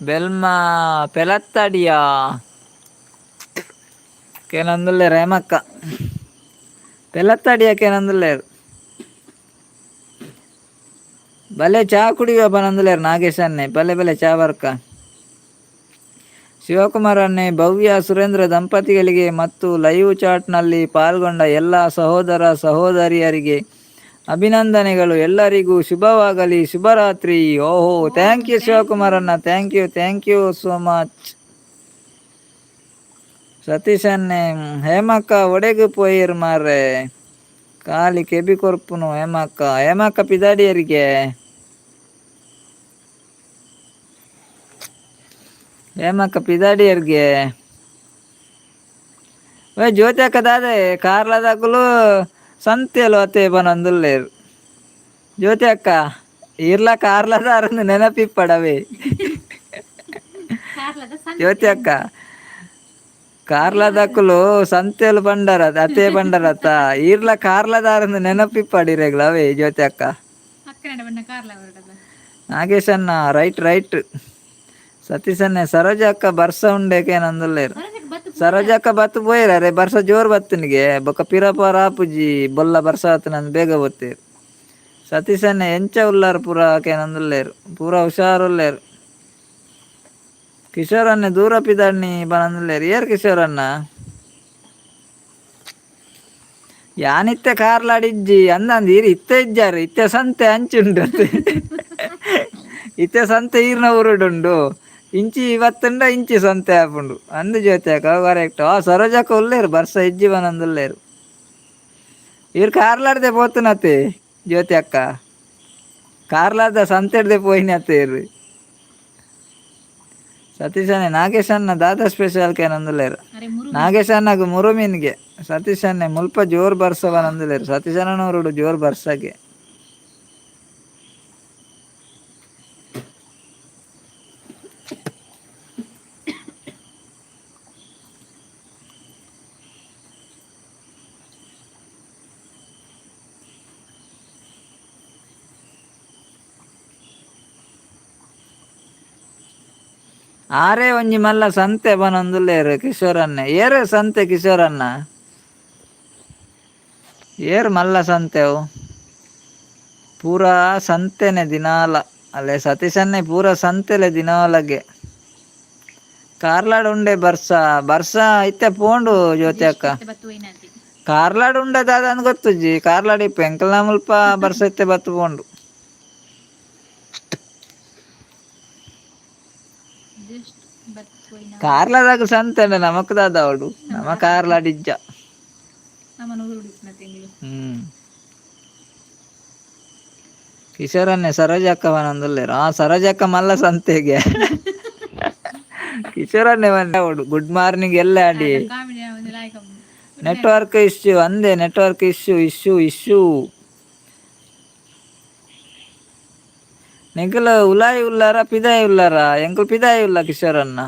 ಬೆಲ್ಮ ಪೆಲತ್ತಡಿಯಾ ಕೇನಂದುಲ್ಲೇರು ಹೇಮಕ್ಕ ಪೆಲತ್ತಡಿಯಕ್ಕೇನಂದುಲ್ಲೇರು ಭಲೆ ಚಾ ಕುಡಿಯುವ ಬನಂದುಲೇರು ನಾಗೇಶ್ ಅನ್ನೆ ಬಲೆ ಚಾ ಬರ್ಕ ಶಿವಕುಮಾರ್ ಅನ್ನೆ ಭವ್ಯ ಸುರೇಂದ್ರ ದಂಪತಿಗಳಿಗೆ ಮತ್ತು ಲೈವ್ ಚಾಟ್ನಲ್ಲಿ ಪಾಲ್ಗೊಂಡ ಎಲ್ಲ ಸಹೋದರ ಸಹೋದರಿಯರಿಗೆ ಅಭಿನಂದನೆಗಳು. ಎಲ್ಲರಿಗೂ ಶುಭವಾಗಲಿ. ಶುಭರಾತ್ರಿ. ಓಹೋ ಥ್ಯಾಂಕ್ ಯು ಶಿವಕುಮಾರ್ ಅಣ್ಣ, thank you so much. Satish ಅನ್ನೆ ಹೇಮಕ್ಕ ಒಡೆಗು ಪೋಯಿರ್ ಮಾರ್ರೆ ಖಾಲಿ ಕೆಬಿ ಕೊರ್ಪುನು ಹೇಮಕ್ಕ ಪಿದಾಡಿಯರಿಗೆ ಹೇಮಕ್ಕ ಪಿದಾಡಿಯರ್ಗೆ ಜ್ಯೋತಿ ಅಕ್ಕ ದಾದೆ ಕಾರ್ಲದಾಕಲು ಸಂತೆಲು ಅತ್ತೆ ಬನಂದುಲ್ಲೇರು ಜ್ಯೋತಿ ಅಕ್ಕ ಇರ್ಲ ಕಾರ್ಲದ ಅರಂದು ನೆನಪಿಪ್ಪಡವೇ ಜ್ಯೋತಿ ಅಕ್ಕ ಕಾರ್ಲದಕ್ಕಲು ಸಂತೆಲು ಬಂಡರತ್ ಅತ್ತೆ ಬಂಡರತ್ತ ಇರ್ಲ ಕಾರ್ಲದಾರಂದು ನೆನಪಿಪ್ಪಡಿರೆಗ್ಲವೇ ಜ್ಯೋತಿ ಅಕ್ಕ. ನಾಗೇಶ್ ಅಣ್ಣ ರೈಟ್ ಸತೀಶ್ ಅಣ್ಣ ಸರೋಜ ಅಕ್ಕ ಬರ್ಸ ಉಂಡೇಕೆ ನಂದುಲ್ಲೇರು ಸರೋಜ ಅಕ್ಕ ಬತ್ತು ಪೋಯಿರೇ ಬರ್ಸ ಜೋರು ಬತ್ತನಿಗೆ ಬೊಕ್ಕ ಪಿರಪ ರಾಪುಜಿ ಬೊಲ್ಲ ಬರ್ಸ ಆತು ನಂದು ಬೇಗ ಬತ್ತೀರು. ಸತೀಶ್ ಅಣ್ಣ ಎಂಚ ಉಲ್ಲಾರು ಪೂರ ಕೇನಂದುಲ್ಲೇರು ಪೂರ ಹುಷಾರುಲ್ಲೇರು. ಕಿಶೋರ್ ಅಣ್ಣ ದೂರ ಪಿದಾಡ್ನಿ ಬನಂದುಲ್ಲೇರು ಏರ್ ಕಿಶೋರ್ ಅಣ್ಣ ಯಾನಿತ್ತೆ ಕಾರ್ಲಾಡಿಜ್ಜಿ ಅಂದಂದು ಈರು ಇತ್ತೆ ಇಜ್ಜಾರು ಇತ್ತೆ ಸಂತೆ ಅಂಚುಂಡತೆ ಇತ್ತೆ ಸಂತೆ ಈರ್ನ ಊರುಡುಂಡು ಇಂಚಿ ಇವತ್ತುಂಡ ಇಂಚಿ ಸಂತೆ ಆಪುಂಡು ಅಂದು ಜ್ಯೋತಿ ಅಕ್ಕ ಕರೆಕ್ಟ್. ಸರೋಜಕ್ಕ ಉಲ್ಲೇರು ಬರ್ಸ ಇಜ್ಜಿ ಬನಂದುಲ್ಲೇರು ಇವ್ರು ಕಾರ್ಲಾಡ್ದೆ ಪೋತುನತೆ ಜ್ಯೋತಿ ಅಕ್ಕ ಕಾರ್ಲಾದ ಸಂತೆಡ್ದೆ ಪೋಯಿನತ್ತೆ ಇರು. ಸತೀಶ್ ಅಣ್ಣ ನಾಗೇಶ್ ಅಣ್ಣ ದಾದಾ ಸ್ಪೆಷಲ್ ಕೇನಂದುಲ್ಲೇರು ನಾಗೇಶ್ ಅಣ್ಣಗೂ ಮುರುಮೀನ್ಗೆ ಸತೀಶ್ ಅಣ್ಣ ಮುಲ್ಪ ಜೋರು ಬರ್ಸವ ನಂದುಲೇರು ಸತೀಶ್ ಅಣ್ಣನವರುಡು ಜೋರು ಬರ್ಸಕ್ಕೆ. ಆರೇ ಒಂಜಿ ಮಲ್ಲ ಸಂತೆ ಬನೊಂದುಲ್ಲೇರು ಕಿಶೋರನ್ನ ಏರು ಸಂತೆ ಕಿಶೋರನ್ನ ಏರು ಮಲ್ಲ ಸಂತೆವು ಪೂರಾ ಸಂತೆನೆ ದಿನಾಲ ಅಲ್ಲೇ ಸತೀಶನ್ನೇ ಪೂರ ಸಂತೆಲೆ ದಿನಾಲಗೆ ಕಾರ್ಲಾಡ್ ಉಂಡೆ ಬರ್ಸ ಇತ್ತೆ ಪೋಂಡು ಜ್ಯೋತಿ ಅಕ್ಕ ಕಾರ್ಲಾಡ್ ಉಂಡೆ ದಾದಂದು ಗೊತ್ತುಜ್ಜಿ ಕಾರ್ಲಾಡ್ ಇಪ್ಪ ಎಂಕಲ್ನ ಮುಲ್ಪ ಬರ್ಸ ಇತ್ತೆ ಬತ್ತು ಪೋಂಡು ಕಾರ್ಲಾದಾಗ ಸಂತೆ ನಮಕ್ ದಾದ ಅವಡು ನಮ ಕಾರ್ಲಾಡಿಜ್ಜ ಕಿಶೋರನ್ನೇ ಸರೋಜಕ್ಕ ಬನಂದುಲ್ಲೇರು ಸರೋಜಕ್ಕ ಮಲ್ಲ ಸಂತೆಗೆ ಕಿಶೋರನ್ನೇ ಬಂದ ಅವಡು ಗುಡ್ ಮಾರ್ನಿಂಗ್ ಎಲ್ಲ ಅಡಿ ನೆಟ್ವರ್ಕ್ ಇಶ್ಯೂ ಅಂದೆ ನೆಟ್ವರ್ಕ್ ಇಶ್ಯೂ ನೆಂಕಲ್ ಉಲಾಯಿ ಉಲ್ಲಾರ ಪಿದಾಯಿ ಉಲ್ಲಾರ ಎಂಕಲ್ ಪಿದಾಯಿ ಉಲ್ಲ ಕಿಶೋರನ್ನ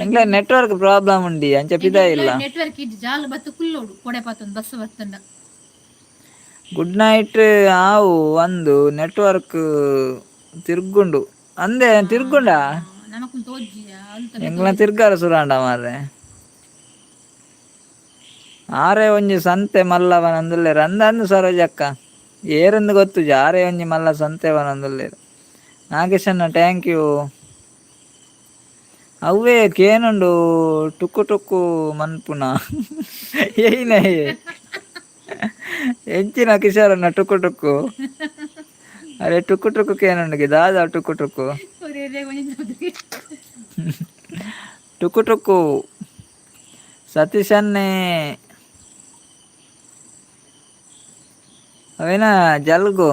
ಎಂಕ್ಲ ನೆಟ್ವರ್ಕ್ ಪ್ರಾಬ್ಲಮ್ ಉಂಡಿ ಅಂಚ ಪಿದಾಯಿ ಇಲ್ಲ. ಗುಡ್ ನೈಟ್ ಆವು ಒಂದು ನೆಟ್ವರ್ಕ್ ತಿರ್ಗುಂಡು ಅಂದೆ ತಿರ್ಗುಂಡ ಎಂಕ್ಲ ತಿರ್ಗಾರ ಸುರಾಂಡ ಮಾರ್ರೆ ಆರೇ ಒಂಜಿ ಸಂತೆ ಮಲ್ಲವನಂದುಲ್ಲೇರು ಅಂದು ಸರೋಜಕ್ಕ ಏರಂದು ಗೊತ್ತು ಜಾರೇ ಒಂಜಿ ಮಲ್ಲ ಸಂತೆ ಬನಂದುಲ್ಲೇರು. ನಾಗೇಶನ್ನ ಥ್ಯಾಂಕ್ ಯು. ಅವೇ ಕೇನುಂಡು ಟುಕ್ಕು ಮನ್ಪುನ ಏನೇ ಎಂಚಿನ ಕಿಶೋರನ್ನ ಟುಕ್ಕು ಅರೆ ಟುಕ್ಕು ಕೇನುಂಡಿಗೆ ದಾದ ಟುಕ್ಕು ಸತೀಶನ್ನೇ ಅವೇನ ಜಾಲುಗು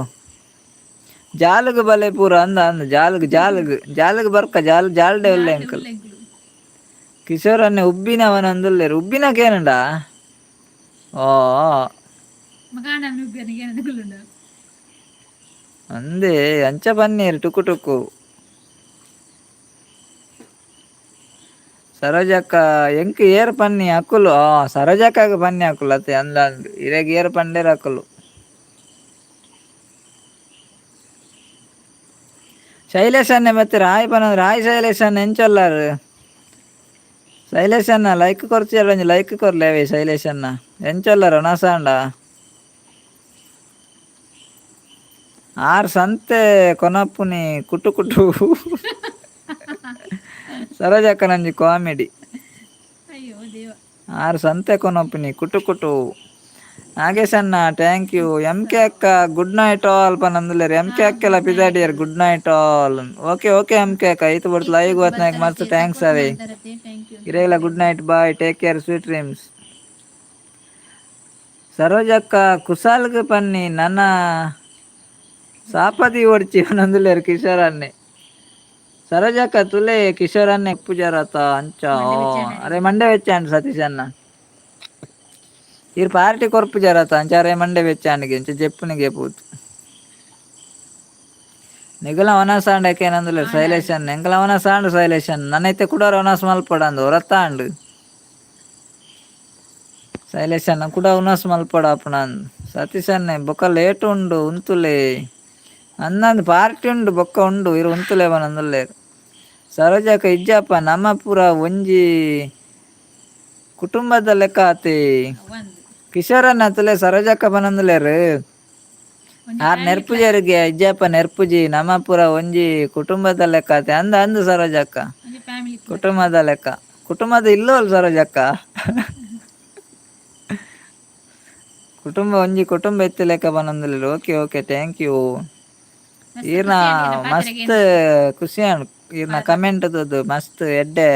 ಬಲೆ ಪೂರ ಅಂದ ಜಾಲುಗು ಬರ್ಕ ಜಾಲ್ಡೆ ಒಳ್ಳೆ ಅಂಕಲ್ ಕಿಶೋರನ್ನೇ ಉಬ್ಬಿನವನಂದುಲ್ಲೇರು ಉಬ್ಬಿನ ಕೇನುಂಡ ఓ మగాన నువ్వు అనుకున్నాడు అందే అంచ పన్నీరు టుకు టుకు ಸರೋಜಕ್ಕ ಎಂಕ್ ಏರ್ ಪನ್ನಿ ಅಕ್ಕುಲು ಸರೋಜಕ್ಕಾಗ ಪನ್ನಿ ಅಕ್ಕುಲು ಅತ್ತೆ ಅಂದ ಇರೆಗ್ ಏರ್ ಪಂಡೇರ್ ಅಕ್ಕುಲು ಶೈಲೇಶ್ ಅಣ್ಣೆ ಮತ್ತೆ ರಾಯ್ ಪನಂದ್ರೆ ರಾಯ್ ಶೈಲೇಶ್ ಅಣ್ಣ ಎಂಚೊಲ್ಲಾರು ಶೈಲೇಶ್ ಅಣ್ಣ ಲೈಕ್ ಕೊರ್ಚಿಯಲ್ಲ ಒಂಜಿ ಲೈಕ್ ಕೊರ್ಲೇವೆ ಶೈಲೇಶ್ ಅಣ್ಣ ಎಂಚೊಲ್ಲಾರು ನಸಾಂಡ ಆರ್ ಸಂತೆ ಕೊನಪ್ಪುನಿ ಕುಟು ಕುಟು ಸರೋಜಕ್ಕ ನಂಜಿ ಕಾಮಿಡಿ ಅಯ್ಯೋ ದೇವ ಆರು ಸಂತೆ ಕೊನೊಪ್ಪಿನಿ ಕುಟು ಕುಟು ನಾಗೇಶ್ ಅಣ್ಣ ಥ್ಯಾಂಕ್ ಯು ಎಂ ಕೆ ಅಕ್ಕ ಗುಡ್ ನೈಟ್ ಆಲ್ ಪನಂದುಲೇರು ಎಂ ಕೆ ಅಕ್ಕೆಲ್ಲ ಪಿದಾಡಿಯರ್ good night all okay okay M K ಅಕ್ಕ ಐತು ಬಿಡ್ತು ಲೈವ್ ಗೊತ್ತನಾಗ ಮಸ್ತ್ ಥ್ಯಾಂಕ್ಸ್ ಅವೇ ಇರೇಲ್ಲ good night bye take care sweet dreams ಸರೋಜಕ್ಕ ಕುಸಾಲ್ಗೆ ಪನ್ನಿ ನನ್ನ ಸಾಪದಿ ಓಡ್ಚಿ ನಂದುಲೇರು ಕಿಶೋರ್ ಅನ್ನೆ ಸರೋಜಕ್ಕ ತುಲೆ ಕಿಶೋರ್ ಅನ್ನೆ ಪೂಜಾರತ ಅಂಚ ಅರೆ ಮಂಡೆ ವೆಚ್ಚಾಂಡ್ ಸತೀಶ್ ಅಣ್ಣ ಇರ್ ಪಾರ್ಟಿ ಕೊರ್ಪು ಜರತ ಅಂಚಾರೆ ಮಂಡೆ ವೆಚ್ಚಾಂಡ್ಗೆ ಇಂಚ ಜೆಪ್ಪುನಿಗೆ ಪೂತು ನಿಗಲ ವನಸಾಂಡಕ್ಕೆ ನಂದುಲೆ ಶೈಲೇಶನ್ ಎಂಕಲ ವನಸಾಂಡು ಶೈಲೇಶನ್ ನನ್ನೈತೆ ಕೂಡ ವನಸ್ ಮಲ್ಪಡಂದು ಹೊರತಾಂಡು ಶೈಲೇಶನ್ನ ಕೂಡ ಉನಸ್ ಮಲ್ಪಡ ಅಪ್ಪನಂದು ಸತೀಶ್ ಅನ್ನೆ ಬೊಕ್ಕ ಲೇಟ್ ಉಂಡು ಉಂತುಲೆ ಅನ್ನಂದು ಪಾರ್ಟಿ ಉಂಡು ಬೊಕ್ಕ ಉಂಡು ಇರು ಉಂತುಲೆ ಬನಂದುಲ್ಲೆ ಸರೋಜಕ್ಕ ಇಜ್ಜಪ್ಪ ನಮ್ಮ ಪೂರ ಒಂಜಿ ಕುಟುಂಬದ ಲೆಕ್ಕ ಆತಿ ಕಿಶೋರನ್ನ ತುಲೆ ಸರೋಜಕ್ಕ ಬನಂದುಲೇರು ಆರ್ ನೆರ್ಪುಜರಿಗೆ ಇಜ್ಜಪ್ಪ ನೆರ್ಪುಜಿ ನಮ್ಮ ಪೂರ ಒಂಜಿ ಕುಟುಂಬದ ಲೆಕ್ಕ ಆತಿ ಅಂದ ಅಂದು ಸರೋಜಕ್ಕ ಕುಟುಂಬದ ಲೆಕ್ಕ ಕುಟುಂಬದ ಇಲ್ಲೋಲ್ ಸರೋಜಕ್ಕ ಕುಟುಂಬ ಒಂಜಿ ಕುಟುಂಬ ಎತ್ತಿ ಲೆಕ್ಕ ಬನಂದುಲೇರು ಓಕೆ ಓಕೆ ಥ್ಯಾಂಕ್ ಯು ಈರ್ನ ಮಸ್ತ್ ಖುಷಿ ಅನ್ ಈರ್ನ ಕಮೆಂಟ್ ದೊದ್ದು ಮಸ್ತ್ ಎಡ್ಡೆ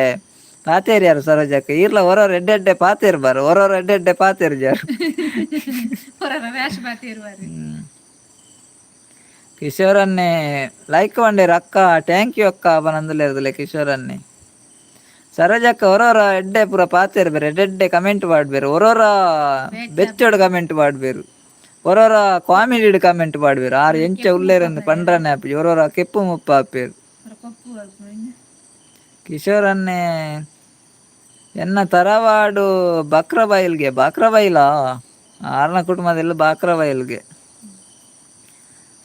ಪಾತೇರಿ ಯಾರು ಸರೋಜಕ್ಕ ಈರ್ಲ ಹೊರವ್ರು ಎಡ್ಡೆ ಪಾತೇರ್ ಬಾರು ಹೊರವ್ರು ಎಡ್ಡೆ ಪಾತೇರ್ ಜಾರು ಕಿಶೋರನ್ನೇ ಲೈಕ್ ಬಂಡೇರು ಅಕ್ಕ ಥ್ಯಾಂಕ್ ಯು ಅಕ್ಕ ಬನಂದುಲೇರ್ದಲೆ ಕಿಶೋರನ್ನೇ ಸರೋಜಕ್ಕ ಹೊರವರ ಎಡ್ಡೆ ಪೂರ ಪಾತೇರ್ ಬೇರೆ ಎಡ್ಡೆ ಕಮೆಂಟ್ ಮಾಡ್ಬೇರು ಹೊರವರ ಬೆಚ್ಚೋಡು ಕಮೆಂಟ್ ಮಾಡ್ಬೇರು ಹೊರವರ ಕಾಮಿಡಿ ಕಮೆಂಟ್ ಮಾಡ್ಬೇರು ಆರು ಎಂಚ ಉಳ್ಳೇರಂದು ಪಂಡ್ರನ್ನೇ ಆಪಿ ಹೊರವರ ಕೆಪ್ಪು ಮುಪ್ಪ ಆಪೇರು ಕಿಶೋರನ್ನೇ ಎನ್ನ ತರವಾಡು ಬಾಕ್ರಬೈಲ ಆರ್ನ ಕುಟುಂಬದಲ್ಲಿ ಬಾಕ್ರಬೈಲ್ಗೆ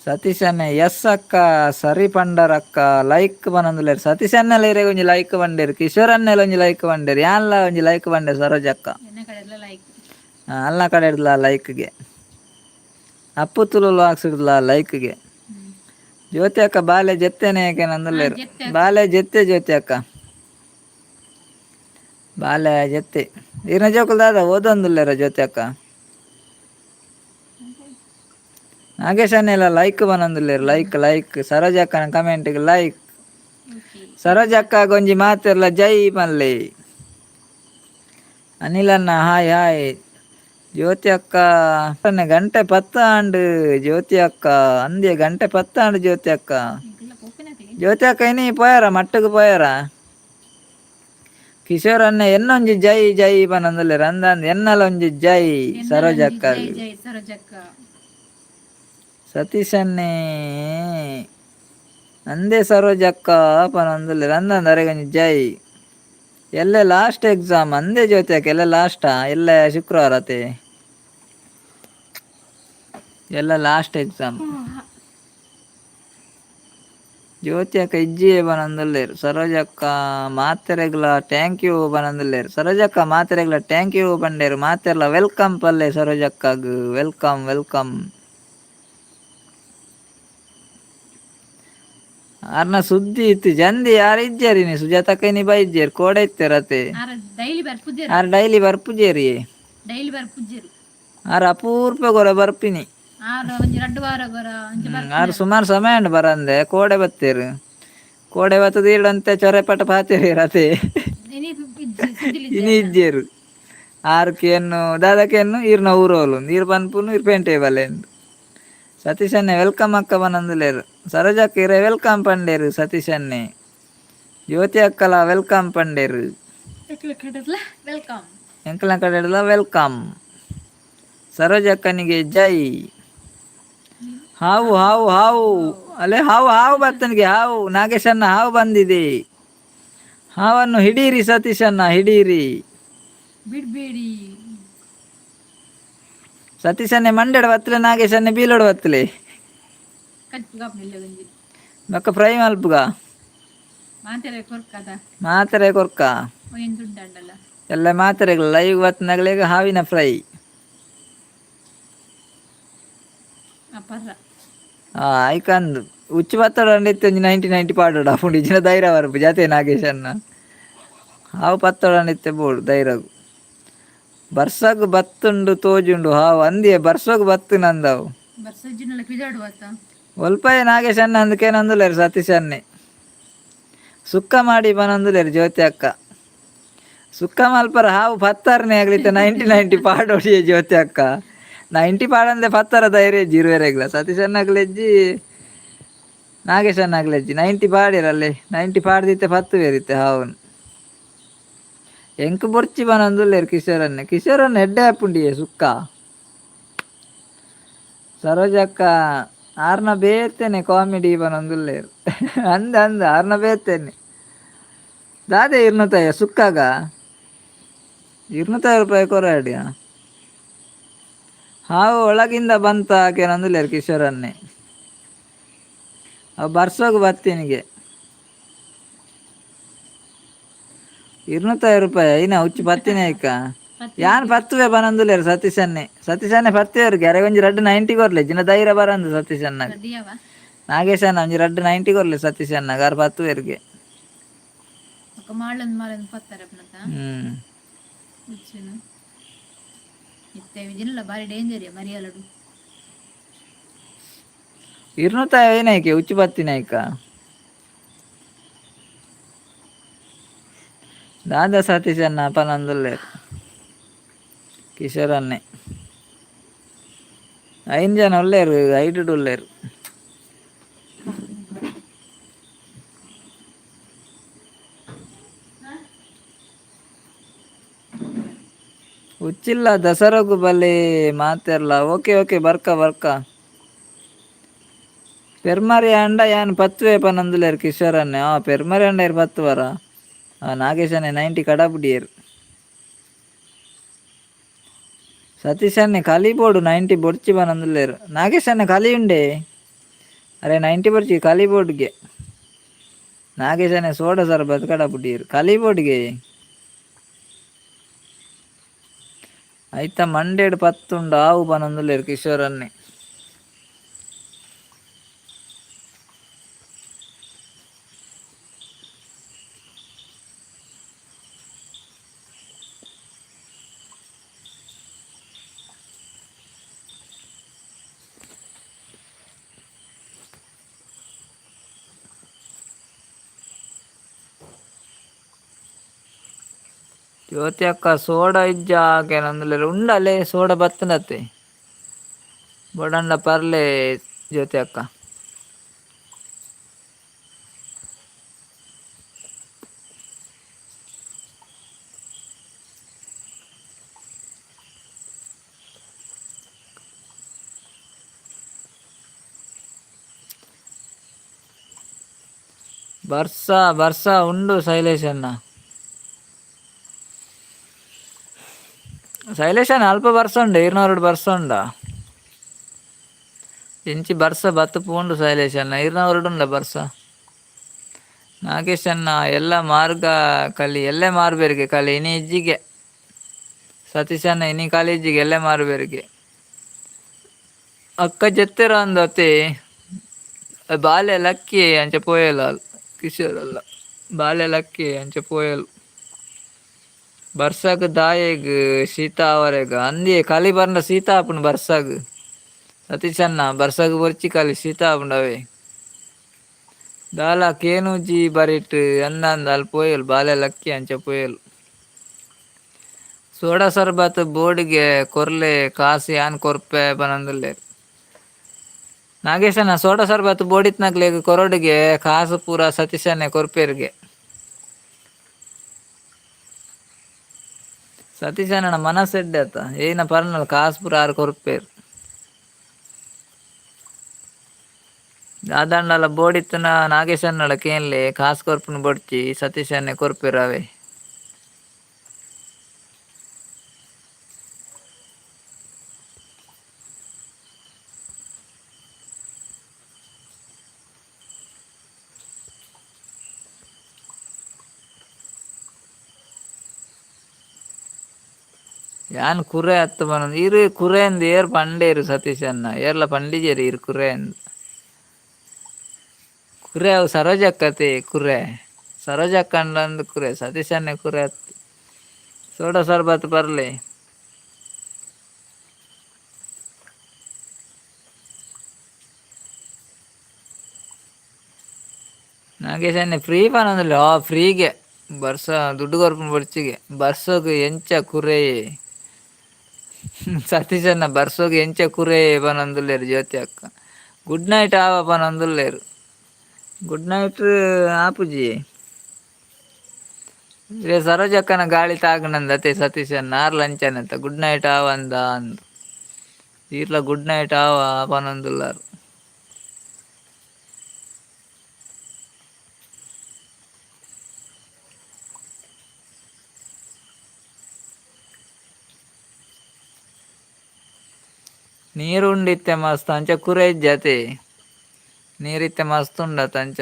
ಸತೀಶ್ ಅನ್ನೆ ಎಸ್ ಅಕ್ಕ ಸರಿ ಪಂಡರಕ್ಕ ಲೈಕ್ ಬನಂದುಲೇರು ಸತೀಶ್ ಅನ್ನೆಲ್ಲ ಇರೆ ಒಂಜಿ ಲೈಕ್ ಬಂಡೇರು ಕಿಶೋರ್ ಅನ್ನೆಲ್ಲ ಒಂಜಿ ಲೈಕ್ ಬಂಡೇರು ಯಾನ್ಲ ಒಂಜಿ ಲೈಕ್ ಬಂಡೇರು ಸರೋಜಕ್ಕ ಅಲ್ಲ ಕಡೆ ಇಡ್ಲ ಲೈಕ್ಗೆ ಅಪ್ಪು ತುಳು ಹಾಕ್ಸಿಡ್ಲ ಲೈಕ್ಗೆ ಜ್ಯೋತಿ ಅಕ್ಕ ಬಾಲೆ ಜೆತ್ತೇನೆ ಯಾಕೆ ನಂದುಲೇರು ಬಾಲೆ ಜೆತ್ತೆ ಜ್ಯೋತಿ ಅಕ್ಕ ಬಾಲೆ ಜೆತ್ತೆ ಈರ್ನ ಜೋಕುಲ್ ದಾದ ಓದೊಂದುಲ್ಲೇರ ಜ್ಯೋತಿ ಅಕ್ಕ ನಾಗೇಶ್ ಅನ್ನೆಲ್ಲ ಲೈಕ್ ಬನಂದುಲ್ಲೇರು ಲೈಕ್ ಸರೋಜಕ್ಕನ ಕಮೆಂಟ್ಗೆ ಲೈಕ್ ಸರೋಜಕ್ಕ ಗೊಂಜಿ ಮಾತಿರ್ಲ ಜೈ ಮಲ್ಲೆ ಅನಿಲನ್ನ ಹಾಯ್ ಹಾಯ್ ಜ್ಯೋತಿ ಅಕ್ಕ ಗಂಟೆ 10 ಆಂಡು ಜ್ಯೋತಿ ಅಕ್ಕ ಅಂದ್ಯ ಗಂಟೆ 10 ಆಂಡು ಜ್ಯೋತಿ ಅಕ್ಕ ಇನಿ ಪೋಯಾರ ಮಟ್ಟಕ್ಕೆ ಪೋಯಾರ ಕಿಶೋರ್ ಅನ್ನ ಎನ್ನೊಂಜಿ ಜೈ ಜೈ ಬನಂದುಲ್ಲೇರು ಅಂದಂದು ಎನ್ನಲ ಒಂಜಿ ಜೈ ಸರೋಜಕ್ಕ ಸತೀಶ್ ಅನ್ನೇ ಅಂದೇ ಸರೋಜಕ್ಕ ಪನಂದುಲ್ಲೇರು ಅಂದಂದು ಅರೆಗೊಂಜಿ ಜೈ ಎಲ್ಲೆ ಲಾಸ್ಟ್ ಎಕ್ಸಾಮ್ ಅಂದೇ ಜ್ಯೋತಿ ಅಕ್ಕ ಎಲ್ಲ ಲಾಸ್ಟಾ ಎಲ್ಲ ಶುಕ್ರವಾರತೆ ಎಲ್ಲ ಲಾಸ್ಟ್ ಎಕ್ಸಾಮ್ ಜ್ಯೋತಿ ಅಕ್ಕ ಇಜ್ಜಿಯೇ ಬನಂದುಲ್ಲೇರು ಸರೋಜಕ್ಕ ಮಾತೆರೆಗ್ಲ ಥ್ಯಾಂಕ್ ಯು ಬನಂದುಲ್ಲೇರು ಸರೋಜಕ್ಕ ಮಾತೆರೆಗ್ಲ ಥ್ಯಾಂಕ್ ಯು ಬಂಡೇರು ಮಾತೆರ್ಲ ವೆಲ್ಕಮ್ ಪಲ್ಲೆ ಸರೋಜಕ್ಕಗ್ ವೆಲ್ಕಮ್ ಆರ್ನ ಸುದ್ದಿ ಇತ್ತು ಜಂದಿ ಯಾರು ಇಜ್ಜೇರಿ ನೀ ಸುಜಾತಕ್ಕ ನೀ ಬೈಜ್ಜೇರಿ ಕೋಡೆ ಇತ್ತೇರತೆ ಆರ್ ಡೈಲಿ ಬರ್ಪುಜೇರಿ ಆರ್ ಅಪೂರ್ಪ ಗೊರ ಬರ್ಪಿನಿ ಆರು ಸುಮಾರು ಸಮಯ ಉಂಡು ಬರಂದೆ ಕೋಡೆ ಬತ್ತೇರು ಕೋಡೆ ಬತ್ತದ ಈಡಂತೆ ಚೊರೆಪಟ ಪಾತೇರಿ ರತೆ ಇನಿ ಇಜ್ಜೇರು ಆರ್ಕೇನು ದಾದಕೇನು ಈರ್ನ ಊರೋಲು ನೀರು ಪನ್ಪುನು ಇರ್ ಪೇಂಟೆ ಬಲೆ ಸತೀಶ್ ಅನ್ನೆ ವೆಲ್ಕಮ್ ಅಕ್ಕ ಬನಂದುಲೇರು ಸರೋಜಕ್ಕ ಇರೆ ವೆಲ್ಕಮ್ ಪಂಡೇರು ಸತೀಶ್ ಅನ್ನೆ ಜ್ಯೋತಿ ಅಕ್ಕಲ ವೆಲ್ಕಮ್ ಪಂಡೇರು ಎಂಕಲ ಕಡೆ ವೆಲ್ಕಮ್ ಸರೋಜಕ್ಕನಿಗೆ ಜೈ. ಹಾವು ಹಾವು ಹಾವು ಅಲ್ಲೇ ಹಾವು ಹಾವು ಬರ್ತನಿಗೆ ಹಾವು. ನಾಗೇಶನ್ನ ಹಾವು ಬಂದಿದೆ. ಹಾವನ್ನು ಹಿಡೀರಿ ಸತೀಶನ್ನ ಹಿಡೀರಿ. ಬಿಡ್ಬೇಡಿ. ಸತೀಶನ್ನೇ ಮಂಡ್ಯಡ ಬತ್ತಲೆ ನಾಗೇಶನ್ನೇ ಬೀಲೋಡು ಬತ್ತಲೆ ಮಕ್ಕ ಫ್ರೈ ಮಲ್ಪುಗ ಮಾತ್ರೆ ಕೊರ್ಕ ಎಲ್ಲ ಮಾತ್ರೆಗಳು ಲೈವ್ ಬತ್ತನಾಗಲೇಗ ಹಾವಿನ ಫ್ರೈ. ಐಕಂದು ಉಚ್ಚು ಪತ್ತೊಡಂಡಿತ್ತು 90 ಪಾಡೋಡ ಅಪ್ಪುಂಡು ಇಜ್ಜಿನ ಧೈರ್ಯ ಬರ್ಪು ಜತೆ ನಾಗೇಶನ್ನ ಹಾವು ಪತ್ತೊಡಂಡಿತ್ತೆ ಬೋಡು ಧೈರ್ಯಗು. ಬರ್ಸಗು ಬತ್ತುಂಡು ತೋಜುಂಡು ಹಾವು ಅಂದಿಯೇ ಬರ್ಸಗು ಬತ್ತು ನಂದವು ಒಲ್ಪಯ ನಾಗೇಶನ್ನ ಅಂದಕೇನಂದುಲೇರು ಸತೀಶನ್ನೇ ಸುಕ್ಕ ಮಾಡಿ ಬನಂದುಲೇರು ಜ್ಯೋತಿ ಅಕ್ಕ. ಸುಕ್ಕ ಮಲ್ಪರ ಹಾವು ಪತ್ತರನೇ ಆಗ್ಲಿತ್ತೆ 90 ಪಾಡೋಡಿಯೇ ಜ್ಯೋತಿ ಅಕ್ಕ. 90 ಪಾಡಂದೆ ಪತ್ತರ ಧೈರ್ಯ ಇರುವೆರೆಗ್ಲ ಸತೀಶನ್ನಾಗ್ಲೆಜ್ಜಿ ನಾಗೇಶನ್ನಾಗ್ಲೆಜ್ಜಿ 90 ಪಾಡಿರಲ್ಲೇ 90 ಪಾಡ್ದಿತ್ತೆ ಪತ್ತು ಬೇರಿತ್ತೆ ಹಾವನು. ಎಂಕ್ ಬೊರ್ಚಿ ಬನಂದುಲ್ಲೇರು ಕಿಶೋರನ್ನ ಎಡ್ಡೆ ಹಾಪುಂಡಿಯೇ ಸುಕ್ಕ. ಸರೋಜಕ್ಕ ಆರ್ನ ಬೇತೇನೆ ಕಾಮಿಡಿ ಬನಂದುಲ್ಲೇರು ಅಂದ ಆರ್ನ ಬೇತೇನೆ ದಾದೆ 200 ಸುಕ್ಕಾಗ 200 ರೂಪಾಯಿ ಕೊರಾಡಿಯ ಹಾವು ಒಳಗಿಂದ ಬಂತ ಕೇನಂದುಲ್ಲೇರು ಕಿಶೋರನ್ನೇ. ಅವು ಬರ್ಸೋಗು ಬತ್ತೀನಿಗೆ 200 ರೂಪಾಯಿ ಐನ ಹುಚ್ಚು ಪತ್ತಿನ ಐಕ ಯಾನ್ ಪತ್ತುವೆ ಬನಂದುಲೇರು ಸತೀಶನ್ನೇ ಪತ್ತೇವ್ರಿಗೆ ಅರೆ ಒಂಜಿ ರಡ್ಡು 90 ಕೊರ್ಲೆ ಜಿನ ಧೈರ್ಯ ಬರಂದು ಸತೀಶನ್ನಾಗ. ನಾಗೇಶನ್ನ ಒಂಜಿ ರಡ್ಡು 90 ಕೊರ್ಲೆ ಸತೀಶನ್ನಾಗ ಆರು ಪತ್ತುವೇರಿಗೆ. ಇರ್ನೂತಾಯ ಏನೈಕೆ ಉಚ್ಚು ಪತ್ತಿನೈಕ ದಾದಾ ಸತೀಶನ್ನ ಪನಂದುಲ್ಲೇರು ಕಿಶೋರನ್ನೇ. 5 ಜನ ಒಲ್ಲೇರು 5 ಒಲ್ಲೇರು. ಉಚ್ಚಿಲ್ಲ ದಸರಾಗು ಬಲೆ ಮಾತೆರ್ಲ ಓಕೆ ಬರ್ಕ ಪೆರ್ಮರಿ ಅಂಡ ಯಾನ್ ಪತ್ತುವೆ ಪನಂದುಲೇರು ಕಿಶೋರನ್ನೇ. ಪೆರ್ಮರಿ ಅಂಡ ಇರು ಪತ್ತುವರ ನಾಗೇಶನ್ನೇ 90 ಕಡಬುಡಿಯೇರು. ಸತೀಶನ್ನೇ ಕಲಿ ಬೋಡು 90 ಬೊಡ್ಚಿ ಬನಂದುಲ್ಲೇರು. ನಾಗೇಶನ್ನೇ ಕಲಿ ಉಂಡೆ ಅರೆ 90 ಬೊಡ್ಚಿ ಕಲಿ ಬೋಡ್ಗೆ ನಾಗೇಶನ್ನೇ ಸೋಡ ಸರ್ಬತ್ ಕಡಬುಡಿಯೇರು ಕಲಿ ಬೋಡ್ಗೆ. ಐತ ಮಂಡೇಡು ಪತ್ತುಂಡು ಆವು ಬನಂದುಲ್ಲೇರು ಕಿಶೋರನ್ನೇ. ಜ್ಯೋತಿ ಅಕ್ಕ ಸೋಡ ಇಜ್ಜ ಕೇನಂದುಲ್ಲೇರು ಉಂಡಲ್ಲೇ ಸೋಡ ಬತ್ತನತ್ತೆ ಬೊಡಂಡ ಪರ್ಲೆ ಜ್ಯೋತಿ ಅಕ್ಕ. ಬರ್ಸ ಉಂಡು ಶೈಲೇಶನ್ನ ಅಲ್ಪ ಬರ್ಸ ಉಂಡು 200 ಬರ್ಸ ಉಂಡ ಇಂಚಿ ಬರ್ಸ ಬತ್ತು ಪೂಂಡು ಶೈಲೇಶನ್ನ 200 ಉಂಡ ಬರ್ಸ. ನಾಗೇಶನ್ನ ಎಲ್ಲ ಮಾರ್ಗ ಕಲಿ ಎಲ್ಲೇ ಮಾರ್ಬೇರಿಗೆ ಕಲಿ ಇನಿ ಇಜ್ಜಿಗೆ ಸತೀಶನ್ನ ಇನಿ ಕಲಿ ಇಜ್ಜಿಗೆ ಎಲ್ಲೇ ಮಾರ್ಬೇರಿಗೆ ಅಕ್ಕ ಜೆತ್ತೆರ ಅಂದತೆ ಬಾಲ್ಯ ಲಕ್ಕಿ ಅಂಚೆ ಪೋಯಲ ಕಿಶೋರಲ್ಲ ಬಾಲ್ಯ ಲಕ್ಕಿ ಅಂಚೆ ಪೋಯಲು ಬರ್ಸಾಗ ದಾಯೆಗ್ ಸೀತಾ ಅವರೆಗ ಅಂದಿಯೇ ಕಲಿ ಬರ್ಂಡ ಸೀತಾ ಆಪುಂಡು ಬರ್ಸಾಗ್ ಸತೀಶನ್ನ ಬರ್ಸಾಗ್ ಬೊರ್ಚಿ ಕಲಿ ಸೀತಾ ಆಪುಂಡವೆ ದಾಲ ಕೇನುಜಿ ಬರಿಟ್ ಅಂದಂದ ಅಲ್ಲಿ ಪೋಯಲು ಬಾಲ್ಯ ಲಕ್ಕಿ ಅಂಚೆ ಪೋಯಲು. ಸೋಡಾ ಸರ್ಬತ್ ಬೋರ್ಡ್ಗೆ ಕೊರ್ಲೆ ಕಾಸಿ ಆನ್ ಕೊರ್ಪೆ ಬನಂದುಲ್ಲೇರು. ನಾಗೇಶನ್ನ ಸೋಡಾ ಸರ್ಬತ್ ಬೋಡಿತ್ನಾಗ್ಲೇಗ ಕೊರಡಿಗೆ ಕಾಸು ಪೂರ ಸತೀಶನ್ನೇ ಕೊರ್ಪೇರ್ಗೆ. ಸತೀಶ್ ಅಣ್ಣ ಮನಸ್ಸೆಡ್ಡೆ ಆತ ಏನ ಪರ್ನಲ್ಲ ಕಾಸು ಪೂರ ಆರು ಕೊರ್ಪೇರು ದಾದಂಡಲ ಬೋಡಿತ್ತನ ನಾಗೇಶ್ ಅನ್ನಡ ಕೇನ್ಲೆ ಕಾಸು ಕೊರ್ಪುನ ಬೊಡ್ಚಿ ಸತೀಶ್ ಅಣ್ಣೆ ಕೊರ್ಪೇರು ಅವೇ ಯಾನ್ ಕುರೆ ಹತ್ತು ಬನ್ನೊಂದು ಇರು ಕುರೆ ಅಂದ್ ಏರ್ ಪಂಡೇರು ಸತೀಶ್ ಅಣ್ಣ ಏರ್ಲ ಪಂಡಿಜೇರಿ ಇರು ಕುರೆ ಅಂದ್ ಕುರೆ ಅವು ಸರೋಜಕ್ಕತೆ ಕುರೆ ಸರೋಜಕ್ಕ ಅಂಡ್ ಕುರೆ ಸತೀಶ್ ಅಣ್ಣೆ ಕುರೆ ಹತ್ತು ಸೋಡಾ ಸರ್ಬತ್ ಬರ್ಲಿ ನಾಗೇಶ್ ಅಣ್ಣೆ ಫ್ರೀ ಪನ್ನೊಂದಿಲ್ಲ ಫ್ರೀಗೆ ಬರ್ಸ ದುಡ್ಡು ಕೊರ್ಪುನ ಬೊಡ್ಚಿಗೆ ಬರ್ಸೋಗು ಎಂಚ ಕುರೆ ಸತೀಶ್ ಅಣ್ಣ ಬರ್ಸೋಗು ಎಂಚ ಕುರೆ ಪನೊಂದುಲ್ಲೇರು ಜ್ಯೋತಿ ಅಕ್ಕ ಗುಡ್ ನೈಟ್ ಆವ ಪನೊಂದುಲ್ಲೇರು ಗುಡ್ ನೈಟ್ ಆಪುಜಿ ಇರೇ ಸರೋಜಕ್ಕನ ಗಾಳಿ ತಾಗನಂದ ಅತೆ ಸತೀಶ್ ಅಣ್ಣ ಆರ್ ಲಂಚನಂತ ಗುಡ್ ನೈಟ್ ಆವ ಅಂದ ಅಂದ್ ಈರ್ಲ ಗುಡ್ ನೈಟ್ ಆವ ಪನೊಂದುಲ್ಲಾರು ನೀರು ಉಂಡಿತ್ತೆ ಮಸ್ತ್ ಅಂಚ ಕುರೆ ಇಜ್ಜತೆ ನೀರಿತ್ತೆ ಮಸ್ತ್ ಉಂಡತ ಅಂಚ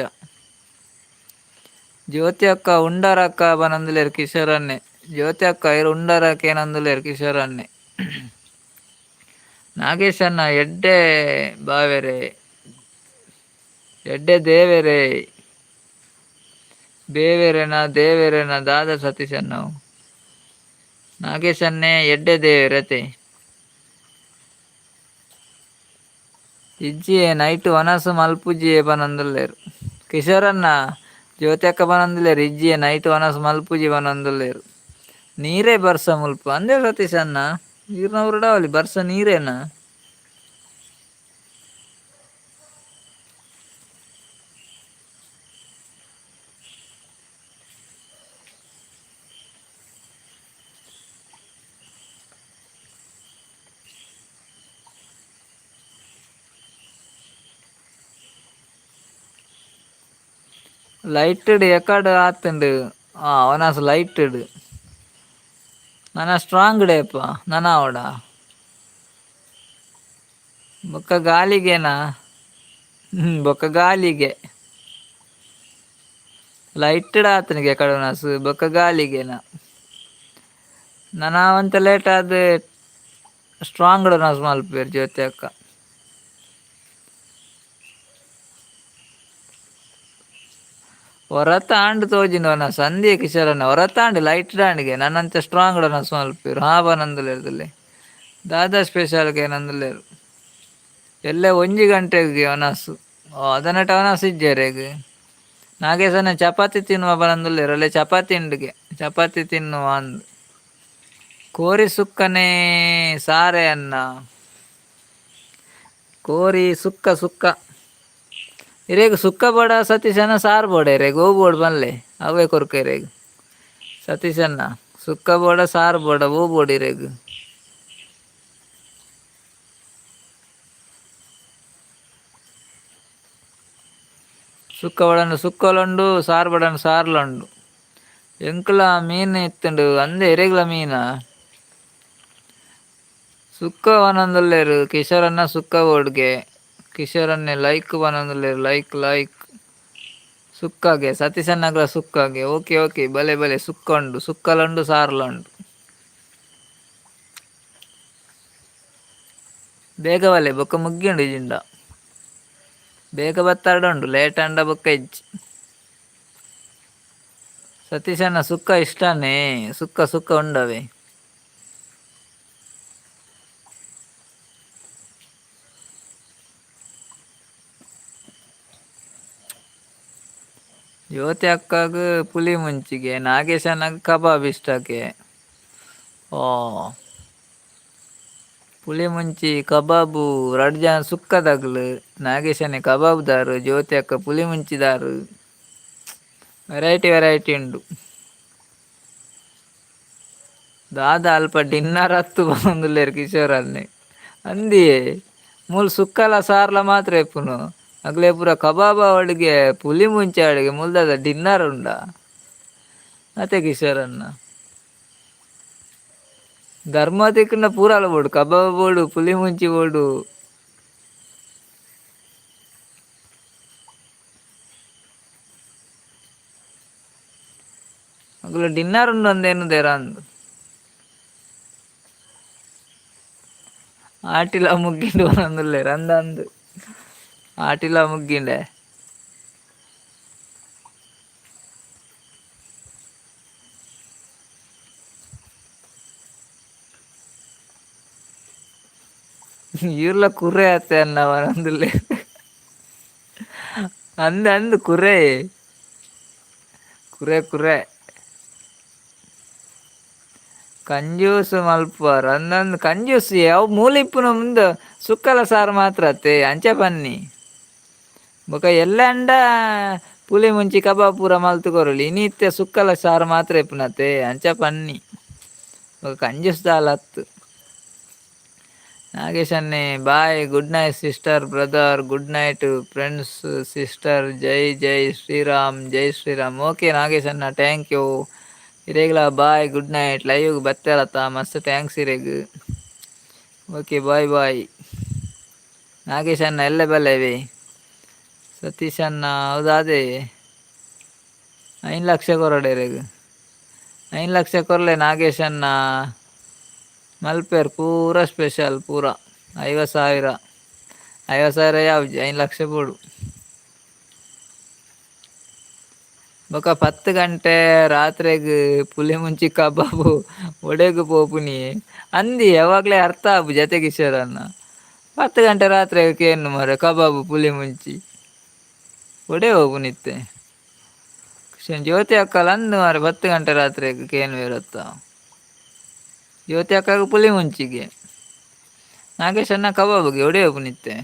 ಜ್ಯೋತಿ ಅಕ್ಕ ಉಂಡರಕ್ಕ ಬನಂದುಲೇರು ಕಿಶೋರನ್ನೇ ಜ್ಯೋತಿ ಅಕ್ಕ ಇರು ಉಂಡರಕ್ಕೆ ಏನಂದುಲೇರು ಕಿಶೋರನ್ನೇ ನಾಗೇಶ್ ಅಣ್ಣ ಎಡ್ಡೆ ಬಾವೆರೆ ಎಡ್ಡೆ ದೇವೆರೆ ಬೇವೆರೆನ ದೇವೆರೆನ ದಾದ ಸತೀಶ್ ಅಣ್ಣ ನಾಗೇಶ್ ಅನ್ನೇ ಎಡ್ಡೆ ದೇವೆರತೆ ಇಜ್ಜಿಯೇ ನೈಟ್ ವನಸು ಮಲ್ಪುಜಿಯೇ ಪನೊಂದುಲ್ಲೇರು ಕಿಶೋರನ್ನ ಜ್ಯೋತಿ ಅಕ್ಕ ಪನೊಂದುಲ್ಲೇರು ಇಜ್ಜಿಯೇ ನೈಟ್ ವನಸು ಮಲ್ಪುಜಿ ಪನೊಂದುಲ್ಲೇರು ನೀರೇ ಬರ್ಸ ಮುಲ್ಪ ಅಂದೇ ಸತೀಶ್ ಅಣ್ಣ ನೀರ್ನ ಉರುಡಾವಲಿ ಬರ್ಸ ನೀರೇನ ಲೈಟಡ್ ಎಕಡ್ ಆತುಂಡು ಅವನಾಸ ಲೈಟಡ್ ನನ್ನ ಸ್ಟ್ರಾಂಗ್ ಡೇಪ ನನ ಅವಡ ಬೊಕ್ಕ ಗಾಲಿಗೆನಾ ಬೊಕ್ಕ ಗಾಲಿಗೆ ಲೈಟಡ್ ಆತನಿಗೆ ಕಡವನಾಸು ಬೊಕ್ಕ ಗಾಲಿಗೆನ ನನ ಅವಂತ ಲೇಟ್ ಆದ ಸ್ಟ್ರಾಂಗ್ ಡೋನಾಸ್ ಮಲ್ಪೇರು ಜ್ಯೋತಿ ಅಕ್ಕ ಹೊರತ ಆಂಡ್ ತೋಜಿನ ಅವನ ಸಂಧ್ಯೆ ಕಿಶೋರನ್ನ ಹೊರತ ಆಂಡ್ ಲೈಟ್ ದಾಂಡಿಗೆ ನನ್ನಂತೆ ಸ್ಟ್ರಾಂಗ್ ಡೋನಾಸ್ ಮಲ್ಪೇರು ನಂದುಲೇರದಲ್ಲಿ ದಾದಾ ಸ್ಪೆಷಲ್ಗೆ ನಂದುಲೇರು ಎಲ್ಲೇ 1 ಗಂಟೆಗೆ ಅವನಾಸು ಅದನ್ನಟ ಅವನಾಸು ಇಜ್ಜೇರೆಗ್ ನಾಗೇಶನ ಚಪಾತಿ ತಿನ್ನುವ ಬಂದುಲ್ಲೇರು ಅಲ್ಲೇ ಚಪಾತಿ ಇಂಡಿಗೆ ಚಪಾತಿ ತಿನ್ನುವ ಅಂದ್ ಕೋರಿ ಸುಕ್ಕನೇ ಸಾರೆ ಅನ್ನ ಕೋರಿ ಸುಕ್ಕ ಸುಕ್ಕ ಇರೇಗ ಸುಕ್ಕ ಬೋಡ ಸತೀಶನ ಸಾರು ಬೋಡ ಇರೇಗ ಹೂ ಬೋಡ್ ಬನ್ಲೆ ಅವೇ ಕೊರ್ಕ ಇರೇಗ ಸತೀಶನ್ನ ಸುಕ್ಕ ಬೋಡ ಸಾರು ಬೋಡ ಹೂ ಬೋಡ್ ಇರೇಗ ಸುಕ್ಕ ಬೋಡನ್ನು ಸುಕ್ಕಲುಂಡು ಸಾರು ಬೋಡನ್ನು ಸಾರ್ಲುಂಡು ಎಂಕ್ಲ ಮೀನು ಇತ್ತುಂಡು ಅಂದೆ ಎರೆಗ್ಲ ಮೀನ ಸುಕ್ಕ ವನೊಂದುಲ್ಲೇರು ಕಿಶೋರನ್ನ ಸುಕ್ಕ ಬೋಡ್ಗೆ ಕಿಶೋರನ್ನೇ ಲೈಕ್ ಬನೊಂದುಲ್ಲೇರು ಲೈಕ್ ಸುಕ್ಕಾಗೆ ಸತೀಶನ್ನಗ್ಲ ಸುಕ್ಕಾಗೆ ಓಕೆ ಓಕೆ ಬಲೆ ಬಲೆ ಸುಕ್ಕ ಉಂಡು ಸುಕ್ಕಲುಂಡು ಸಾರ್ಲುಂಡು ಬೇಗ ಬಲೆ ಬೊಕ್ಕ ಮುಗ್ಗಿಂಡು ಜಿಂಡ ಬೇಗ ಬತ್ತಾಡುಂಡು ಲೇಟ್ ಅಂಡ ಬೊಕ್ಕ ಇಜ್ಜಿ ಸತೀಶನ್ನ ಸುಕ್ಕ ಇಷ್ಟನೇ ಸುಕ್ಕ ಸುಕ್ಕ ಉಂಡವೆ ಜ್ಯೋತಿ ಅಕ್ಕಾಗ ಪುಲಿ ಮುಂಚಿಗೆ ನಾಗೇಶನಾಗ ಕಬಾಬ್ ಇಷ್ಟಕ್ಕೆ ಓ ಪುಳಿ ಮುಂಚಿ ಕಬಾಬು 2 ಜನ ಸುಕ್ಕದಾಗ್ಲು ನಾಗೇಶನೇ ಕಬಾಬ್ದಾರು ಜ್ಯೋತಿ ಅಕ್ಕ ಪುಳಿ ಮುಂಚಿದಾರು ವೆರೈಟಿ ಉಂಡು ದಾದ ಅಲ್ಪ ಡಿನ್ನರ್ ಹತ್ತು ಬಂದುಲ್ಲೇರು ಕಿಶೋರನ್ನೇ ಅಂದಿಯೇ ಮೂಲು ಸುಕ್ಕಲ ಸಾರ್ಲ ಮಾತ್ರ ಎಪ್ಪುನು ಅಗ್ಲೇ ಪೂರ ಕಬಾಬ ಅಡಿಗೆ ಪುಲಿ ಮುಂಚೆ ಅಡಿಗೆ ಮುಲ್ದದ ಡಿನ್ನರ್ ಉಂಡ ಅತ್ತೆ ಕಿಶೋರನ್ನ ಧರ್ಮ ತಿಕ್ಕನ ಪೂರಾಲ ಬೋಡು ಕಬಾಬ ಬೋಡು ಪುಲಿ ಮುಂಚಿ ಬೋಡು ಅಗ್ಲ ಡಿನ್ನರ್ ಉಂಡು ಅಂದೇನು ದೇರ ಅಂದು ಆಟಿಲ ಮುಗ್ಗಿಂಡು ಒಂದೊಂದುಲ್ಲೇರು ಅಂದು ಆಟಿಲ ಮುಗ್ಗಿಂಡೆ ಇವ್ರಲ ಕುರೆ ಅತ್ತೆ ಅನ್ನವ ನಂದುಲ್ಲೆ ಅಂದು ಕುರೆ ಕುರೆ ಕುರೆ ಕಂಜೂಸು ಮಲ್ಪುವಾರು ಅಂದಂದು ಕಂಜೂಸು ಯಾವ ಮೂಲಿಪ್ಪುನ ಮುಂದೆ ಸುಕ್ಕಲ ಸಾರು ಮಾತ್ರ ಅತ್ತೆ ಅಂಚೆ ಪನ್ನಿ ಬೊಕ ಎಲ್ಲ ಅಂಡ ಪುಲಿ ಮುಂಚಿ ಕಬಾಬ್ ಪೂರ ಮಲ್ತು ಕೊರಲಿ ಇನ್ನಿತ್ತೆ ಸುಕ್ಕಲ ಸಾರು ಮಾತ್ರ ಇಪ್ಪುನತ್ತೆ ಅಂಚ ಪನ್ನಿ ಬೊಕ ಕಂಜೂಸ್ ದಾಲ ಹತ್ತು ನಾಗೇಶ್ ಅನ್ನೆ bye good night sister brother good night friends sister ಜೈ ಜೈ ಶ್ರೀರಾಮ್ ಓಕೆ ನಾಗೇಶ್ ಅನ್ನ ಥ್ಯಾಂಕ್ ಯು ಇರೇಗ್ಲ ಬಾಯ್ ಗುಡ್ ನೈಟ್ ಲೈವ್ ಬತ್ತೇರತ್ತ ಮಸ್ತ್ ಥ್ಯಾಂಕ್ಸ್ ಇರೇಗ್ ಓಕೆ ಬಾಯ್ ಬಾಯ್ ನಾಗೇಶ್ ಅನ್ನ ಎಲ್ಲ ಬಲ್ಲೇವಿ ಸತೀಶ್ ಅನ್ನ ಹೌದಾದೆ 5 ಲಕ್ಷ ಕೊರಡೇರೆಗ್ 5 ಲಕ್ಷ ಕೊರಲೆ ನಾಗೇಶ್ ಅನ್ನ ಮಲ್ಪೇರ್ ಪೂರ ಸ್ಪೆಷಲ್ ಪೂರ 50,000 ಯಾವ್ದು 5 ಲಕ್ಷ ಬೋಡು ಬೊಕ 10 ಗಂಟೆ ರಾತ್ರೆಗ್ ಪುಲಿ ಮುಂಚಿ ಕಬಾಬು ಒಡೆಗ್ ಪೋಪುನಿ ಅಂದಿ ಯಾವಾಗಲೇ ಅರ್ಥ ಆಪು ಜತೆ ಕಿಶೋರನ್ನ 10 ಗಂಟೆ ರಾತ್ರೆಗ್ ಕೇನು ಮರೆ ಕಬಾಬು ಪುಲಿ ಮುಂಚಿ ಒಡೆ ಹೋಗುನಿತ್ತೆ ಜ್ಯೋತಿ ಅಕ್ಕಲ ಅಂದು ಮಾರೆ 10 ಗಂಟೆ ರಾತ್ರೆಗ್ ಕೇನು ಇರುತ್ತ ಜ್ಯೋತಿ ಅಕ್ಕಗ ಪುಲಿ ಮುಂಚಿಗೆ ನಾಗೇಶ್ ಅನ್ನ ಕಬಾಬ್ಗೆ ಒಡೆ ಹೋಗುನಿತ್ತೆ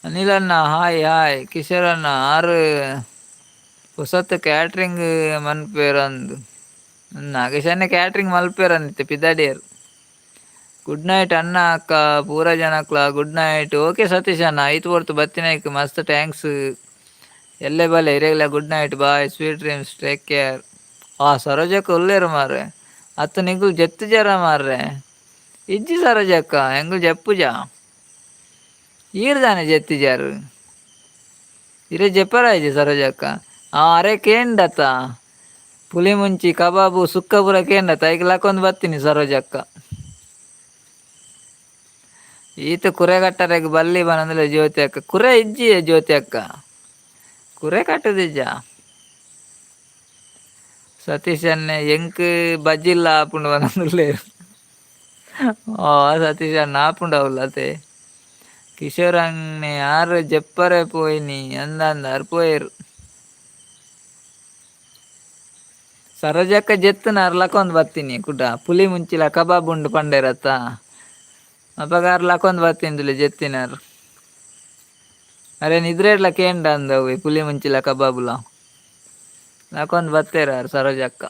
ಅನಿಲನ್ನ ಹಾಯ್ ಕಿಶೋರನ್ನ ಆರು ಹೊಸತ್ತು ಕ್ಯಾಟ್ರಿಂಗ್ ಮನ್ಪೇರಂದು ನಾಗೇಶ್ ಅನ್ನ ಕ್ಯಾಟ್ರಿಂಗ್ ಮಲ್ಪೇರನ್ನಿತ್ತೆ ಪಿದಾಡಿಯರು ಗುಡ್ ನೈಟ್ ಅಣ್ಣ ಅಕ್ಕ ಪೂರ ಜನಕ್ಲ ಗುಡ್ ನೈಟ್ ಓಕೆ ಸತೀಶ್ ಅಣ್ಣ ಐತು ಹೊರ್ತು ಬತ್ತಿನೈಕ್ ಮಸ್ತ್ ಥ್ಯಾಂಕ್ಸ್ ಎಲ್ಲೇ ಬಲೆ ಇರೇಗ್ಲ good night bye sweet dreams take care ಸರೋಜಕ್ಕ ಒಲ್ಲೇರು ಮಾರ್ರೆ ಅತ್ತ ನಿಗುಲ್ ಜೆತ್ತು ಜರ ಮಾರ್ರೆ ಇಜ್ಜಿ ಸರೋಜಕ್ಕ ಹೆಂಗುಲ್ ಜಪ್ಪುಜ ಈರ್ದಾನೆ ಜೆತ್ತಿಜಾರು ಇರೇ ಜಪ್ಪರ ಇಜ್ಜಿ ಸರೋಜಕ್ಕ ಅರೆ ಕೇಂಡತ ಪುಲಿ ಮುಂಚಿ ಕಬಾಬು ಸುಕ್ಕ ಪೂರ ಕೇಂಡತ ಈಗ ಲಾಕೊಂದು ಬತ್ತೀನಿ ಸರೋಜಕ್ಕ ಈತ ಕುರೆ ಕಟ್ಟರೆಗ್ ಬಲ್ಲಿ ಬನಂದ್ರೆ ಜ್ಯೋತಿ ಅಕ್ಕ ಕುರೆ ಇಜ್ಜಿ ಜ್ಯೋತಿ ಅಕ್ಕ ಕುರೆ ಕಟ್ಟದಿಜ್ಜ ಸತೀಶ್ ಅನ್ನ ಎಂಕ್ ಬಜ್ಜಿಲ್ಲ ಆಪುಂಡು ಬನಂದುಲ್ಲೆ ಸತೀಶ್ ಅನ್ನ ಆಪುಂಡು ಅವಲ್ಲತೆ ಕಿಶೋರ್ ಅಣ್ಣೆ ಯಾರು ಜಪ್ಪರೆ ಪೋಯ್ನಿ ಅಂದಾರು ಪೋಯರು ಸರೋಜಕ್ಕ ಜೆತ್ತುನ ಲಕೊಂದು ಬತ್ತೀನಿ ಕುಟ ಪುಲಿ ಮುಂಚಿಲ ಕಬಾಬ್ ಉಂಡು ಪಂಡೇರತ್ತ ಅಪಗಾರ ಲಕೊಂದು ಬತ್ತೀನಿ ಜೆತ್ತಿನಾರು ಅರೆ ನಿದ್ರೆಡ್ಲ ಕೇಂಡ ಅಂದವು ಪುಲಿ ಮುಂಚಿಲ ಕಬಾಬುಲ ಲಕೊಂದು ಬತ್ತೇರಾರು ಸರೋಜಕ್ಕ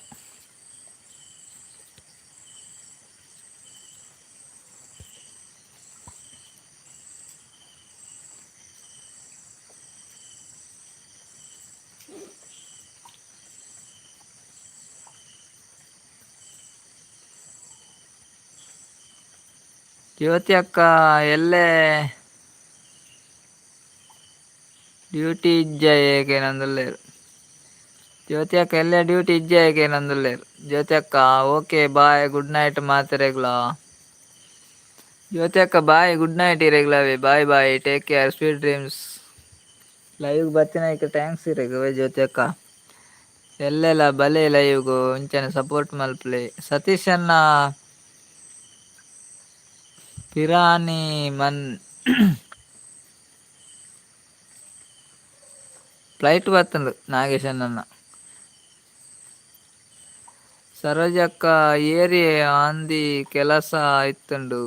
ಜ್ಯೋತಿ ಅಕ್ಕ ಎಲ್ಲೇ ಡ್ಯೂಟಿ ಇಜ್ಜ ಏಕೆ ನಂದುಲ್ಲೇರು ಜ್ಯೋತಿ ಅಕ್ಕ ಎಲ್ಲೇ ಡ್ಯೂಟಿ ಇಜ್ಜ ಏಕೆ ನಂದುಲ್ಲೇರು ಜ್ಯೋತಿ ಅಕ್ಕ ಓಕೆ ಬಾಯ್ ಗುಡ್ ನೈಟ್ ಮಾತಿರೆಗ್ಲಾ ಜ್ಯೋತಿ ಅಕ್ಕ ಬಾಯ್ ಗುಡ್ ನೈಟ್ ಇರೆಗ್ಲವೇ bye bye take care sweet dreams live ಬತ್ತಿನೈಕ್ ಥ್ಯಾಂಕ್ಸ್ ಇರೆಗ್ ಜ್ಯೋತಿ ಅಕ್ಕ ಎಲ್ಲೆಲ್ಲ ಬಲೆ ಲೈವ್ಗು ಇಂಚನೆ ಸಪೋರ್ಟ್ ಮಲ್ಪ್ಲೆ ಸತೀಶ್ ಅನ್ನ ಪಿರಾನಿ ಮನ್ ಫ್ಲೈಟ್ ಬತ್ತಂದು ನಾಗೇಶ್ ಅನ್ನ ಸರೋಜಕ್ಕ ಏರಿ ಅಂದಿ ಕೆಲಸ ಆಯ್ತುಂಡು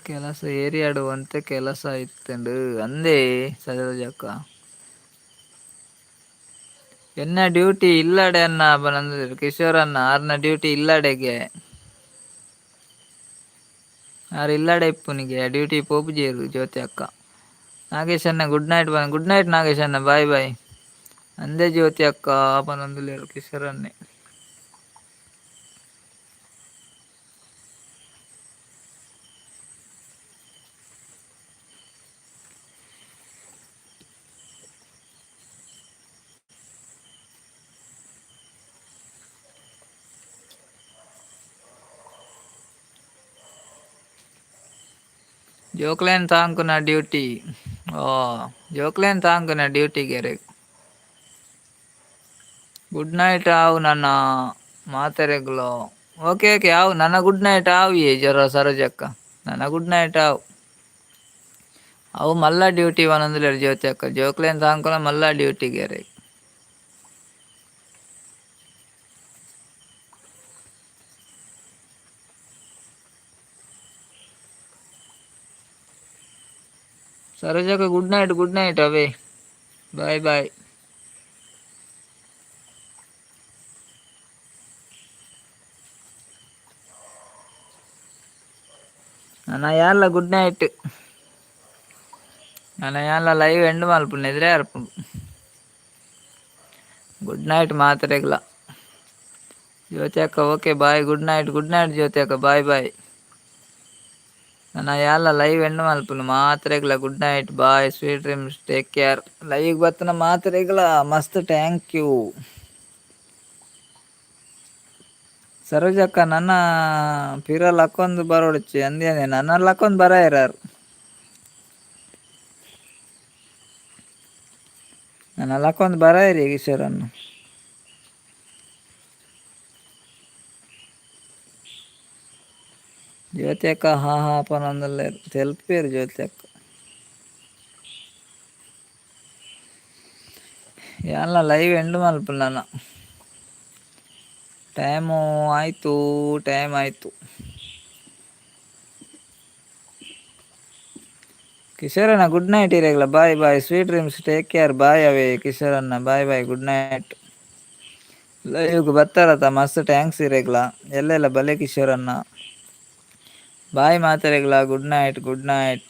ಕೆಲಸ ಏರಿಯಾಡು ಅಂತೆ ಕೆಲಸ ಇತ್ತಂಡು ಅಂದೇ ಸರೋಜಕ್ಕ ಎನ್ನ ಡ್ಯೂಟಿ ಇಲ್ಲಡೆ ಅನ್ನ ಬಂದ್ರೆ ಕಿಶೋರ್ ಅನ್ನ ಆರ್ನ ಡ್ಯೂಟಿ ಇಲ್ಲಡೆಗೆ ಆರು ಇಲ್ಲಡೆ ಇಪ್ಪುನಿಗೆ ಡ್ಯೂಟಿ ಪೋಪುಜೇರು ಜ್ಯೋತಿ ಅಕ್ಕ. ನಾಗೇಶ್ ಅನ್ನ good night good night Nagesh ಅನ್ನ ಬಾಯ್ ಬಾಯ್ ಅಂದೇ ಜ್ಯೋತಿ ಅಕ್ಕ ಪನೊಂದುಲ್ಲೇರು ಕಿಶೋರ್ ಅನ್ನೆ. ಜೋಕ್ಲೇನ್ ತಾಂಕುನ ಡ್ಯೂಟಿ ಓ ಜೋಕ್ಲೇನ್ ತಾಂಕುನ ಡ್ಯೂಟಿಗೆ ರೇ ಗುಡ್ ನೈಟ್ ಆವು ನನ್ನ ಮಾತೆರೆಗ್ಲೋ. ಓಕೆ ಓಕೆ ಆವು ನನ್ನ ಗುಡ್ ನೈಟ್ ಆವು ಜರ ಸರೋಜಕ್ಕ ನನ್ನ ಗುಡ್ ನೈಟ್ ಆವು ಅವು ಮಲ್ಲ ಡ್ಯೂಟಿ ಒಂದೊಂದುಲೇರು ಜ್ಯೋತಿ ಅಕ್ಕ ಜೋಕ್ಲೇನ್ ತಾಂಕುನ ಮಲ್ಲ ಡ್ಯೂಟಿಗೆ ರೇ. ಸರೋಜಕ್ಕ ಗುಡ್ ನೈಟ್ ಅವೇ ಬಾಯ್ ಬಾಯ್. ನನ್ನ ಯಾಲ್ಲ ಗುಡ್ ನೈಟ್ ನನ್ನ ಯಾಲ್ಲ ಲೈವ್ ಎಂಡ್ ಮಲ್ಪುಂಡು ಎದುರೇ ಅರ್ಪುಂಡು. ಗುಡ್ ನೈಟ್ ಮಾತ್ರೆಗ್ಲ ಜ್ಯೋತಿ ಅಕ್ಕ okay bye good night Jyothi ಅಕ್ಕ ಬಾಯ್ ಬಾಯ್. ನನ್ನ ಯಾಲ್ಲ ಲೈವ್ ಎಂಡ್ ಮಲ್ಪುಂಡು ಮಾತ್ರೆಗ್ಲ good night bye sweet dreams take care. Live ಬತ್ತನ ಮಾತ್ರೆಗ್ಲ ಮಸ್ತ್ ಥ್ಯಾಂಕ್ ಯು. ಸರೋಜಕ್ಕ ನನ್ನ ಪಿರ ಲಕ್ಕೊಂದು ಬರೋಡ್ಚಿ ಅಂದೇನೆ ನನ್ನ ಲಕ್ಕೊಂದು ಬರ ಇರಾರು ನನ್ನ ಲಕ್ಕೊಂದು ಬರ ಇರಿ ಕಿಶೋರನ್ನು. ಜ್ಯೋತಿ ಅಕ್ಕ ಹಾ ಹಾ ಪನೊಂದಲ್ಲ ತೆಲ್ಪೇರು ಜ್ಯೋತಿ ಅಕ್ಕ ಎಲ್ಲ ಲೈವ್ ಎಂಡ್ ಮಲ್ಪು ನನ್ನ ಟೈಮು ಆಯಿತು. ಕಿಶೋರಣ್ಣ ಗುಡ್ ನೈಟ್ ಇರೇಗ್ಲ bye bye sweet dreams take care bye ಅವೇ ಕಿಶೋರಣ್ಣ ಬಾಯ್ ಬಾಯ್ ಗುಡ್ ನೈಟ್. ಲೈವ್ಗೆ ಬರ್ತಾರತ್ತ ಮಸ್ತ್ ಥ್ಯಾಂಕ್ಸ್ ಇರೇಗ್ಲ ಎಲ್ಲೆಲ್ಲ ಬಲೆ ಕಿಶೋರಣ್ಣ ಬಾಯ್ ಮಾತಾರೆಗ್ಲ ಗುಡ್ ನೈಟ್.